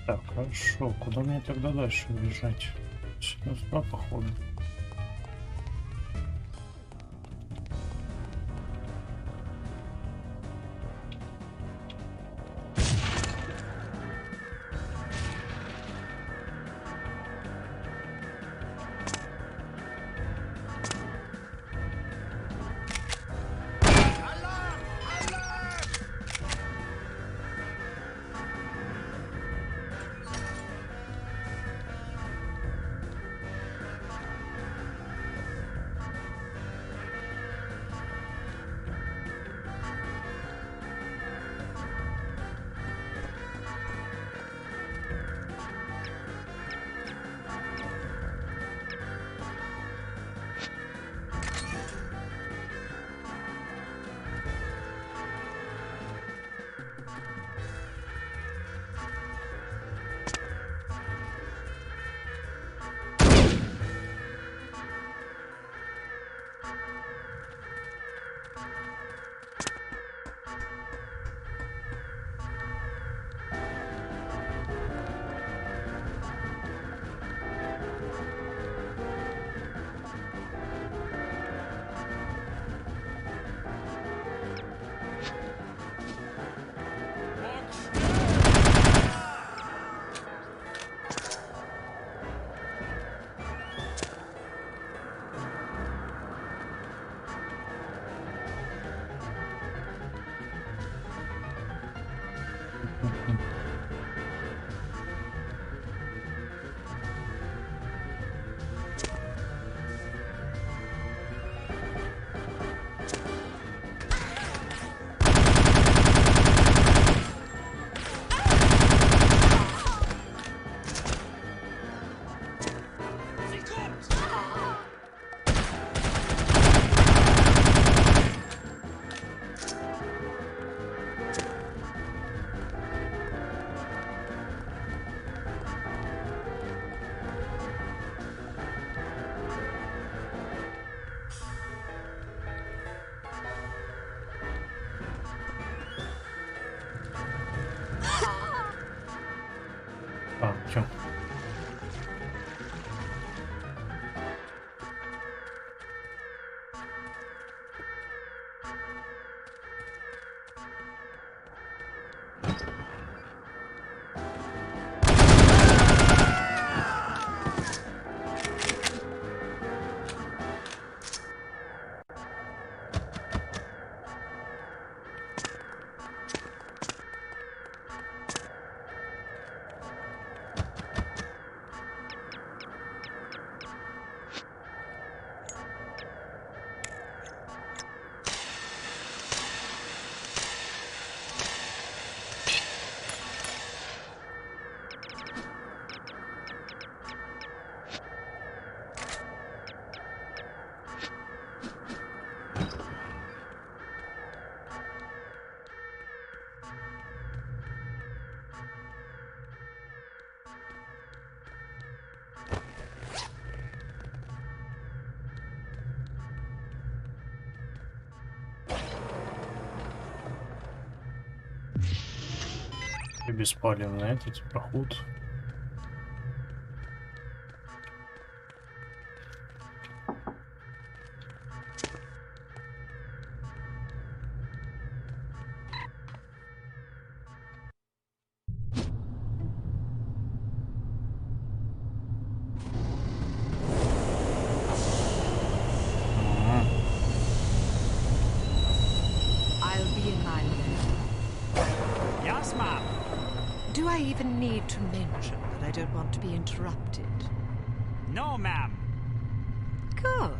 Так, хорошо. Куда мне тогда дальше бежать? Сюда, походу. беспалевный этот проход. I'll be in my lane. Yes, ma'am. Do I even need to mention that I don't want to be interrupted? No, ma'am. Good.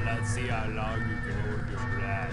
Let's see how long you can hold your breath.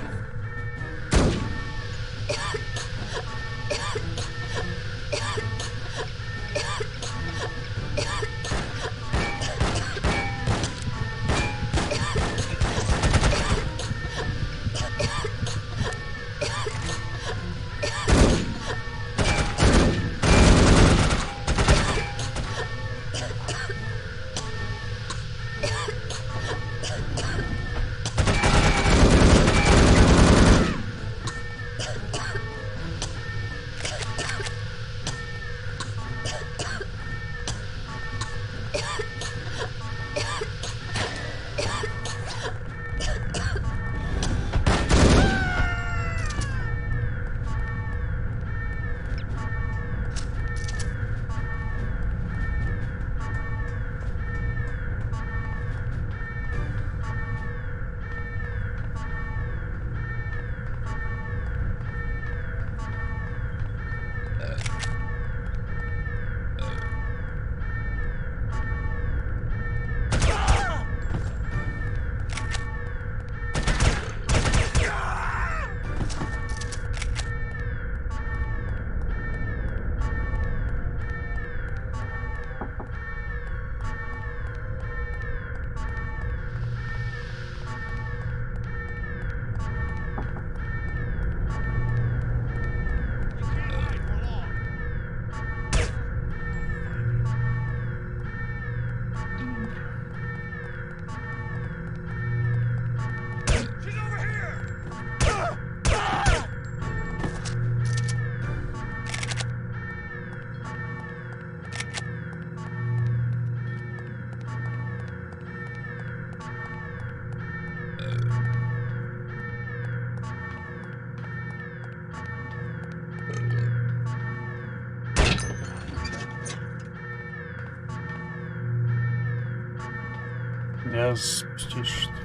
Я спустись, что ли?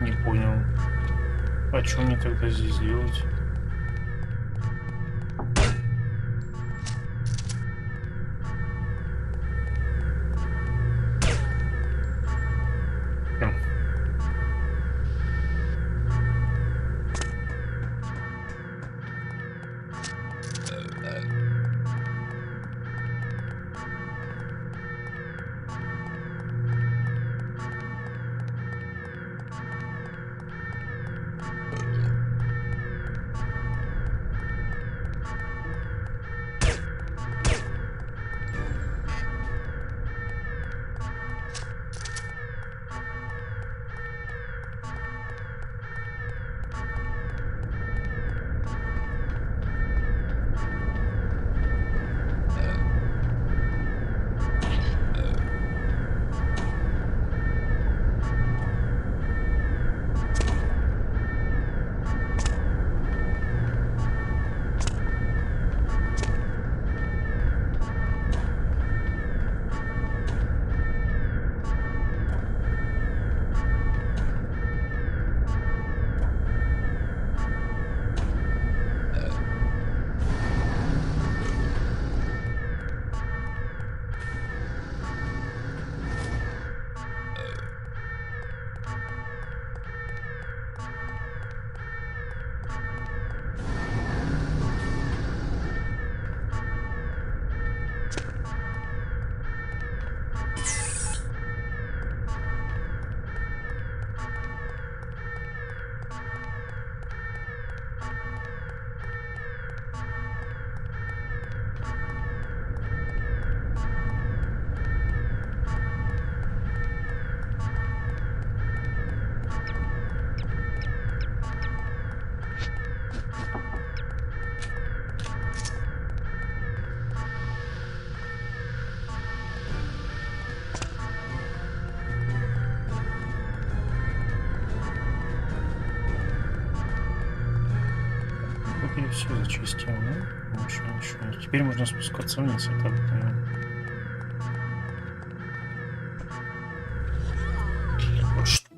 Не понял. А что мне тогда здесь делать? Все зачистил, да? Ничего. Теперь можно спускаться вниз, я так понимаю. Вот что?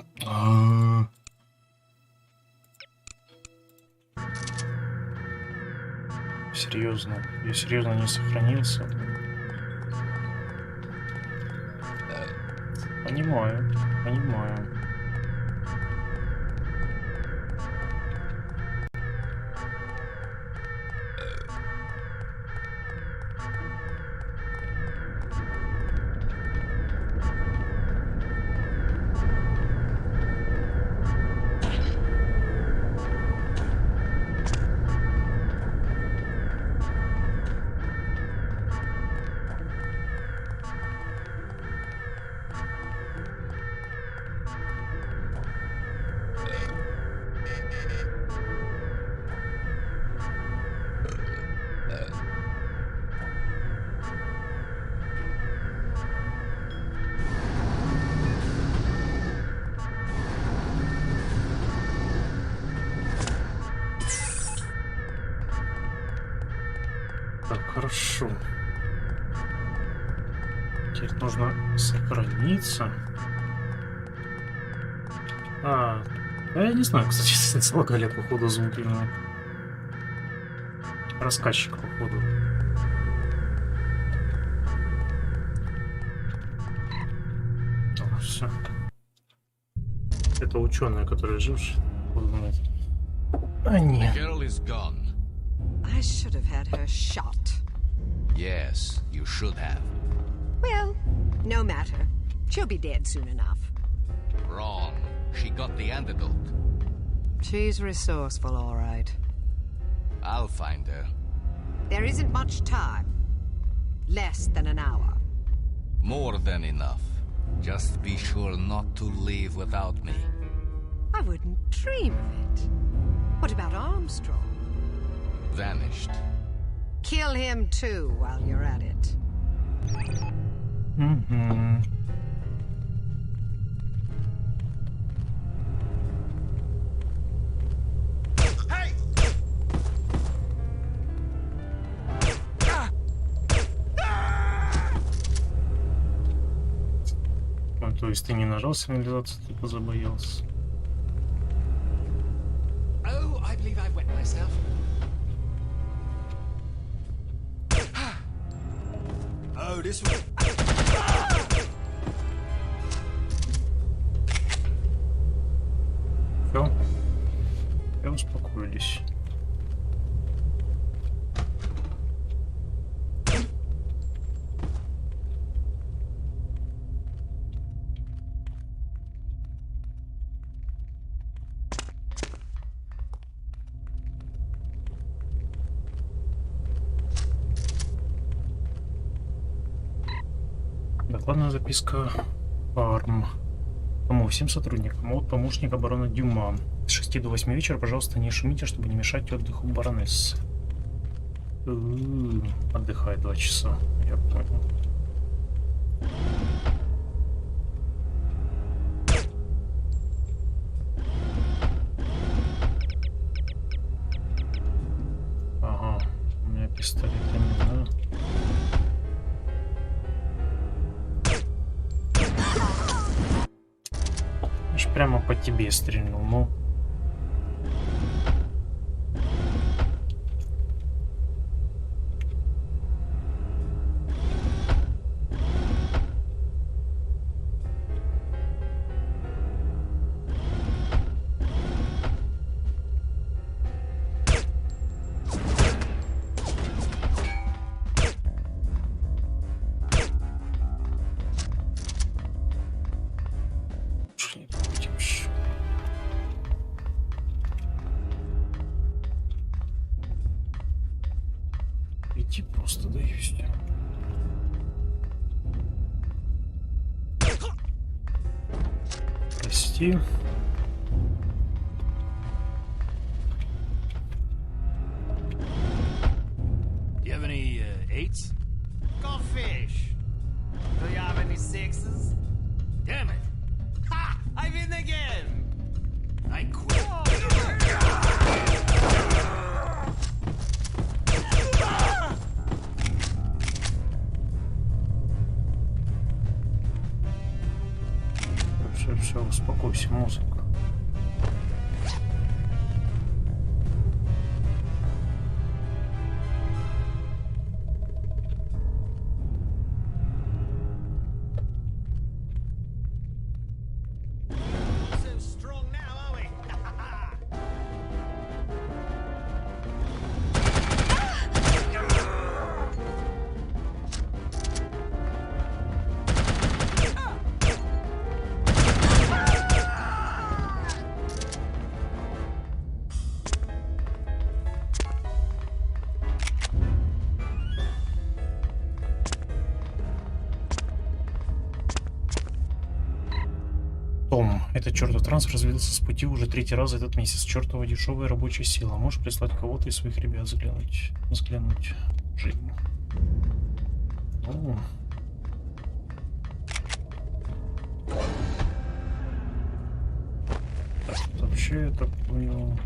Серьезно? Я серьезно не сохранился? Понимаю. Так, хорошо. Теперь нужно сохраниться. Я не знаю, кстати, слагали, походу, звуки. Рассказчик, походу. Все. Это ученый, который живший. А нет. I should have had her shot. Yes, you should have. Well, no matter. She'll be dead soon enough. Wrong. She got the antidote. She's resourceful, all right. I'll find her. There isn't much time. Less than an hour. More than enough. Just be sure not to leave without me. I wouldn't dream of it. What about Armstrong? vanished. Kill him too while you're at it. Угу. То есть ты не нажал сигнализацию, ты позабоялся. Oh, I believe I wet myself. Oh, this one. Все. Я успокоились. Докладная записка Фарм. Кому? Всем сотрудникам. От помощника барона Дюма. С 6 до 8 вечера, пожалуйста, не шумите, чтобы не мешать отдыху баронессы. Отдыхай 2 часа. Я понял. Ага, у меня пистолет, я не знаю. Прямо по тебе стрельнул, ну. Идти просто, да и все. Прости. Do you have any 8s? Go fish. Do you have any 6s? Damn it! Ha! I win again! I quit. Все, успокойся, музыка. Том, этот чертов транс развился с пути уже 3-й раз за этот месяц. Чертова дешевая рабочая сила. Можешь прислать кого-то из своих ребят взглянуть? Жизнь. О. Так, вообще, я так понял...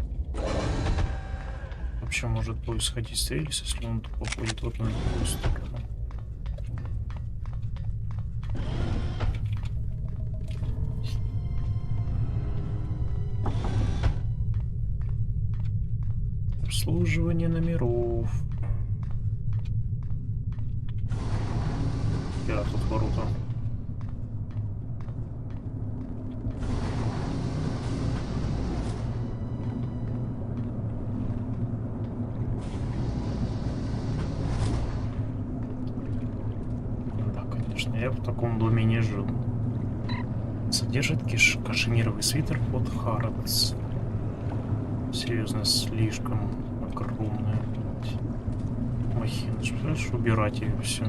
Вообще может происходить стрельс, если он тупо ходит в одну и другую сторону. Обслуживание номеров. Я тут ворота. Да, конечно, я в таком доме не жил. Содержит кашемировый свитер под Харадс. Серьезно, слишком огромная махина. Представляешь, убирать ее все.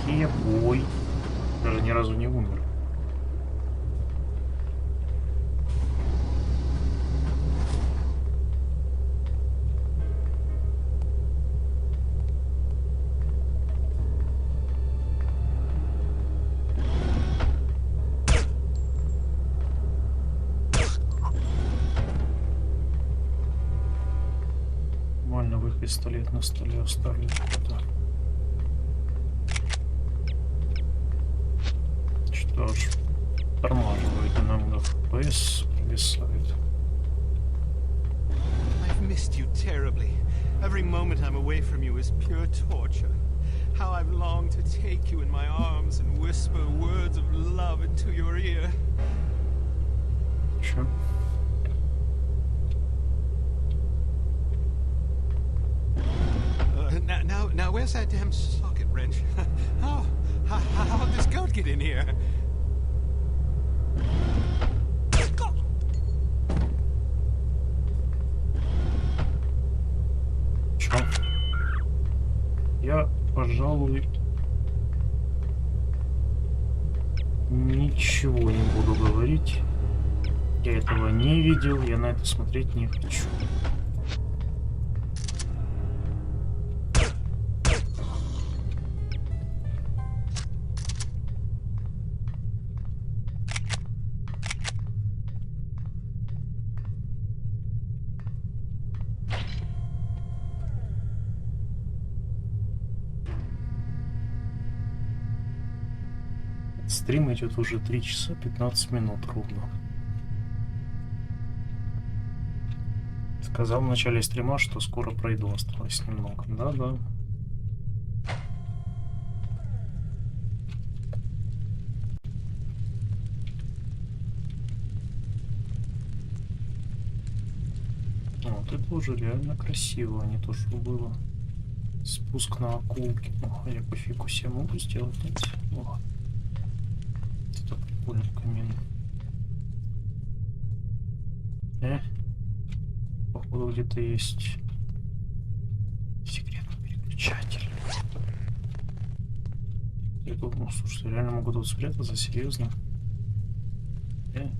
Чехия, бой. Даже ни разу не умер. Пистолет на столе оставлен. Что ж, тормаживает иногда FPS, провисает. I've missed you terribly. Every moment I'm away from you is pure torture. How I've longed to take you in my arms and whisper words of love into your ear. Sure. Now, where's that damn socket wrench? How'd this goat get in here? Чё? Я, пожалуй, ничего не буду говорить. Я этого не видел, я на это смотреть не хочу. Стрим идет уже 3 часа 15 минут ровно. Сказал в начале стрима, что скоро пройду, осталось немного. Да-да. Вот это уже реально красиво, а не то, что было. Спуск на акулки. О, я кофейку себе могу сделать? Нет? О. Это прикольный камин. Походу где-то есть секретный переключатель. Я думал, слушай, я реально могу тут спрятаться, серьезно? Нет.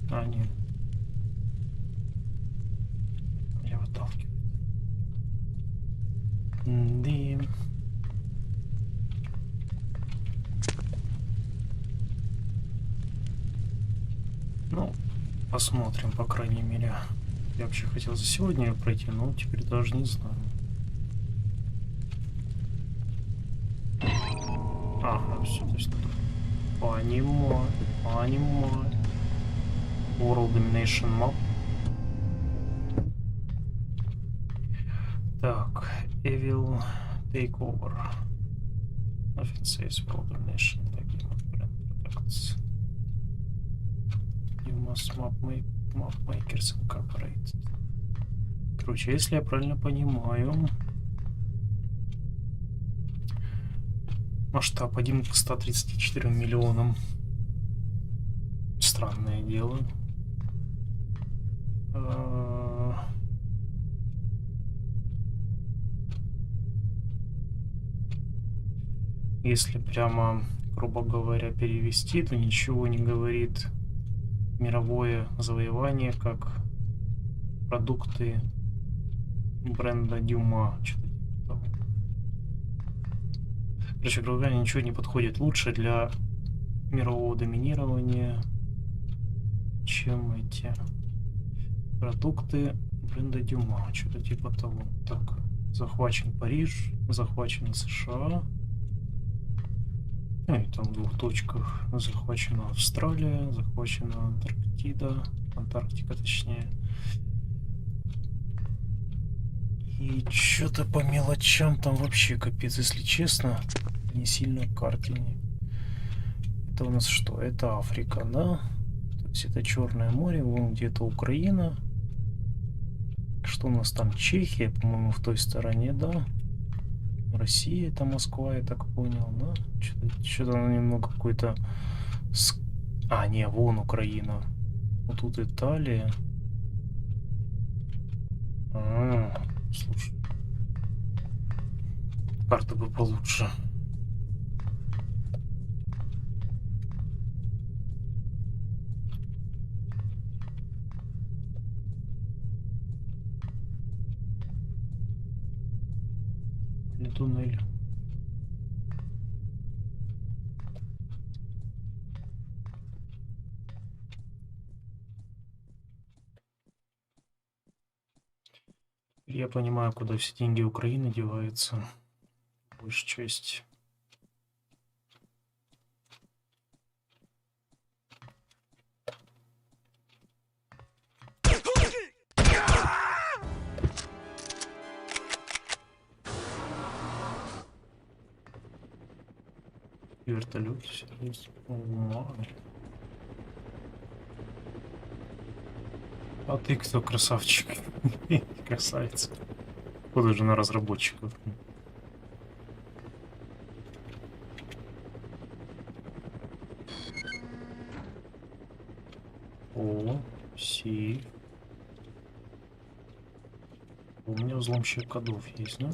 Меня выталкивает. Да. Ну, посмотрим, по крайней мере. Я вообще хотел за сегодня ее пройти, но теперь даже не знаю. Ага, все, то есть понимаю. World Domination Map. Так, Evil Takeover. Nothing says World Domination. Products. You must map makers incorporate. Короче, если я правильно понимаю, масштаб 1 к 134 миллионам. Странное дело. Если прямо, грубо говоря, перевести, то ничего не говорит мировое завоевание как продукты бренда Дюма. Что-то типа того. Короче, грубо говоря, ничего не подходит лучше для мирового доминирования, чем эти продукты бренда Дюма. Что-то типа того. Так, захвачен Париж, захвачена США. И там в 2 точках захвачена Австралия, захвачена Антарктика точнее. И что-то по мелочам там вообще капец, если честно, не сильно в карте. Это у нас что? Это Африка, да? То есть это Черное море, вон где-то Украина. Что у нас там? Чехия, по-моему, в той стороне, да? Россия, это Москва, я так понял, да? Что-то она немного какой-то... А, не, вон Украина. Вот тут Италия. Слушай. Карта бы получше. Или туннель. Я понимаю, куда все деньги Украины деваются. Большая часть. Вертолет все есть. А ты кто, красавчик? Красавица. Походу же на разработчиков. О, сейф. У меня взломщик кодов есть, да?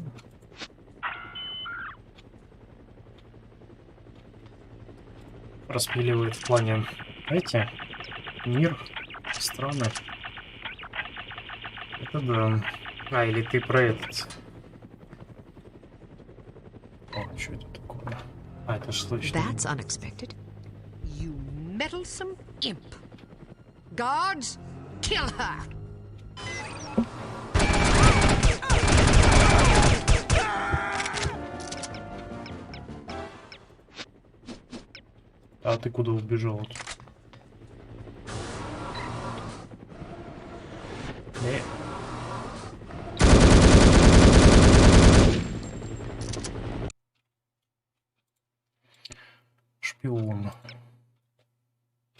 Распиливает в плане эти мир, страны. Это да. А, или ты про этот. О, что это такое? А, это что еще? That's unexpected. You meddlesome imp. Guards, kill her! А ты куда убежал? Шпион.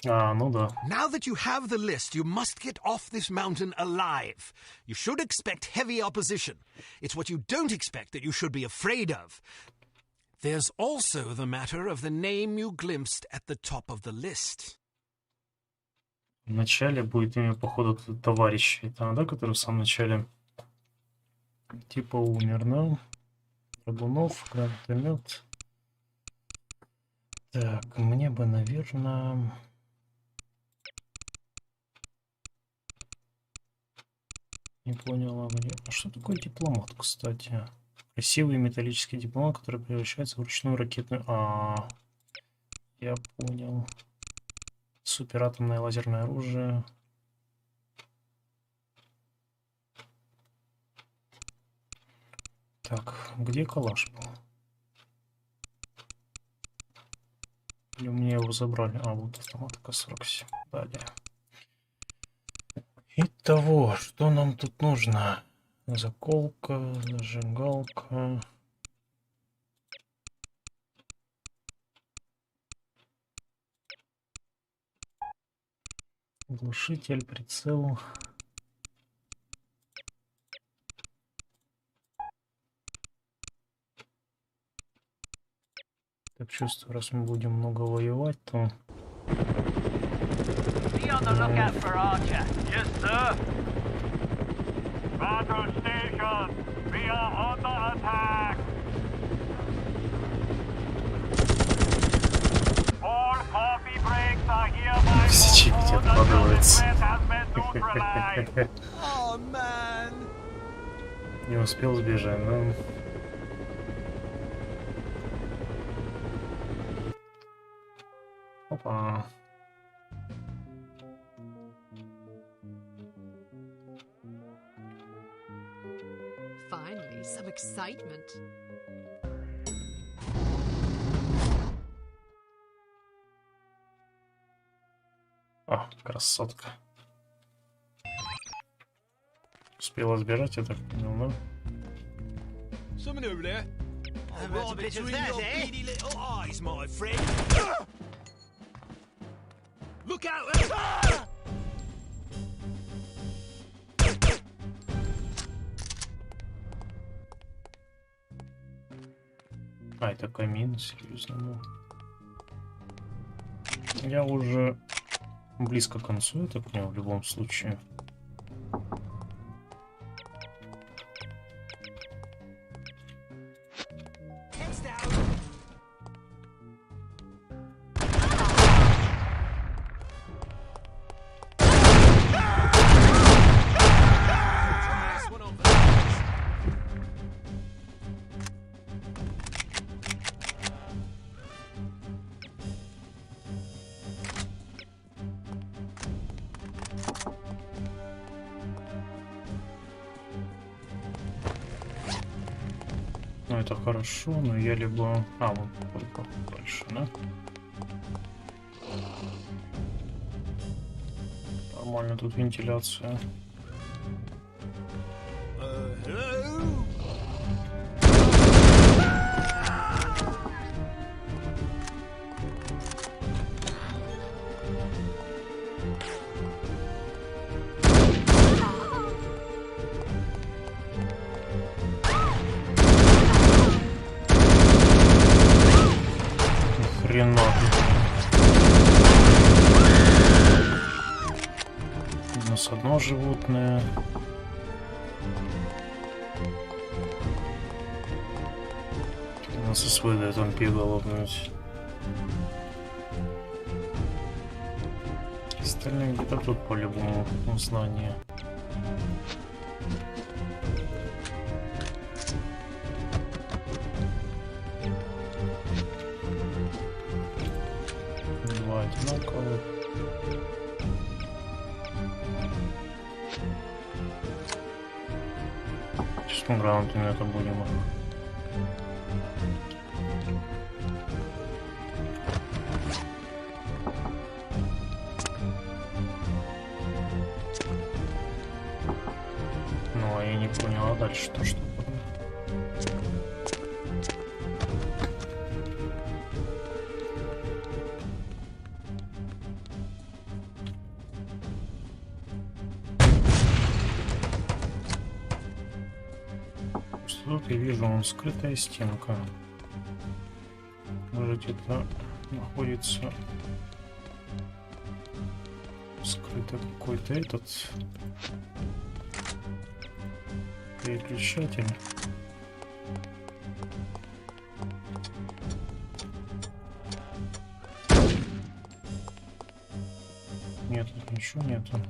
А, ну да. Now that you have the list, you must get off this mountain alive. You should expect heavy opposition. It's what you don't expect that you should be afraid of. There's also the matter of the name you glimpsed at the top of the list. Вначале будет имя, походу, товарища. Это, да, который в самом начале типа умер, да? Драгунов, гранатомет. Так, мне бы, наверное... Не понял, а где... А что такое дипломат, кстати? Красивый металлический дипломат, который превращается в ручную ракетную... А, я понял. Суператомное лазерное оружие. Так, где калаш был? Или у меня его забрали? А, вот автомат К-47. Далее. Итого, что нам тут нужно? Заколка, зажигалка. Глушитель, прицел. Так, чувствую, раз мы будем много воевать, то... Be on the lookout for Archer. Yes, sir. Battle station. We are under attack. All coffee breaks are hereby Сейчас откладывается. Oh, man. Не успел сбежать, но... Опа. Finally, some excitement. А, красотка. Успела сбежать, я так понял, да? Someone over there. Right between your beady little eyes, my friend. Look out! А, это камин, серьезно, ну. Я уже близко к концу, я так понял, в любом случае. Ну это хорошо, но я либо... А, вот только дальше, да? Нормально тут вентиляция. Хрена. У нас одно животное. У нас СВД там пигаловнуть. Остальные где-то тут по-любому знания. Два одинаковых. Сейчас мы грамотами это будем. Ну, а я не понял, а дальше что будет? Тут я вижу, скрытая стенка. Может, где-то находится скрытый какой-то этот переключатель. Нет, тут ничего нету.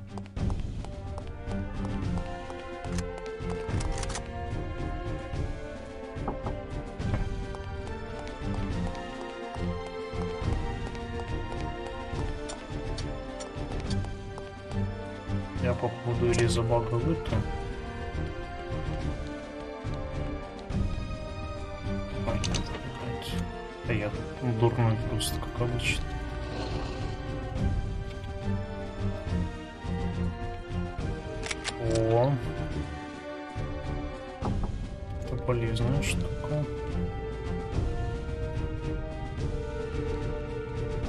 Я походу или забагал это. Да я дурной просто, как обычно. О, это полезная штука.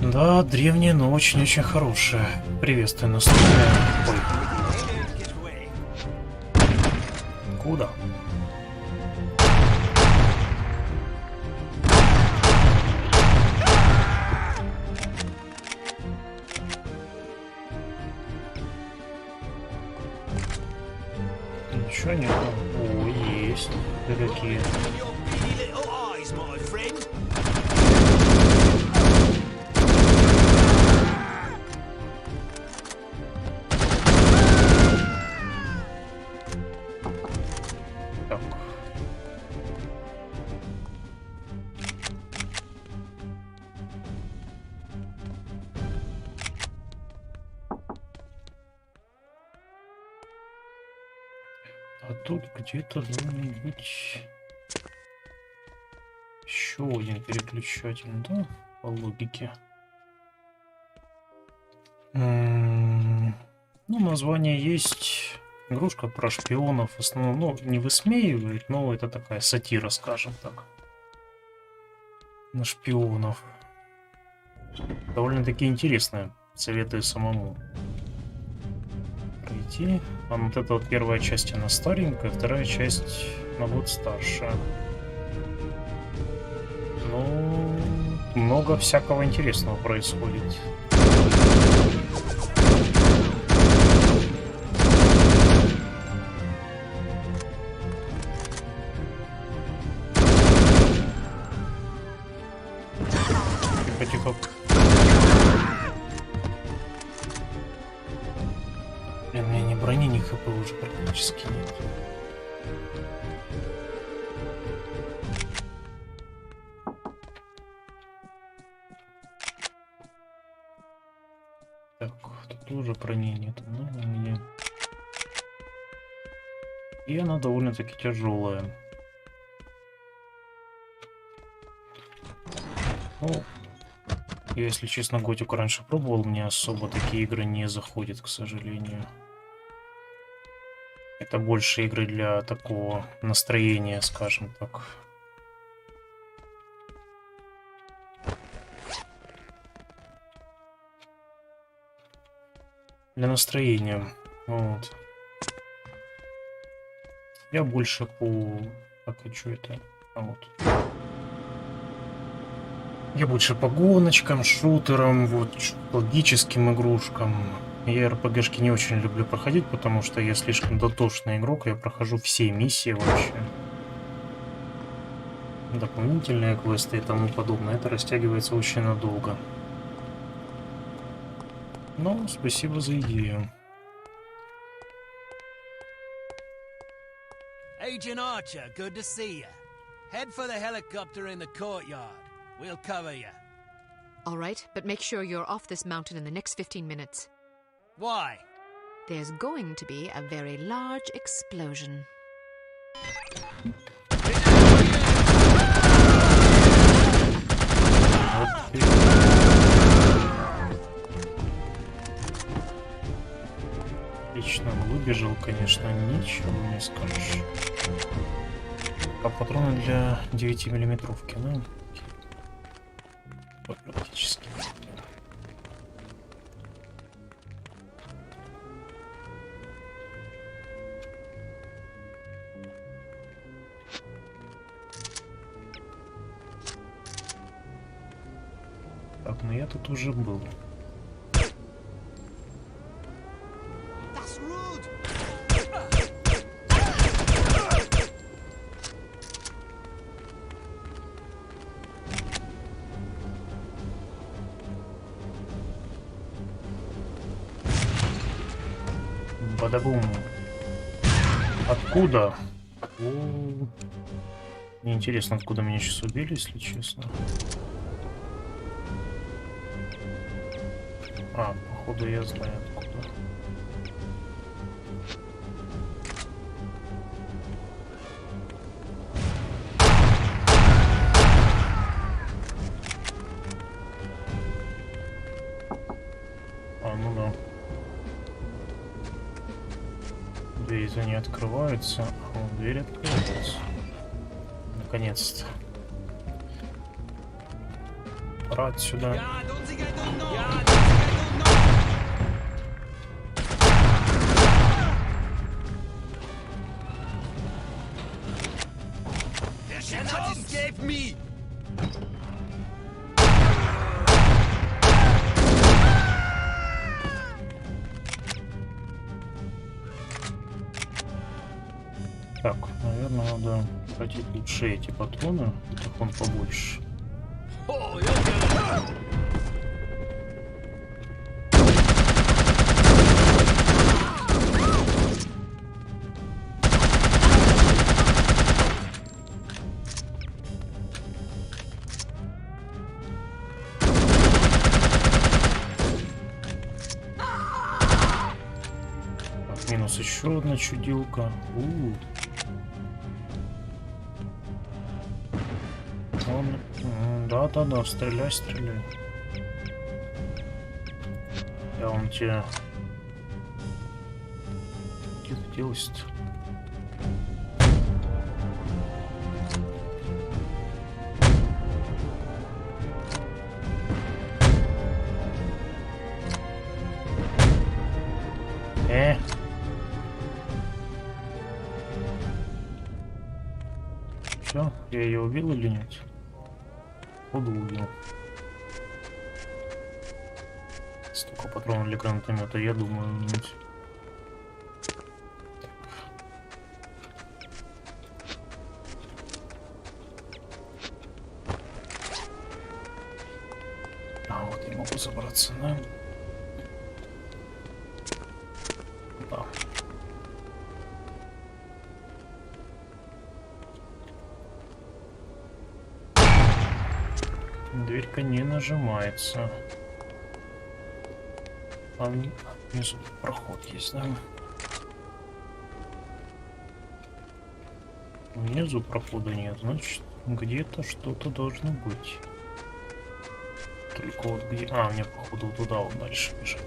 Да, древняя, но очень-очень хорошая. Приветствую настроение. Ой. Куда? Ничего нет. О, есть. Да какие. Так. А тут где-то должен быть еще один переключатель, да, по логике. Ну, название есть. Игрушка про шпионов. В основном, ну, не высмеивает, но это такая сатира, скажем так. На шпионов. Довольно-таки интересная. Советую самому пройти. А вот эта вот первая часть, она старенькая, вторая часть на год старше. Ну, много всякого интересного происходит. Тихо. У меня ни брони, ни хп уже практически нет. Так, тут тоже брони нет. Ну, где? И она довольно-таки тяжелая. Ну, я, если честно, Готику раньше пробовал, мне особо такие игры не заходят, к сожалению. Это больше игры для такого настроения, скажем так. Для настроения. Вот. Я больше по... Так, а что это? А вот. Я больше по гоночкам, шутерам, вот, логическим игрушкам. Я РПГшки не очень люблю проходить, потому что я слишком дотошный игрок, я прохожу все миссии вообще. Дополнительные квесты и тому подобное. Это растягивается очень надолго. Но спасибо за идею. Agent Archer, good to see you. Head for the helicopter in the courtyard. We'll cover you. All right, but make sure you're off this mountain in the next 15 minutes. Why? There's going to be a very large explosion. Отлично, выбежал, конечно, ничего не скажешь. А патроны для 9-миллиметровки, ну, практически. Так, ну я тут уже был. Бадабум. Откуда? Мне интересно, откуда меня сейчас убили, если честно. А, походу я знаю откуда. А, ну да. Двери-то не открываются, а вот дверь открывается. Наконец-то. Пора отсюда. Escape me! Так, наверное, надо тратить лучше эти патроны, их он побольше. Так, минус еще одна чудилка. Да, стреляй. Я вам тебя... Где ты делась-то? Все, я ее убил или нет? Походу убил. Столько патронов для гранатомета, я думаю, нет. А вот я могу забраться, да? Да. Дверька не нажимается. А внизу проход есть, да? Внизу прохода нет, значит, где-то что-то должно быть. Только вот где... А, мне походу туда вот дальше бежать.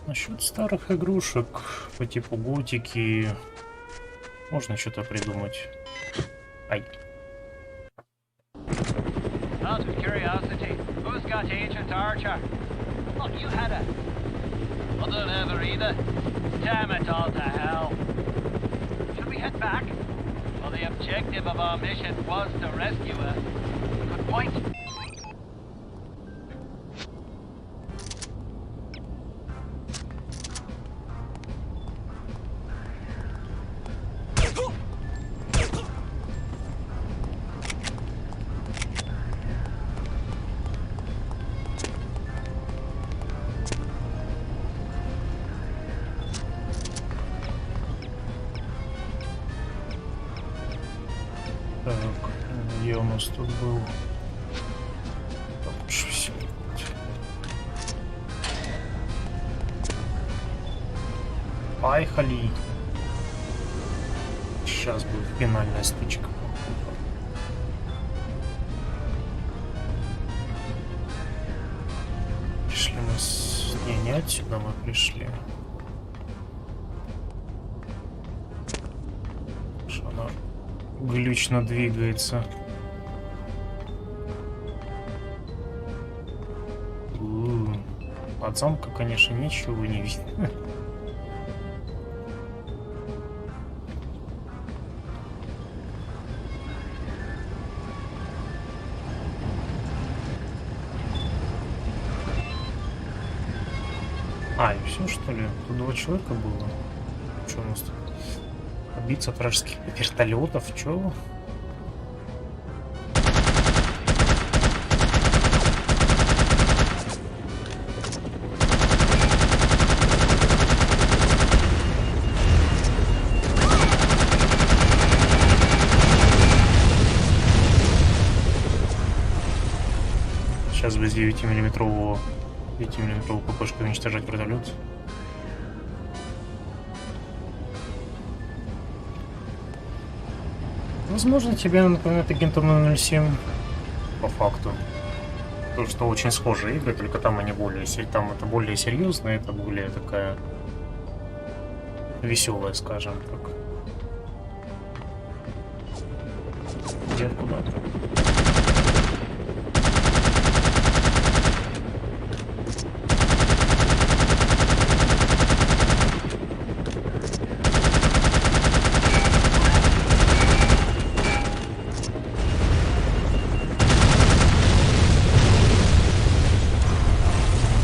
Насчет старых игрушек по типу готики можно что-то придумать. Ай. Out of curiosity, who's got Agent Archer? Oh, you had it. I don't have her either. Damn it all to hell. Should we head back? Well, the objective of our mission was to rescue her. Good point. Так, где у нас тут был? Так уж все. Поехали. Сейчас будет финальная стычка. Пришли мы с... Не отсюда мы пришли. Что она глючно двигается. От замка, конечно, ничего не видно. А, и все, что ли? Тут 2 человека было. Что у нас тут? Побиться от вражеских вертолетов, чё? Сейчас без 9-миллиметрового ППшка уничтожать вертолет. Возможно, тебе напоминает агентом 007 по факту. То, что очень схожие игры, только там они более... Там это более серьезно, это более такая... веселая, скажем так. Где куда-то?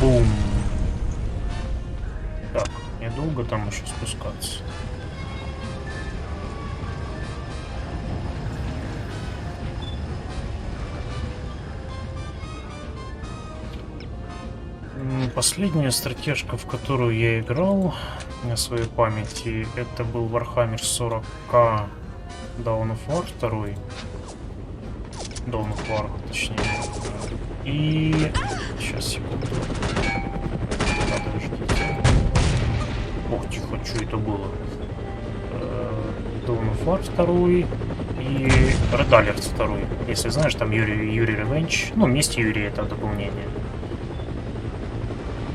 Бум. Так, недолго там еще спускаться. Последняя стратежка, в которую я играл на своей памяти, это был Warhammer 40K Dawn of War 2. Dawn of War, точнее. И... Сейчас, секунду. Подождите. Ох, тихо, что это было? Dawn of War 2 и Red Alert 2. Если знаешь, там Юрий Revenge. Ну, месть Юрия, это дополнение.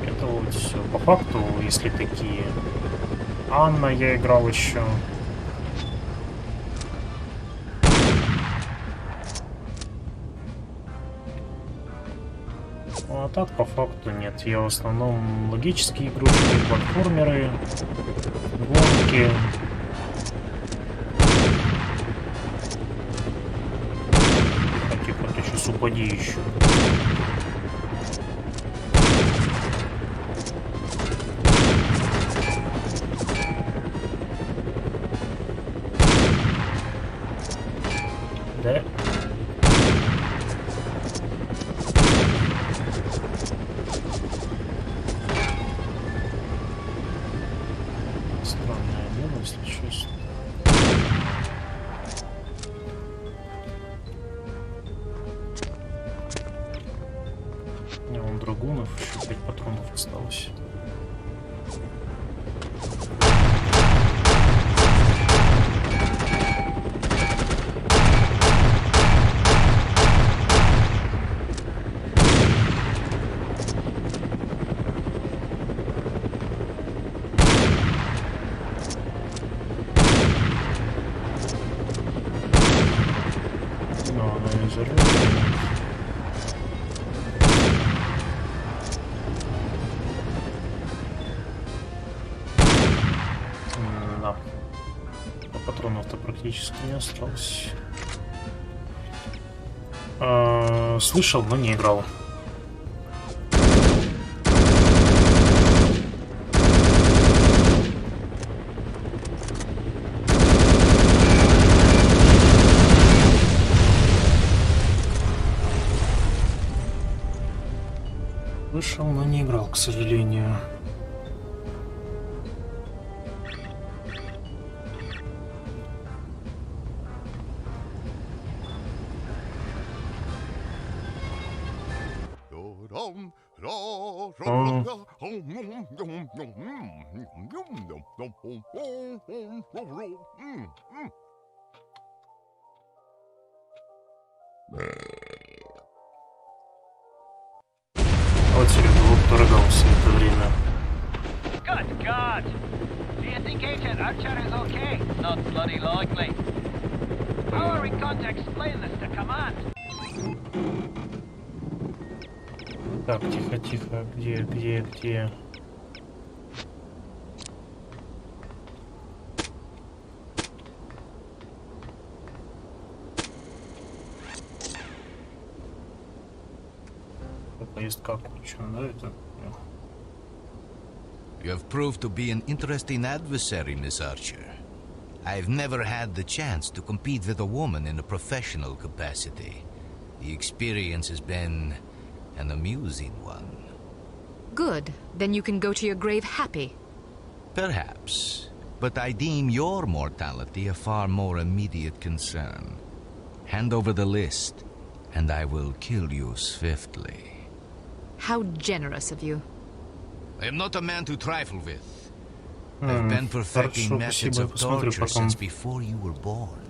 Это вот все. По факту, если такие... Анна я играл еще. А так по факту нет. Я в основном логические игрушки, платформеры, гонки. Тихо, ты сейчас упади еще. Да. Странное дело, если честно. У меня вон драгунов, еще 5 патронов осталось. Да. Патронов-то практически не осталось. Слышал, но не играл. Слышал, но не играл, к сожалению. Вот тебе был дорого все это время. Good God! Do you think Agent Archer is okay? Not bloody likely. How are we going to explain this to command? Так, тихо, где? Поездка окончена, да, это? You have proved to be an interesting adversary, Miss Archer. I've never had the chance to compete with a woman in a professional capacity. The experience has been an amusing one. Good. Then you can go to your grave happy. Perhaps. But I deem your mortality a far more immediate concern. Hand over the list, and I will kill you swiftly. How generous of you. I am not a man to trifle with. I've been perfecting methods of torture since before you were born.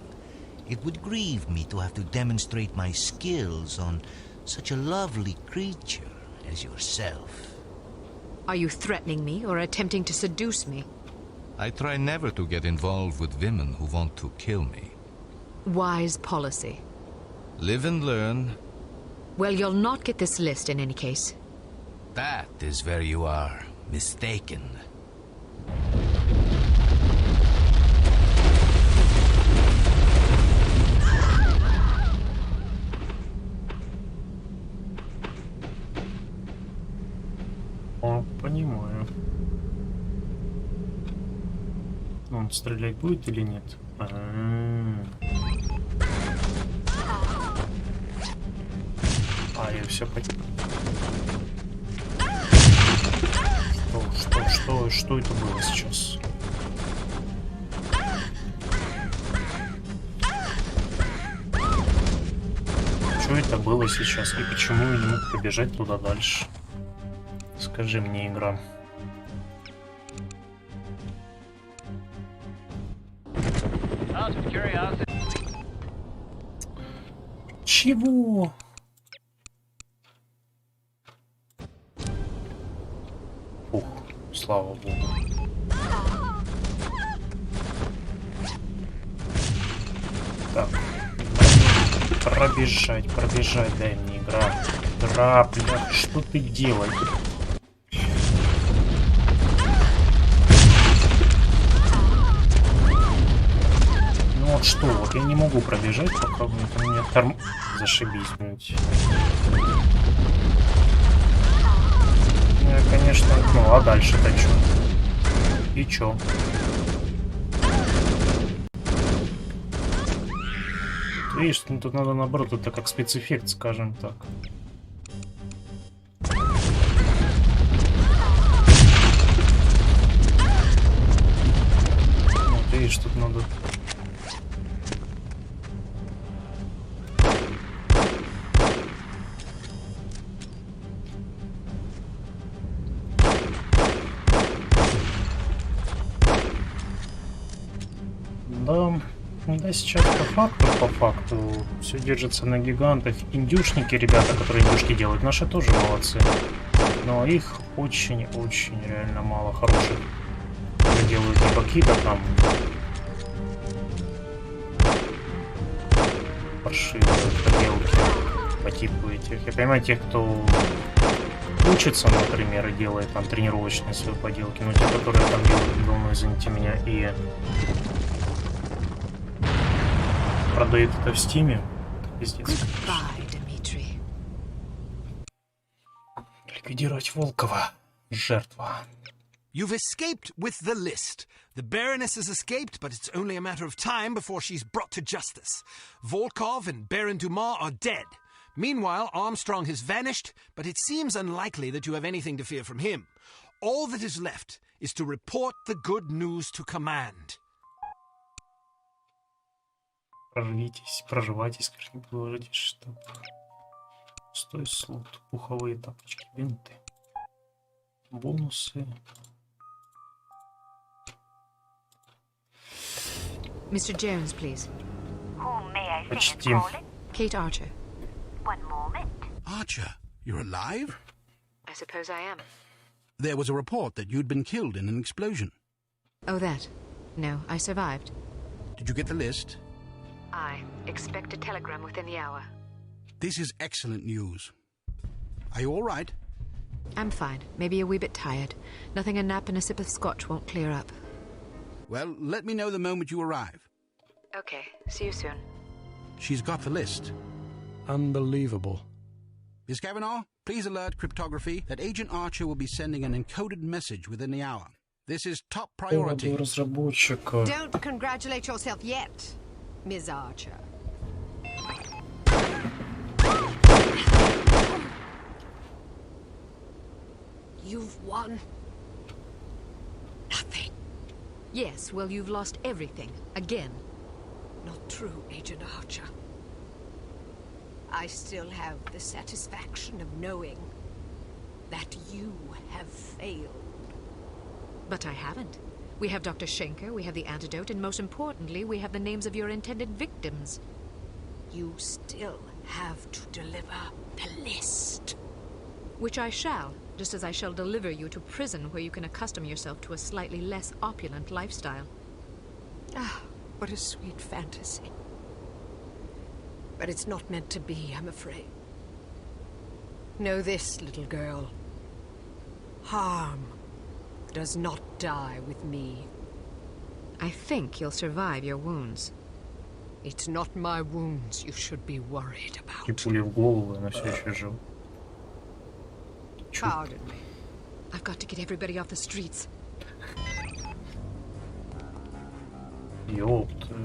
It would grieve me to have to demonstrate my skills on such a lovely creature as yourself. Are you threatening me or attempting to seduce me? I try never to get involved with women who want to kill me. Wise policy. Live and learn. Well, you'll not get this list in any case. That is where you are mistaken. О, понимаю. Он стрелять будет или нет? Я все понял. Что это было сейчас? Что это было сейчас? И почему я не мог побежать туда дальше? Скажи мне, игра. Чего? Ух, слава богу. Так. Пробежать, дай мне игра. Игра, бля, что ты делаешь? Ну вот что, вот я не могу пробежать, пока у меня зашибись, блядь. Я, конечно, ну а дальше-то чё? И чё? Видишь, ну, тут надо наоборот, это как спецэффект, скажем так. Вот видишь, тут надо... Да, сейчас по факту, все держится на гигантах. Индюшники, ребята, которые индюшки делают, наши тоже молодцы. Но их очень-очень реально мало хороших. Которые делают не какие-то там паршивые поделки по типу этих. Я понимаю, тех, кто учится, например, и делает там тренировочные свои поделки, ну, те, которые там делают говно, извините меня, и продает это в Стиме, пиздец. Ликвидировать Волкова. Жертва. You've escaped with the list. The Baroness has escaped, but it's only a matter of time before she's brought to justice. Volkov and Baron Dumas are dead. Meanwhile, Armstrong has vanished, but it seems unlikely that you have anything to fear from him. All that is left is to report the good news to command. Проживайтесь, положите штаб. Стой, слот, пуховые тапочки, бинты. Бонусы. Mr. Jones, please. Whom may I say is Почти. calling? Kate Archer. One moment. Archer, you're alive? I suppose I am. There was a report that you'd been killed in an explosion. Oh, that. No, I survived. Did you get the list? I expect a telegram within the hour. This is excellent news. Are you all right? I'm fine. Maybe a wee bit tired. Nothing a nap and a sip of scotch won't clear up. Well, let me know the moment you arrive. Okay, see you soon. She's got the list. Unbelievable. Miss Kavanaugh, please alert cryptography that Agent Archer will be sending an encoded message within the hour. This is top priority. Don't congratulate yourself yet, Ms. Archer. You've won nothing. Yes, well, you've lost everything. Again. Not true, Agent Archer. I still have the satisfaction of knowing that you have failed. But I haven't. We have Dr. Schenker, we have the antidote, and most importantly, we have the names of your intended victims. You still have to deliver the list. Which I shall, just as I shall deliver you to prison where you can accustom yourself to a slightly less opulent lifestyle. Ah, what a sweet fantasy. But it's not meant to be, I'm afraid. Know this, little girl. Harm does not die with me. I think you'll survive your wounds. It's not my wounds you should be worried about. И пули в голову, она все еще жива. Pardon me. I've got to get everybody off the streets. Ёпта.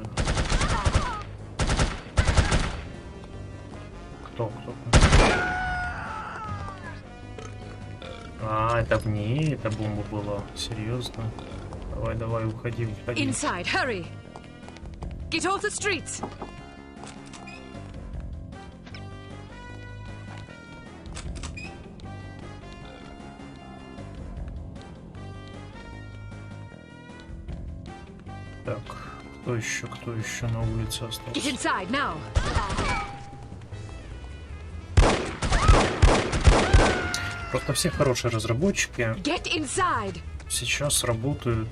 Кто? А, это в ней эта бомба была. Серьезно? Давай, уходи. Inside, hurry! Get off the streets! Так, кто еще на улице остался? Get inside now! Просто все хорошие разработчики Get inside! сейчас работают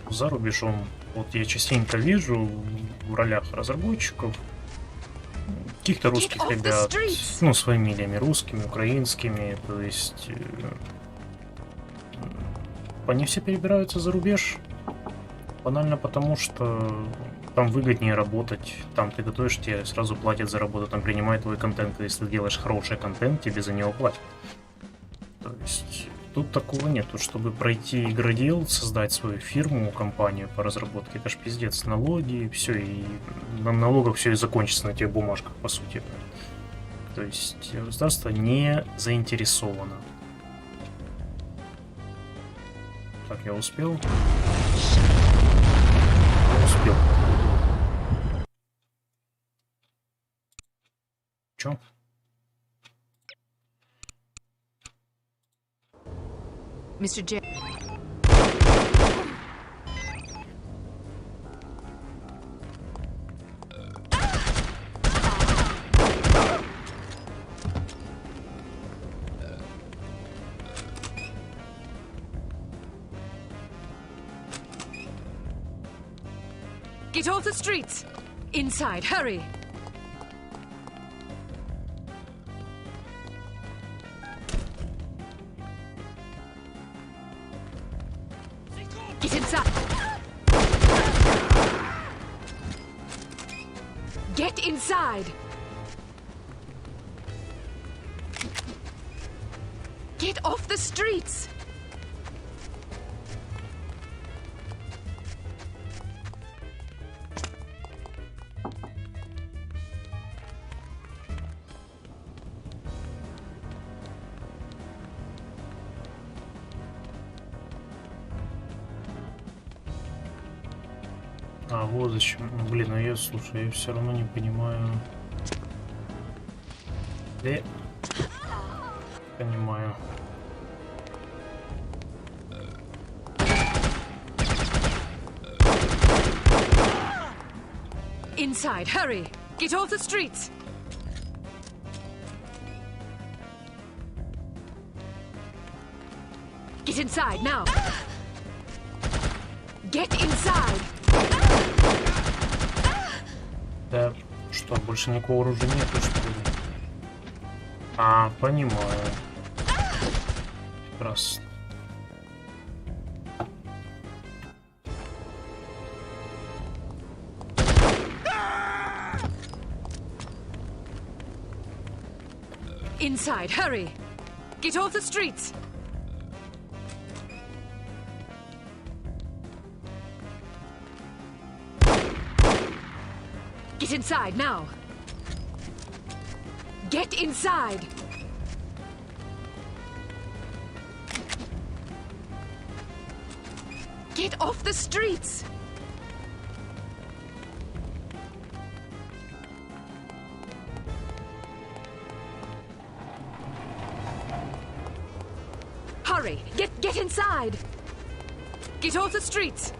за рубежом. Вот я частенько вижу в ролях разработчиков каких-то русских ребят, ну, с фамилиями русскими, украинскими, то есть они все перебираются за рубеж. Банально потому, что там выгоднее работать, там ты готовишь, тебе сразу платят за работу, там принимают твой контент, и если ты делаешь хороший контент, тебе за него платят. То есть тут такого нету, чтобы пройти игродел, создать свою фирму, компанию по разработке, это ж пиздец, налоги, все, и на налогах все и закончится на тех бумажках, по сути. То есть государство не заинтересовано. Так, я успел? Успел. Чё? Mr. J. Get off the streets! Inside, hurry! Get inside. Get inside. Get off the streets. А, вот зачем. Блин, а я, слушай, я все равно не понимаю. Понимаю. Inside, hurry! Get off the streets! Get inside, now! Get inside! Да, что, больше никакого оружия нету, что ли? А, понимаю. Прекрасно. Inside, hurry! Get off the streets! Get inside, now! Get inside! Get off the streets! Hurry! Get inside! Get off the streets!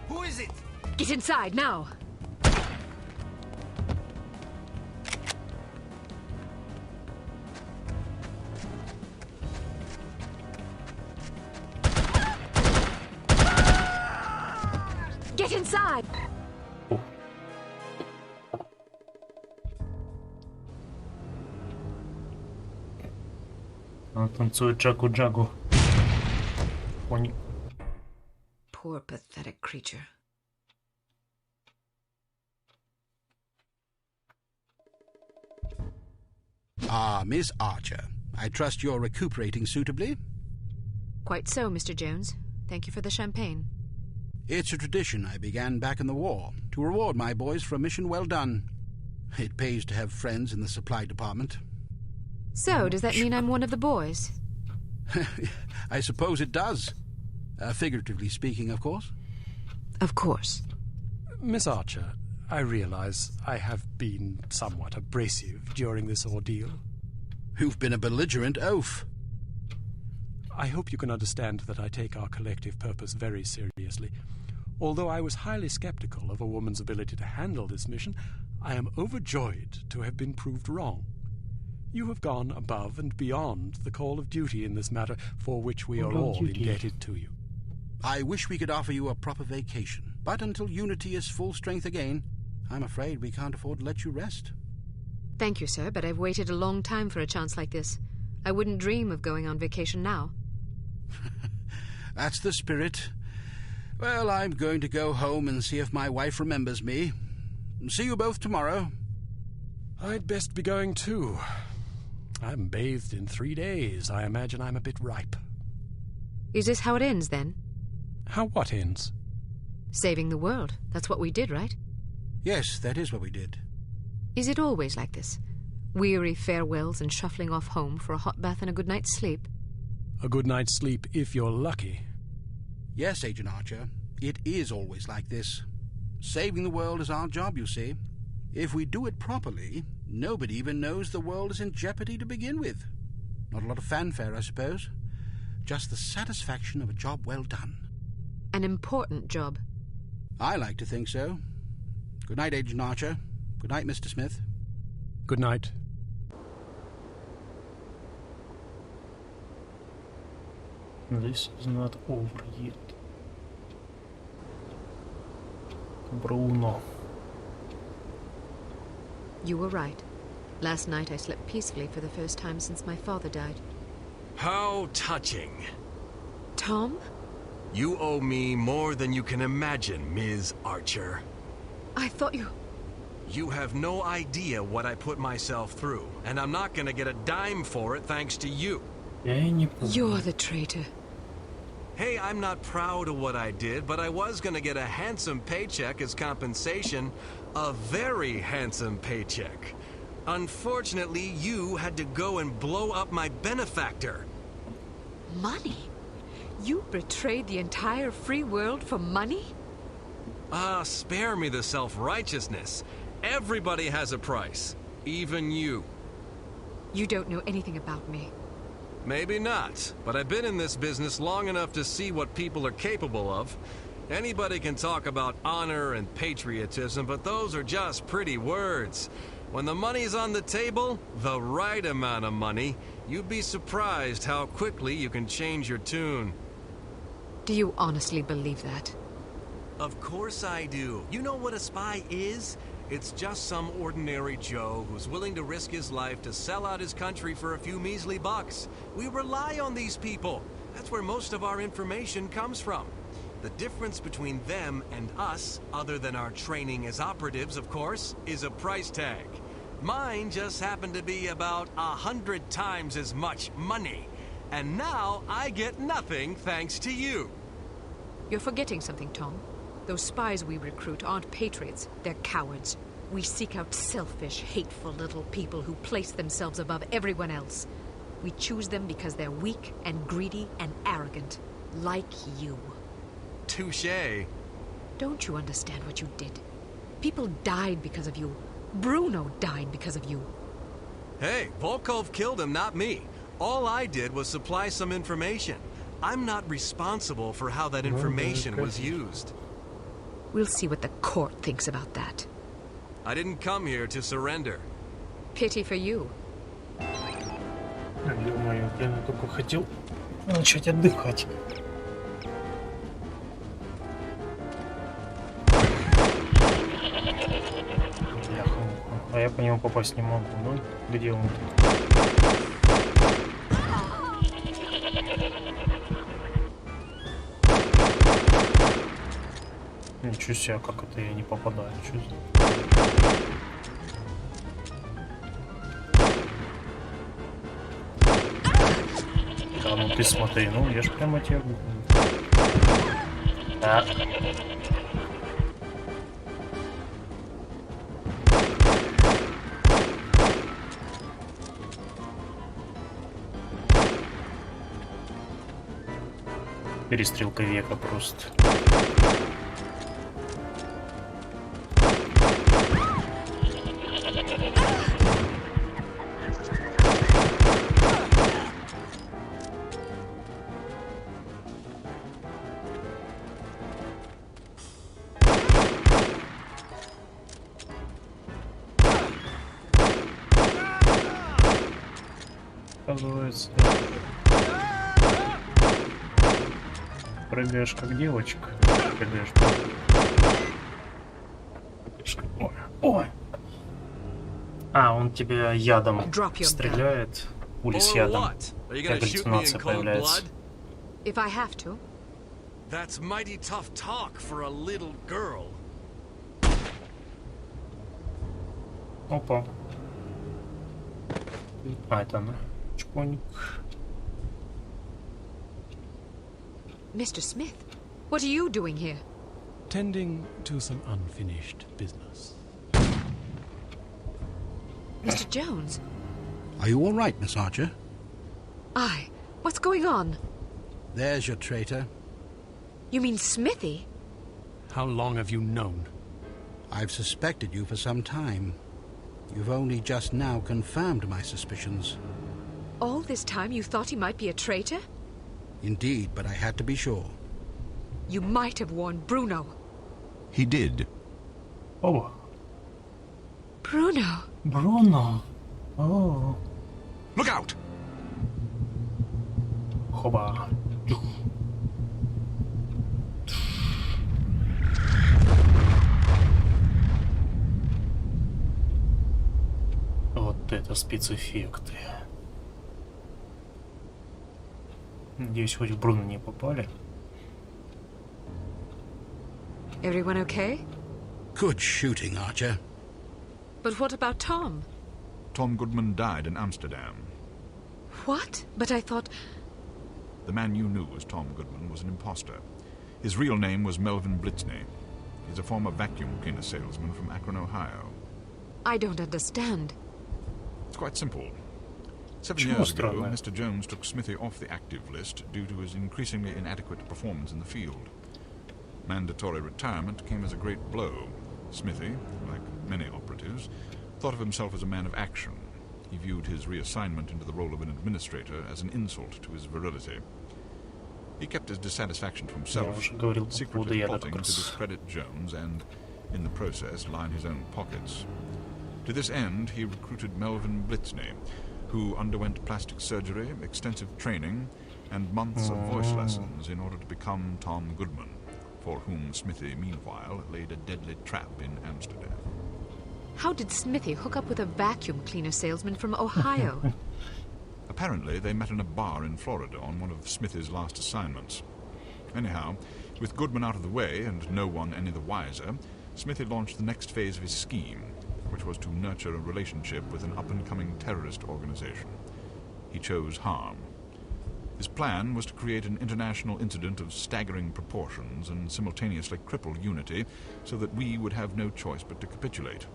Who is it? Get inside, now! Get inside! Он танцует джагу-джагу. Понял. Poor, pathetic creature. Ah, Miss Archer. I trust you're recuperating suitably? Quite so, Mr. Jones. Thank you for the champagne. It's a tradition I began back in the war, to reward my boys for a mission well done. It pays to have friends in the supply department. So, does that mean I'm one of the boys? I suppose it does. Figuratively speaking, of course. Of course. Miss Archer, I realize I have been somewhat abrasive during this ordeal. You've been a belligerent oaf. I hope you can understand that I take our collective purpose very seriously. Although I was highly skeptical of a woman's ability to handle this mission, I am overjoyed to have been proved wrong. You have gone above and beyond the call of duty in this matter, for which we are all indebted to you. I wish we could offer you a proper vacation, but until Unity is full strength again, I'm afraid we can't afford to let you rest. Thank you, sir, but I've waited a long time for a chance like this. I wouldn't dream of going on vacation now. That's the spirit. Well, I'm going to go home and see if my wife remembers me. See you both tomorrow. I'd best be going too. I haven't bathed in 3 days. I imagine I'm a bit ripe. Is this how it ends, then? How what ends? Saving the world. That's what we did, right? Yes, that is what we did. Is it always like this? Weary farewells and shuffling off home for a hot bath and a good night's sleep? A good night's sleep if you're lucky. Yes, Agent Archer. It is always like this. Saving the world is our job, you see. If we do it properly, nobody even knows the world is in jeopardy to begin with. Not a lot of fanfare, I suppose. Just the satisfaction of a job well done. An important job. I like to think so. Good night, Agent Archer. Good night, Mr. Smith. Good night. This is not over yet. Bruno. You were right. Last night I slept peacefully for the first time since my father died. How touching. Tom? You owe me more than you can imagine, Ms. Archer. I thought you... You have no idea what I put myself through, and I'm not gonna get a dime for it thanks to you. You're the traitor. Hey, I'm not proud of what I did, but I was gonna get a handsome paycheck as compensation. A very handsome paycheck. Unfortunately, you had to go and blow up my benefactor. Money? You betrayed the entire free world for money? Spare me the self-righteousness. Everybody has a price. Even you. You don't know anything about me. Maybe not, but I've been in this business long enough to see what people are capable of. Anybody can talk about honor and patriotism, but those are just pretty words. When the money's on the table, the right amount of money, you'd be surprised how quickly you can change your tune. Do you honestly believe that? Of course I do. You know what a spy is? It's just some ordinary Joe who's willing to risk his life to sell out his country for a few measly bucks. We rely on these people. That's where most of our information comes from. The difference between them and us, other than our training as operatives, of course, is a price tag. Mine just happened to be about 100 times as much money. And now I get nothing thanks to you. You're forgetting something, Tom. Those spies we recruit aren't patriots, they're cowards. We seek out selfish, hateful little people who place themselves above everyone else. We choose them because they're weak and greedy and arrogant, like you. Touché. Don't you understand what you did? People died because of you. Bruno died because of you. Hey, Volkov killed him, not me. All I did was supply some information. I'm not responsible for how that information was used. We'll see what the court thinks about that. I didn't come here to surrender. Pity for you. Ё-моё, блин, я только хотел начать отдыхать. А я по нему попасть не могу, ну? Где он тут? Ничего себе, как это я не попадаю, что за... Да, ну ты смотри, ну я ж прямо тебе... А. Перестрелка века просто. Оказывается, прыгаешь как девочка. Прыгаешь. Ой, ой. А, он тебя ядом стреляет. Пули с ядом. Галлюцинация появляется. If I have to. That's mighty tough talk for a little girl. Опа. А, это она. Чпоник. Mr. Smith, what are you doing here? Tending to some unfinished business. Mr. Jones? Are you all right, Miss Archer? Aye. What's going on? There's your traitor. You mean Smithy? How long have you known? I've suspected you for some time. You've only just now confirmed my suspicions. All this time you thought he might be a traitor? Indeed, but I had to be sure. You might have warned Bruno. He did. Oh. Bruno. Bruno. Oh. Look out! Хоба. Вот Вот это спецэффекты. Надеюсь, хоть в Бруно не попали. Everyone okay? Good shooting, Archer. But what about Tom? Tom Goodman died in Amsterdam. What? But I thought... The man you knew as Tom Goodman was an imposter. His real name was Melvin Blitzney. He's a former vacuum cleaner salesman from Akron, Ohio. I don't understand. It's quite simple. 7 years ago, Mr. Jones took Smithy off the active list due to his increasingly inadequate performance in the field. Mandatory retirement came as a great blow. Smithy, like many operatives, thought of himself as a man of action. He viewed his reassignment into the role of an administrator as an insult to his virility. He kept his dissatisfaction to himself, secretly plotting to discredit Jones and, in the process, line his own pockets. To this end, he recruited Melvin Blitzney, who underwent plastic surgery, extensive training, and months of voice lessons in order to become Tom Goodman, for whom Smithy, meanwhile, laid a deadly trap in Amsterdam. How did Smithy hook up with a vacuum cleaner salesman from Ohio? Apparently, they met in a bar in Florida on one of Smithy's last assignments. Anyhow, with Goodman out of the way and no one any the wiser, Smithy launched the next phase of his scheme, which was to nurture a relationship with an up-and-coming terrorist organization. He chose harm. His plan was to create an international incident of staggering proportions and simultaneously cripple Unity so that we would have no choice but to capitulate.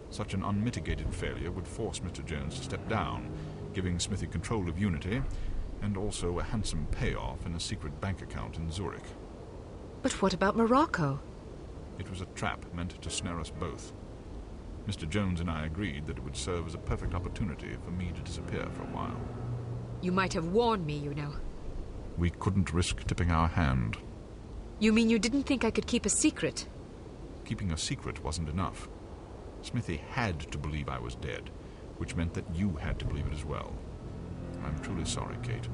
Such an unmitigated failure would force Mr. Jones to step down, giving Smithy control of Unity and also a handsome payoff in a secret bank account in Zurich. But what about Morocco? It was a trap meant to snare us both. Mr. Jones and I agreed that it would serve as a perfect opportunity for me to disappear for a while. You might have warned me, you know. We couldn't risk tipping our hand. You mean you didn't think I could keep a secret? Keeping a secret wasn't enough. Smithy had to believe I was dead, which meant that you had to believe it as well. I'm truly sorry, Kate.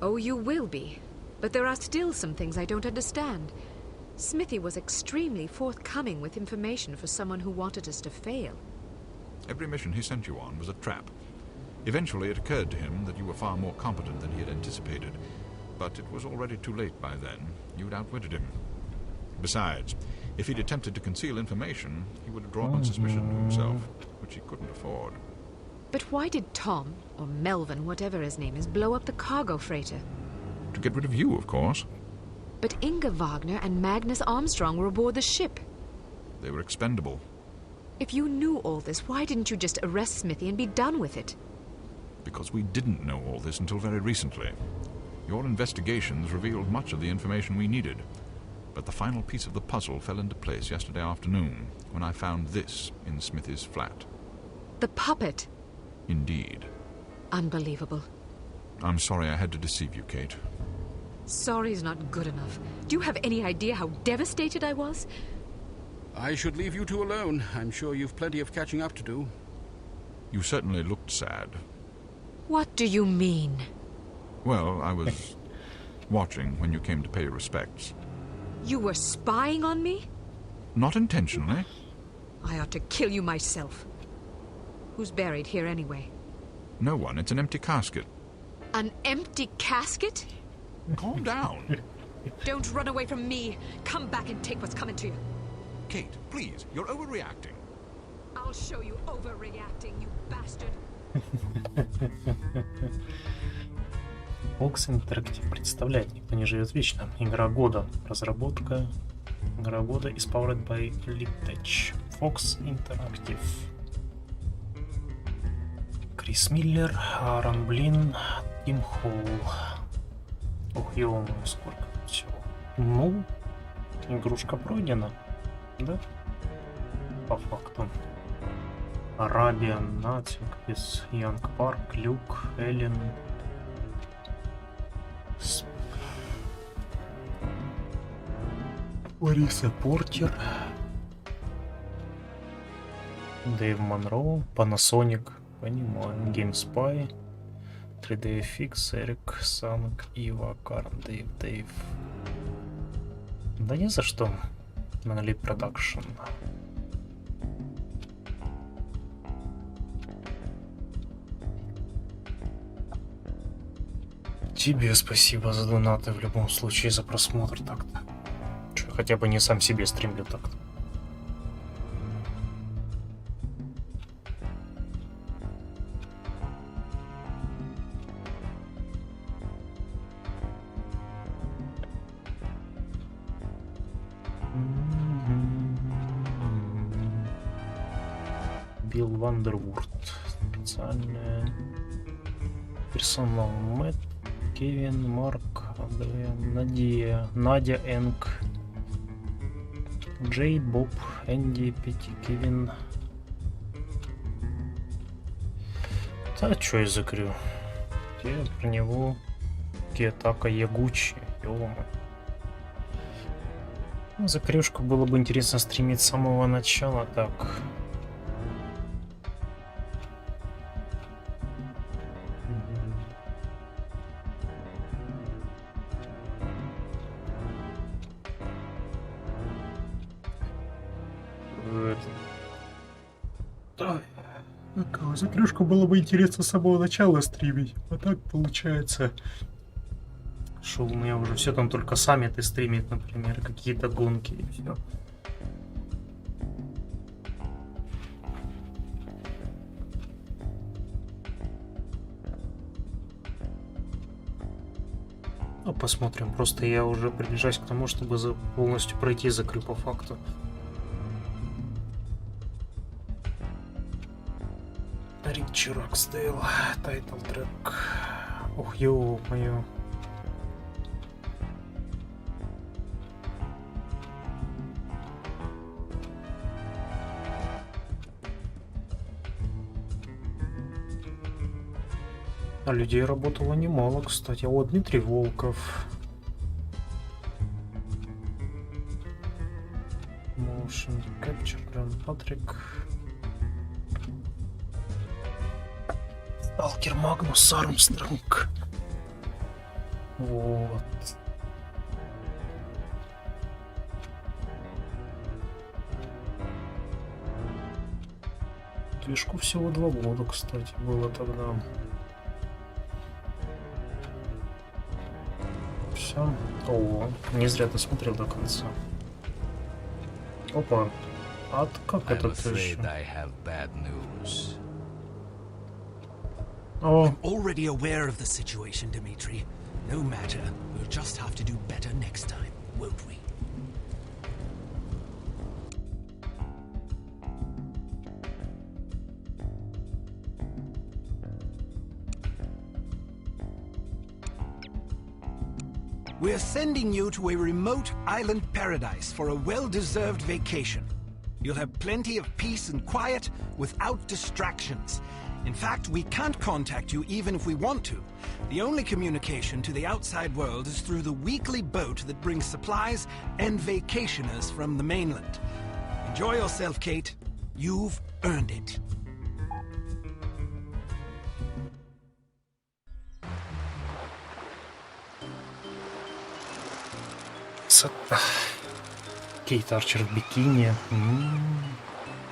Oh, you will be. But there are still some things I don't understand. Smithy was extremely forthcoming with information for someone who wanted us to fail. Every mission he sent you on was a trap. Eventually it occurred to him that you were far more competent than he had anticipated, but it was already too late by then. You'd outwitted him. Besides, if he'd attempted to conceal information, he would have drawn suspicion to himself, which he couldn't afford. But why did Tom, or Melvin, whatever his name is, blow up the cargo freighter? To get rid of you, of course. But Inga Wagner and Magnus Armstrong were aboard the ship. They were expendable. If you knew all this, why didn't you just arrest Smithy and be done with it? Because we didn't know all this until very recently. Your investigations revealed much of the information we needed. But the final piece of the puzzle fell into place yesterday afternoon, when I found this in Smithy's flat. The puppet? Indeed. Unbelievable. I'm sorry I had to deceive you, Kate. Sorry's not good enough. Do you have any idea how devastated I was? I should leave you two alone. I'm sure you've plenty of catching up to do. You certainly looked sad. What do you mean? Well, I was watching when you came to pay your respects. You were spying on me? Not intentionally. I ought to kill you myself. Who's buried here anyway? No one. It's an empty casket. An empty casket? Calm down. Don't run away from me. Come back and take what's coming to you. Kate, please. You're overreacting. I'll show you overreacting, you bastard. Fox Interactive представляет «Никто не живет вечно». Игра года. Разработка. Игра года is powered by Litech. Fox Interactive. Крис Миллер, Аарон Блин, Тим Холл. Ох, ё-моё, сколько тут всего. Ну, игрушка пройдена. Да? По факту. Арабия, Натингвис, Янг Парк, Люк, Эллен. Лариса Портер. Дэйв Монроу, Panasonic, понимаю, GameSpy, 3DFX, Эрик, Самок, Ива, Карн, Дэйв. Да не за что. Monolith Production. Тебе спасибо за донаты в любом случае, за просмотр так-то. Что, хотя бы не сам себе стримлю так-то. Билл Вандервурд. Специальная. Персонал. Мэтт, Кевин, Марк, Андрея, Надя, Энг, Джей, Боб, Энди, Петти, Кевин. Да, чё я закрыл? Я про него Киатака Ягучи. Закрюшку было бы интересно стримить с самого начала, так. Закрюшку было бы интересно с самого начала стримить. А так получается, что у меня уже все там только саммиты стримит, например, какие-то гонки и все. Ну, посмотрим. Просто я уже приближаюсь к тому, чтобы полностью пройти закрыл по факту. Ричи Роксдейл, тайтл трек. Ох, ё-моё. А людей работало немало, кстати. А вот Дмитрий Волков. Motion Capture, Гранд Патрик. Сталкер Магнус Армстронг. Вот. Движку всего 2 года, кстати, было тогда. Все. О, не зря ты смотрел до конца. Опа. А как это ты? I'm already aware of the situation, Dimitri. No matter. We'll just have to do better next time, won't we? We're sending you to a remote island paradise for a well-deserved vacation. You'll have plenty of peace and quiet without distractions. In fact, we can't contact you even if we want to. The only communication to the outside world is through the weekly boat that brings supplies and vacationers from the mainland. Enjoy yourself, Kate. You've earned it. Кейт Арчер в бикини.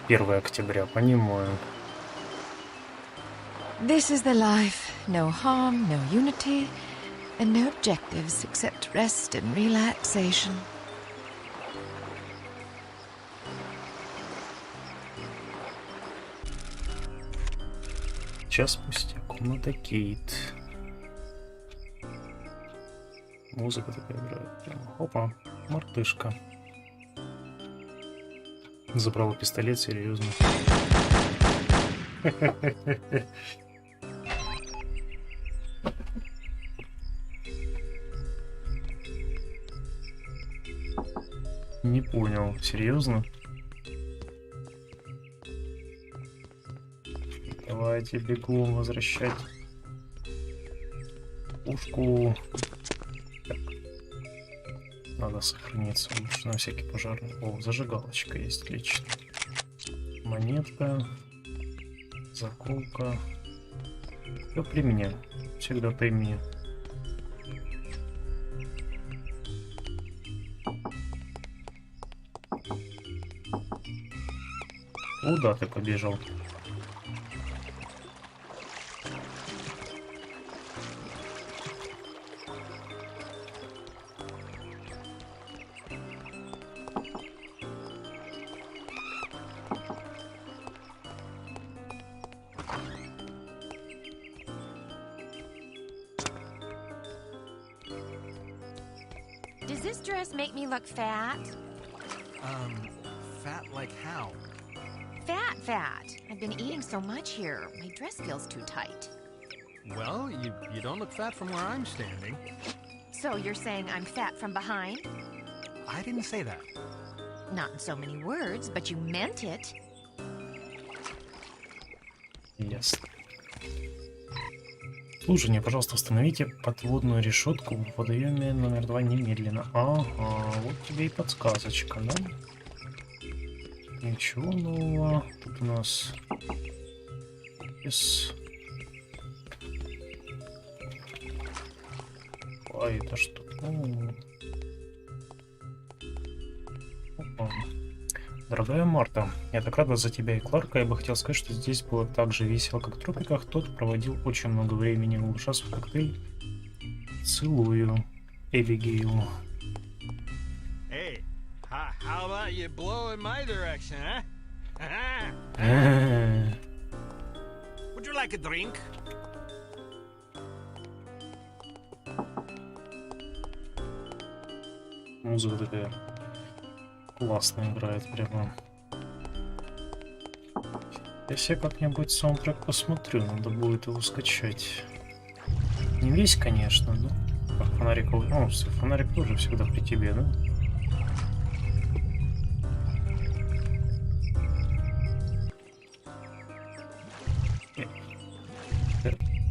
1 октября, понимаю. This is the life. No harm, no unity, and no objectives except rest and relaxation. Час спустя. Комната Кейт. Музыка такая играет. Прям. Опа, мартышка. Забрала пистолет, серьезно. Не понял, серьезно? Давайте бегом возвращать пушку. Так. Надо сохраниться лучше на всякий пожарный. О, зажигалочка есть, отлично. Монетка. Заколка. Все при мне. Всегда при мне. Куда ты побежал? Does this dress make me look fat? Fat like how? Fat. I've been eating so much here. My dress feels too tight. Well, you don't look fat from where I'm standing. So you're saying I'm fat from behind? I didn't say that. Not in so many words, but you meant it. Ясно. Слушание, пожалуйста, установите подводную решетку в водоеме номер 2 немедленно. Ага, вот тебе и подсказочка, да? Ничего нового. Тут у нас... А это что? Опа. Дорогая Марта, я так рада за тебя и Кларка. Я бы хотел сказать, что здесь было так же весело, как в тропиках. Тот проводил очень много времени, глуша свой коктейль. Целую, Эбигейл. Hey, how about you blow in my direction, huh? Would you like a drink? Музыка такая классно играет прямо. Я себе как-нибудь саундтрек посмотрю, надо будет его скачать. Не весь, конечно, но как фонарик. О, фонарик тоже всегда при тебе, да?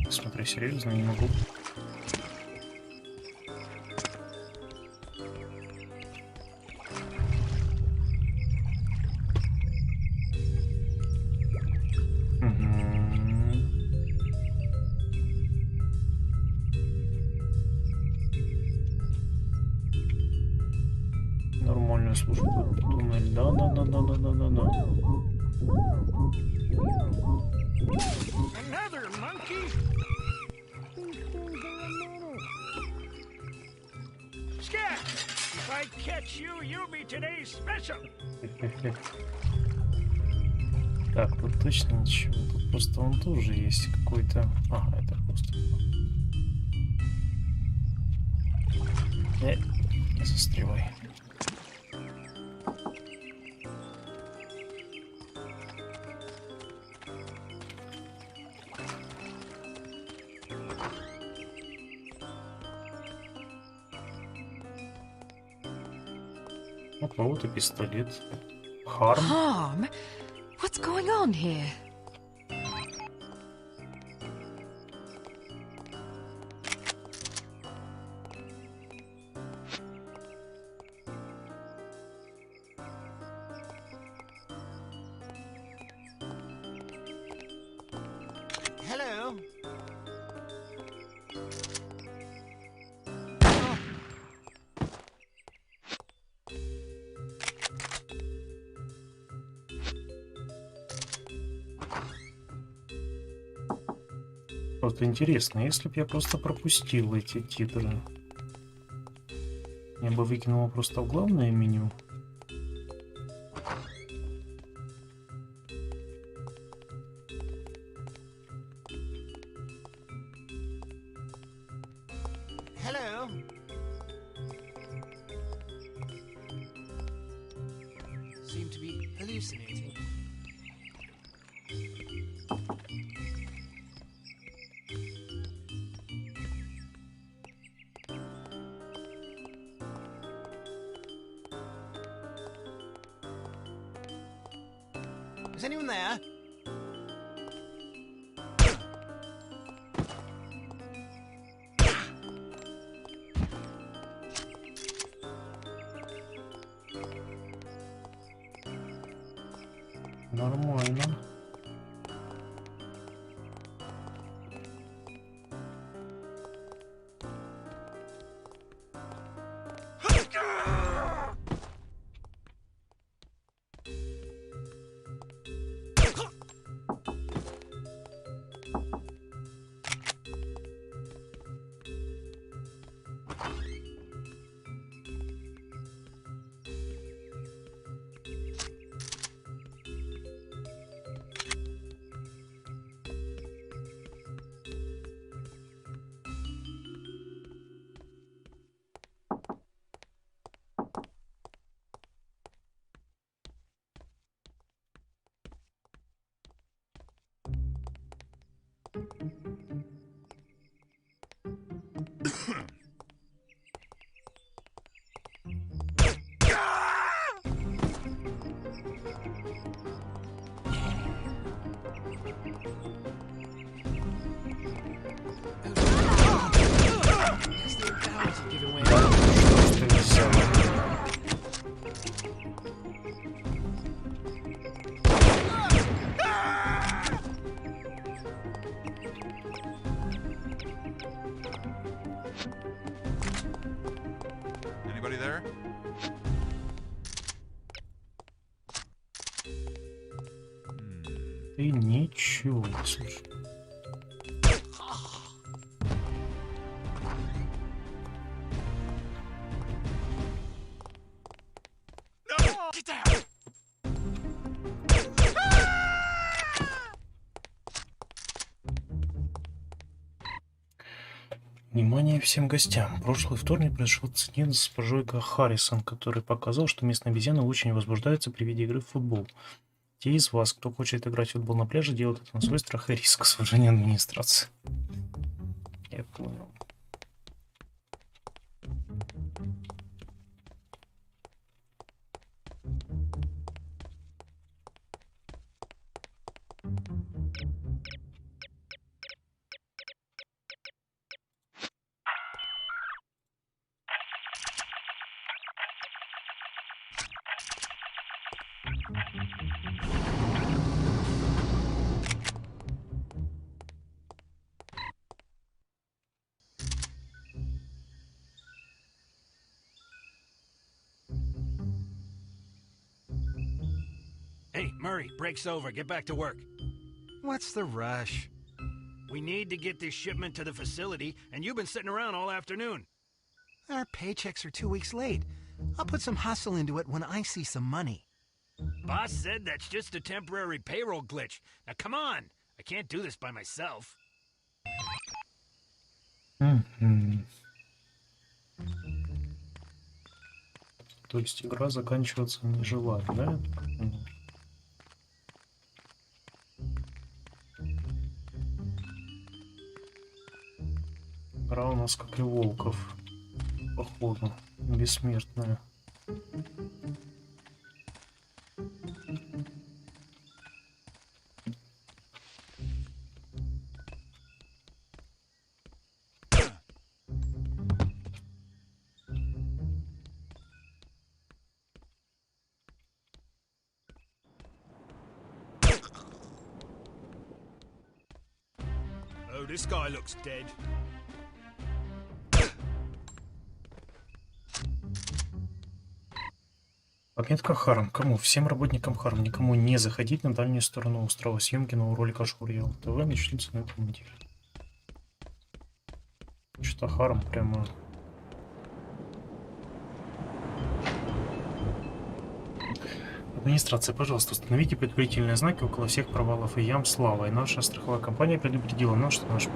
Смотри, серьезно, не могу. Нормально, слушай, тут туннель. Да. Another monkey? Scat! If I catch you, you'll be today's special. Так, тут точно ничего. Тут просто он тоже есть какой-то... Ага, это просто... Не застревай. У кого-то пистолет. Харм. Harm? What's going on here? Hello. Вот интересно, если бы я просто пропустил эти титры, я бы выкинул просто в главное меню. Hello. Seem to be hallucinating. Is anyone there? Нормально. Anybody there? Ты ничего, слушай. Внимание всем гостям. Прошлый вторник произошел инцидент с госпожой Харрисон, который показал, что местные обезьяны очень возбуждаются при виде игры в футбол. Те из вас, кто хочет играть в футбол на пляже, делают это на свой страх и риск, с уважением администрации. Я понял. Hey, Murray, break's over. Get back to work. What's the rush? We need to get this shipment to the facility, and you've been sitting around all afternoon. Our paychecks are 2 weeks late. I'll put some hustle into it when I see some money. Boss said that's just a temporary payroll glitch. Now come on. I can't do this by myself. То есть игра заканчиваться не желает, да? Игра у нас как и Волков, походу, бессмертная. Oh, this guy looks dead. Отметка Харм. Кому? Всем работникам Харм. Никому не заходить на дальнюю сторону острова. Съемки нового ролика Шурьел. ТВ начнется на этой неделе. Что-то Харм прямо... Администрация, пожалуйста, установите предупредительные знаки около всех провалов и ям слава. И наша страховая компания предупредила нас, что наш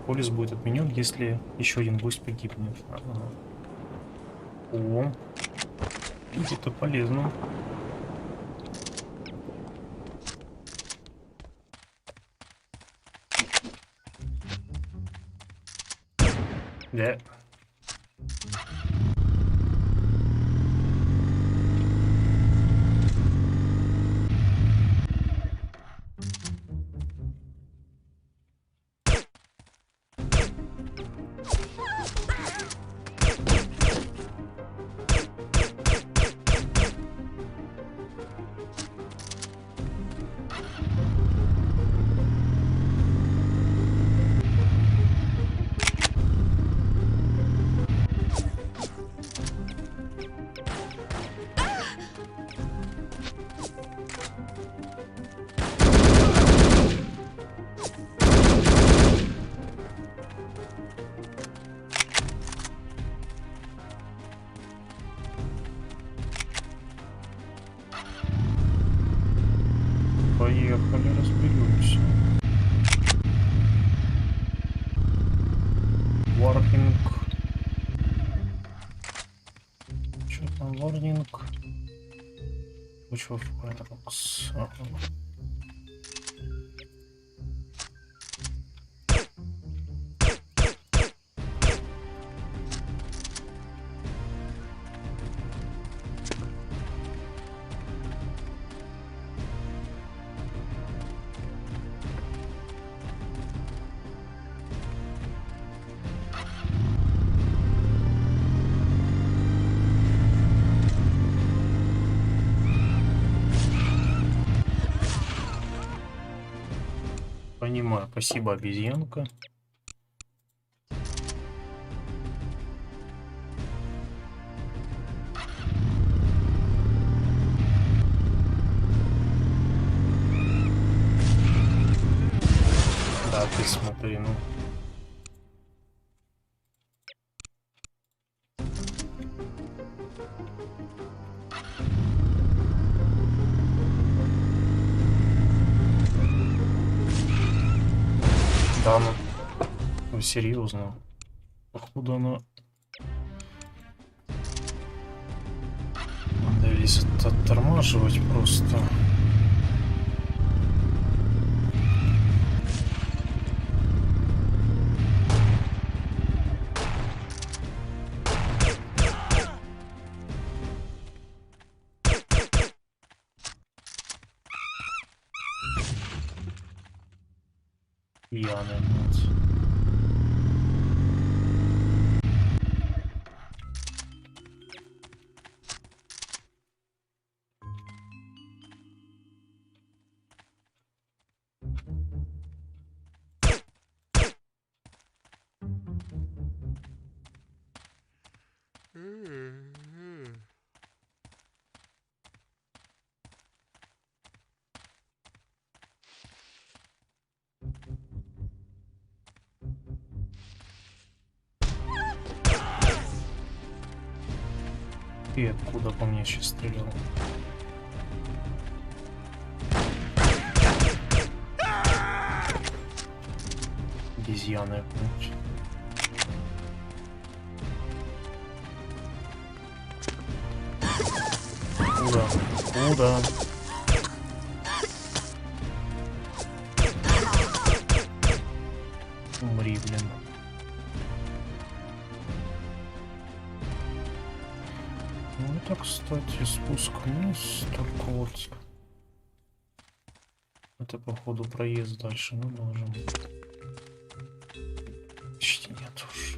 полис будет отменен, если еще один гость погибнет. Ага. О, это полезно. Да. Поехали, разберемся. Варнинг. Что там варнинг? Почва файрокс. Ага. Понимаю. Спасибо, обезьянка. Да, ты смотри, ну. Да, ну серьезно. Походу она... Надо весь это оттормаживать просто. Пьяная, блядь. И откуда по мне сейчас стрелял? Обезьяны, блядь. Куда? Куда? Умри, блин. Ну это, кстати, спуск вниз, только вот. Это, походу, проезд дальше мы можем. Почти нет уж.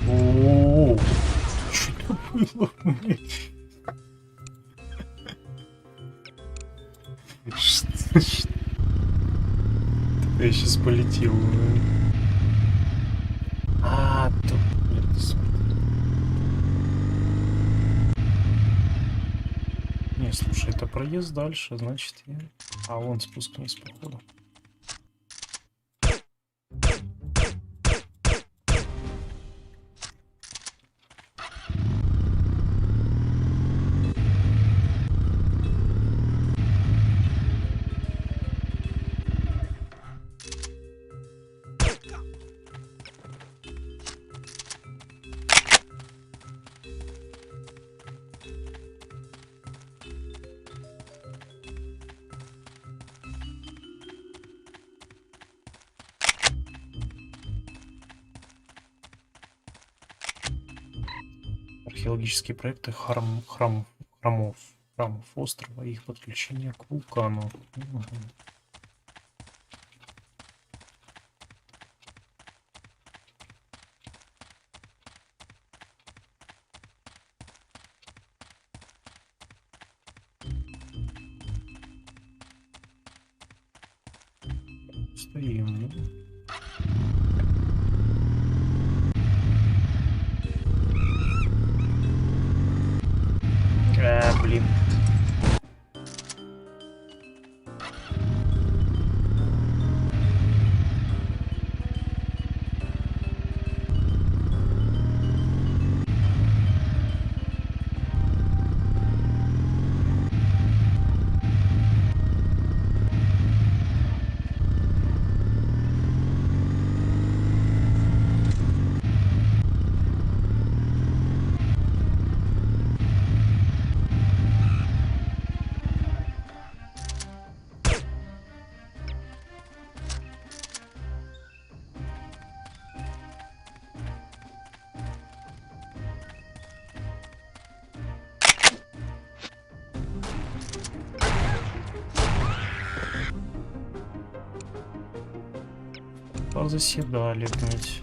О-о-о! Что было, блядь? Что? Я сейчас полетел. А, то... Не, слушай, это проезд дальше, значит я... А, вон спуск вниз, походу. Археологические проекты храмов острова и их подключение к вулкану. Стоим. Блин. Позаседали, блядь.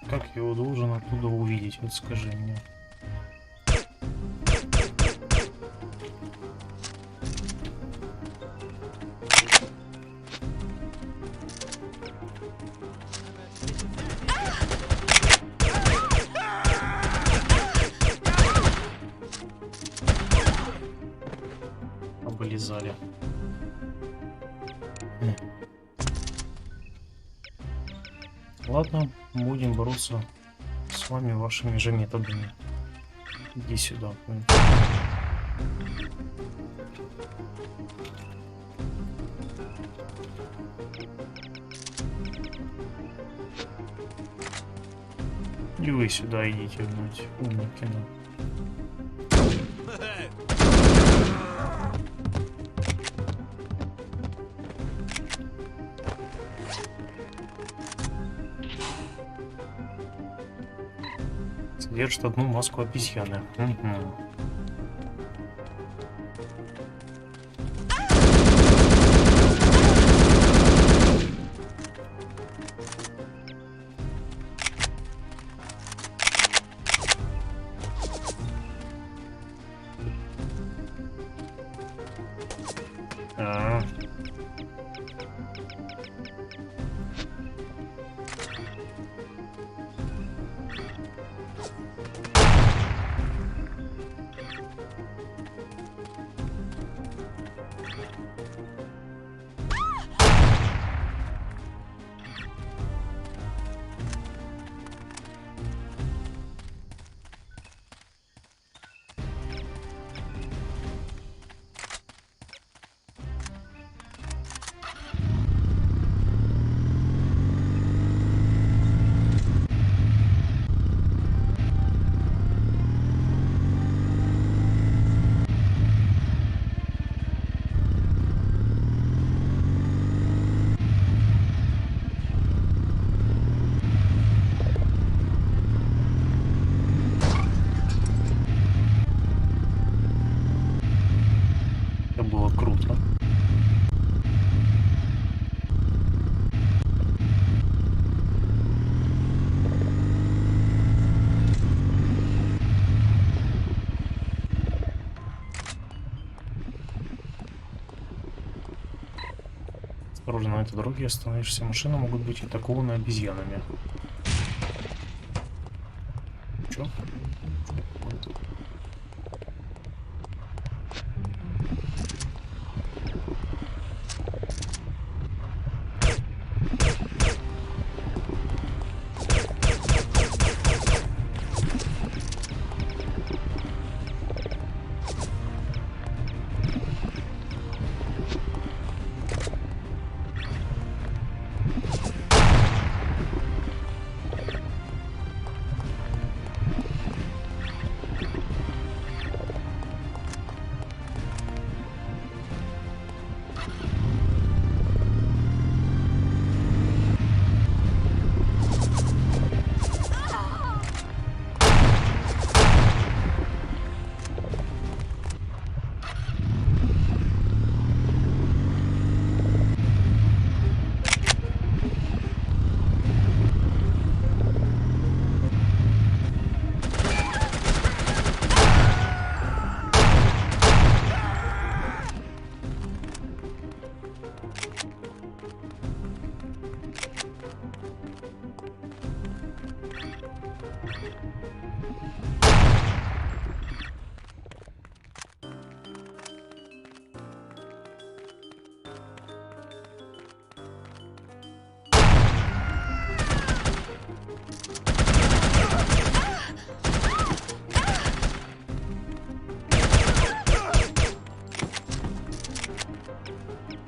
Как я его должен оттуда увидеть? Вот скажи мне. Облизали. Ладно, будем бороться с вами вашими же методами. Иди сюда. И вы сюда идите, блядь, умники, да. Содержит одну маску обезьяны. Угу. Это было круто. Осторожно, на этой дороге остановишься. Машины могут быть атакованы обезьянами. Чё?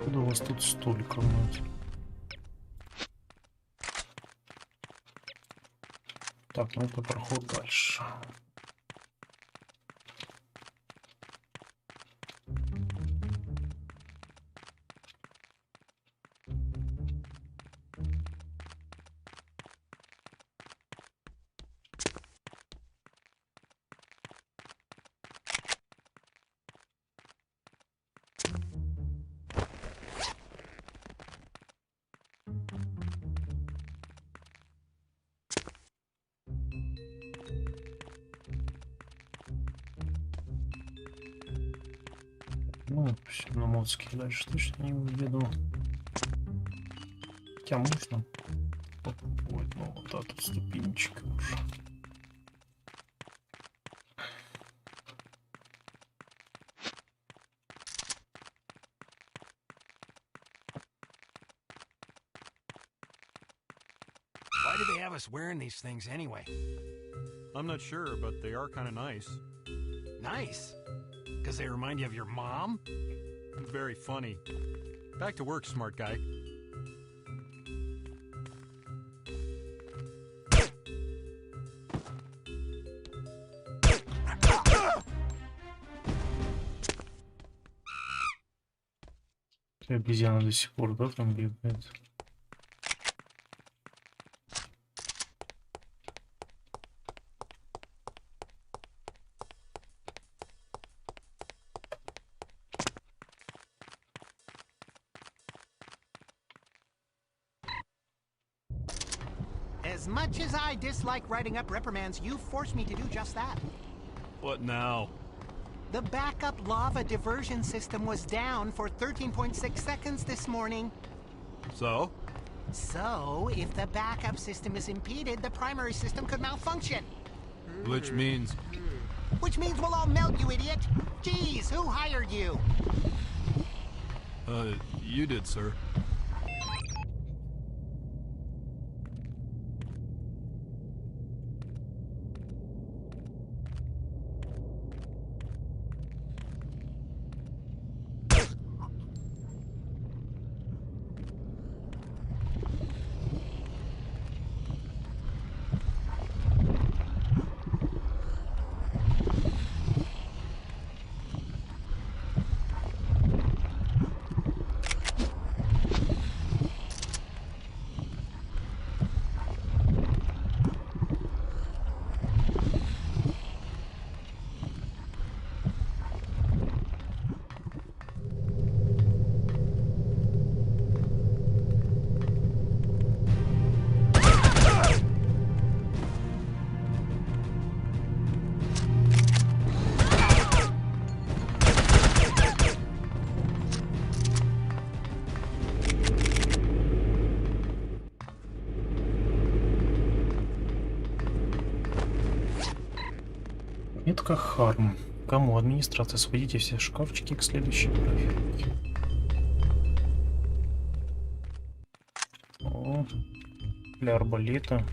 Откуда у вас тут столько, блядь? Так, ну это проход дальше. Ну, все на модские дальше точно не уведу. Хотя можно попробовать, но вот эту ступенечка уже. Why do they have us wearing these things anyway? I'm not sure, but they are kind of nice. Nice? Because they remind you of your mom? Very funny. Back to work, smart guy. Обезьяна до сих пор, да, там бегает? As much as I dislike writing up reprimands, you forced me to do just that. What now? The backup lava diversion system was down for 13.6 seconds this morning. So? So, if the backup system is impeded, the primary system could malfunction. Which means? Which means we'll all melt, you idiot! Jeez, who hired you? You did, sir. Метка Харм. Кому? Администрация. Сводите все шкафчики к следующей проверке. О, для арбалета.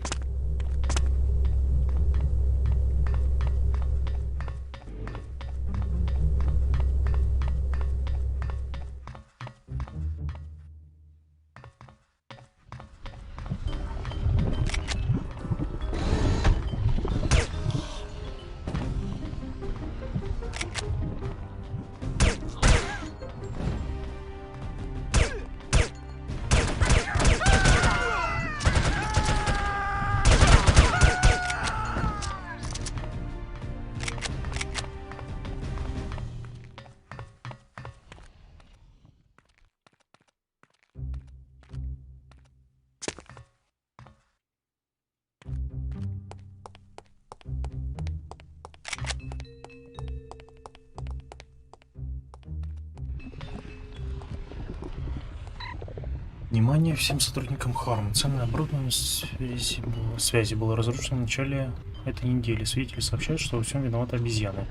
Внимание всем сотрудникам Харм. Ценное оборудование связи было разрушено в начале этой недели. Свидетели сообщают, что во всем виноваты обезьяны.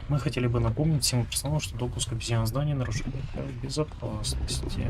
Мы хотели бы напомнить всему персоналу, что допуск обезьян в здание нарушение правил безопасности.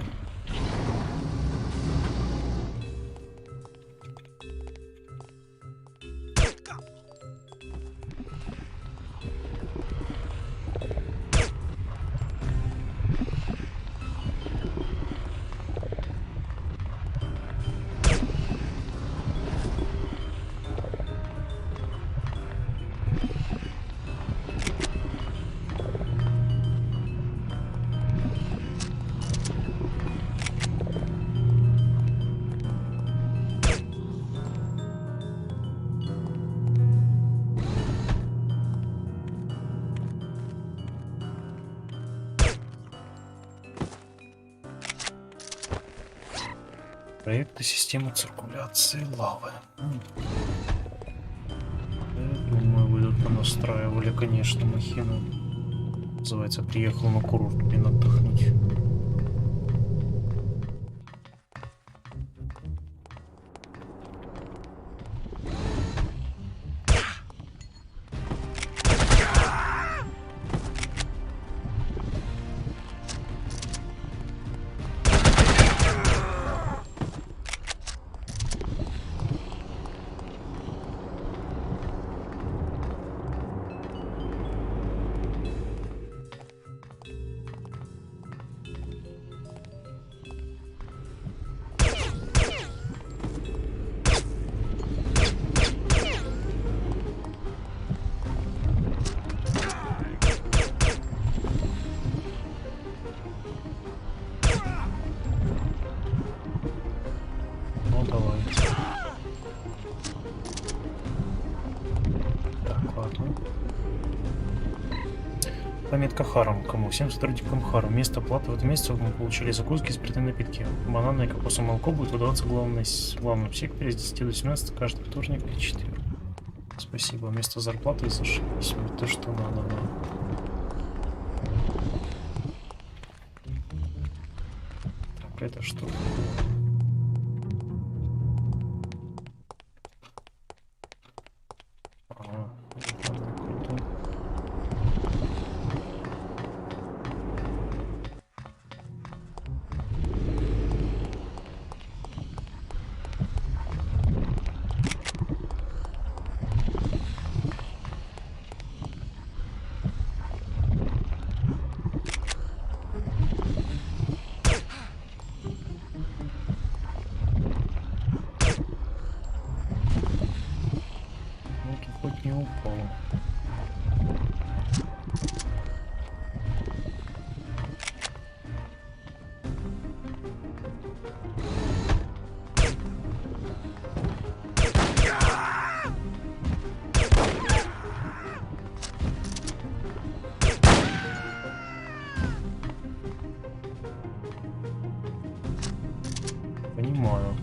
Проекты системы циркуляции лавы. Я думаю, вы тут понастраивали, конечно, махину Называется, приехал на курорт, блин, отдохнуть. Пометка Харом. Кому? Всем сотрудникам Харом. Вместо оплаты в этом месяце мы получили закуски, спиртные напитки. Бананы и кокосовое молоко будет выдаваться в главном секторе с 10 до 17 каждый вторник или четверг. Спасибо. Вместо зарплаты зашлись. Вот то, что надо, да. Так, это что? Понимаю.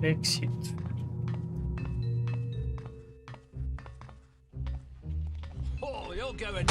Exit. Oh, you'll go and...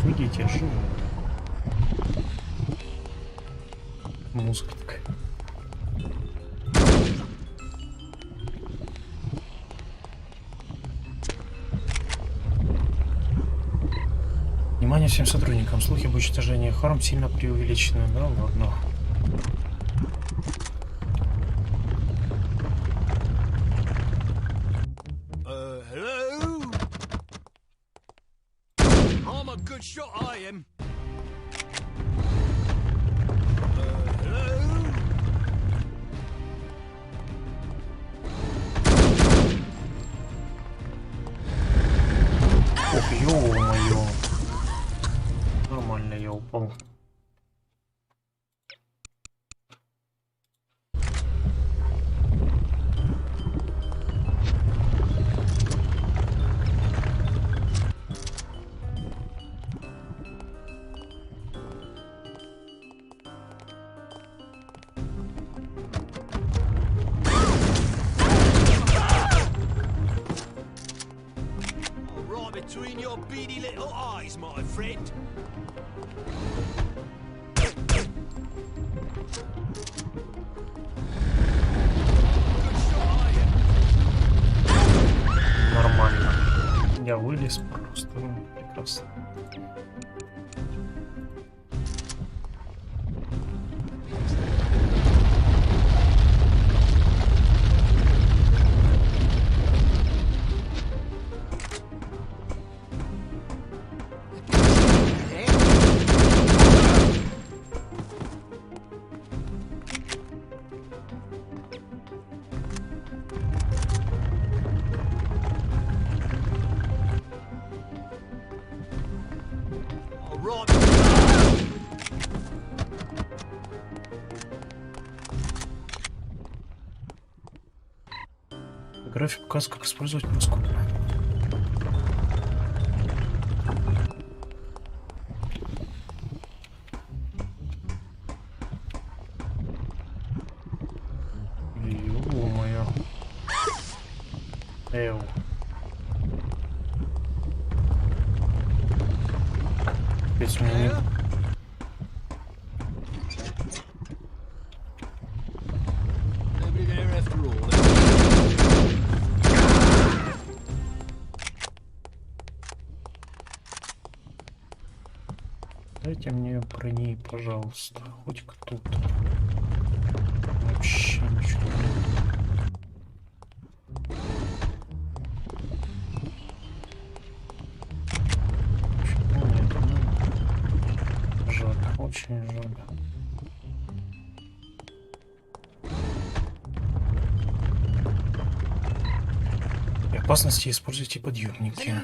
Выйдите, живу. Музыка такая. Внимание всем сотрудникам. Слухи об уничтожении Харм сильно преувеличены. Да, ладно. Hello? I'm a good shot, I am. Hello? Ох, ё-моё. Нормально я упал. your beady little eyes, my friend. Нормально. Я вылез просто. Прекрасно. График показывает, как использовать мозг. Ё-моё. Эу. Опять у меня не... Дайте мне брони, пожалуйста, хоть кто-то. Вообще ничего нет. Нет, ну, жаль, очень жаль. При опасности используйте подъемники.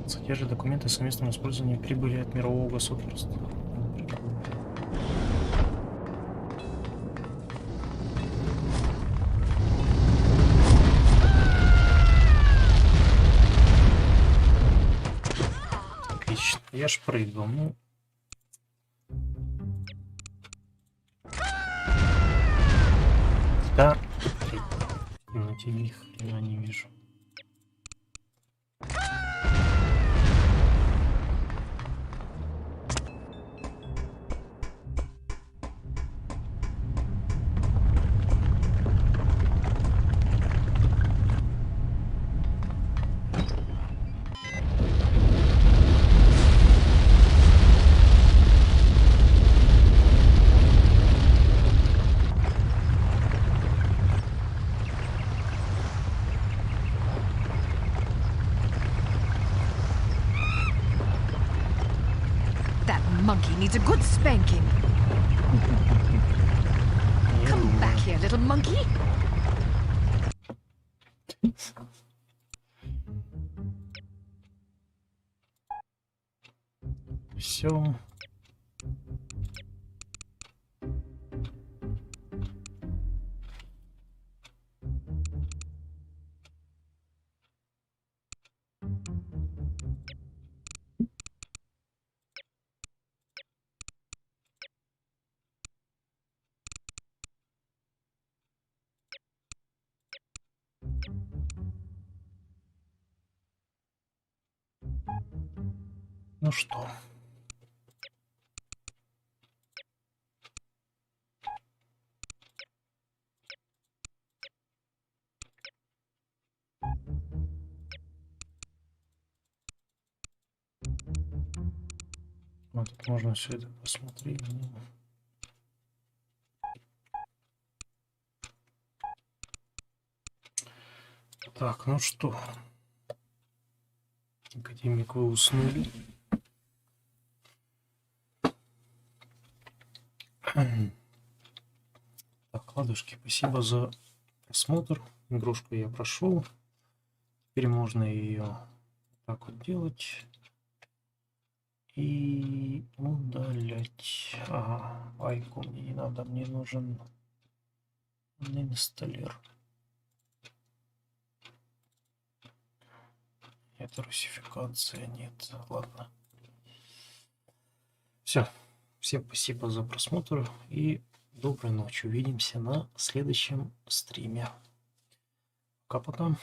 Содержит документы о совместном использовании прибыли от мирового государства. Отлично, я ж прыгал, ну. Да, в темноте ни хрена не вижу. Monkey needs a good spanking. Come back here, little monkey. Все. Ну что? Вот тут можно все это посмотреть. Так, ну что? Академик, вы уснули? Так, ладушки, спасибо за просмотр. Игрушку я прошел. Теперь можно ее так вот делать и удалять. Ага, айку мне не надо, мне нужен инсталлер. Это русификация, нет, ладно. Все. Всем спасибо за просмотр и доброй ночи. Увидимся на следующем стриме. Пока-пока.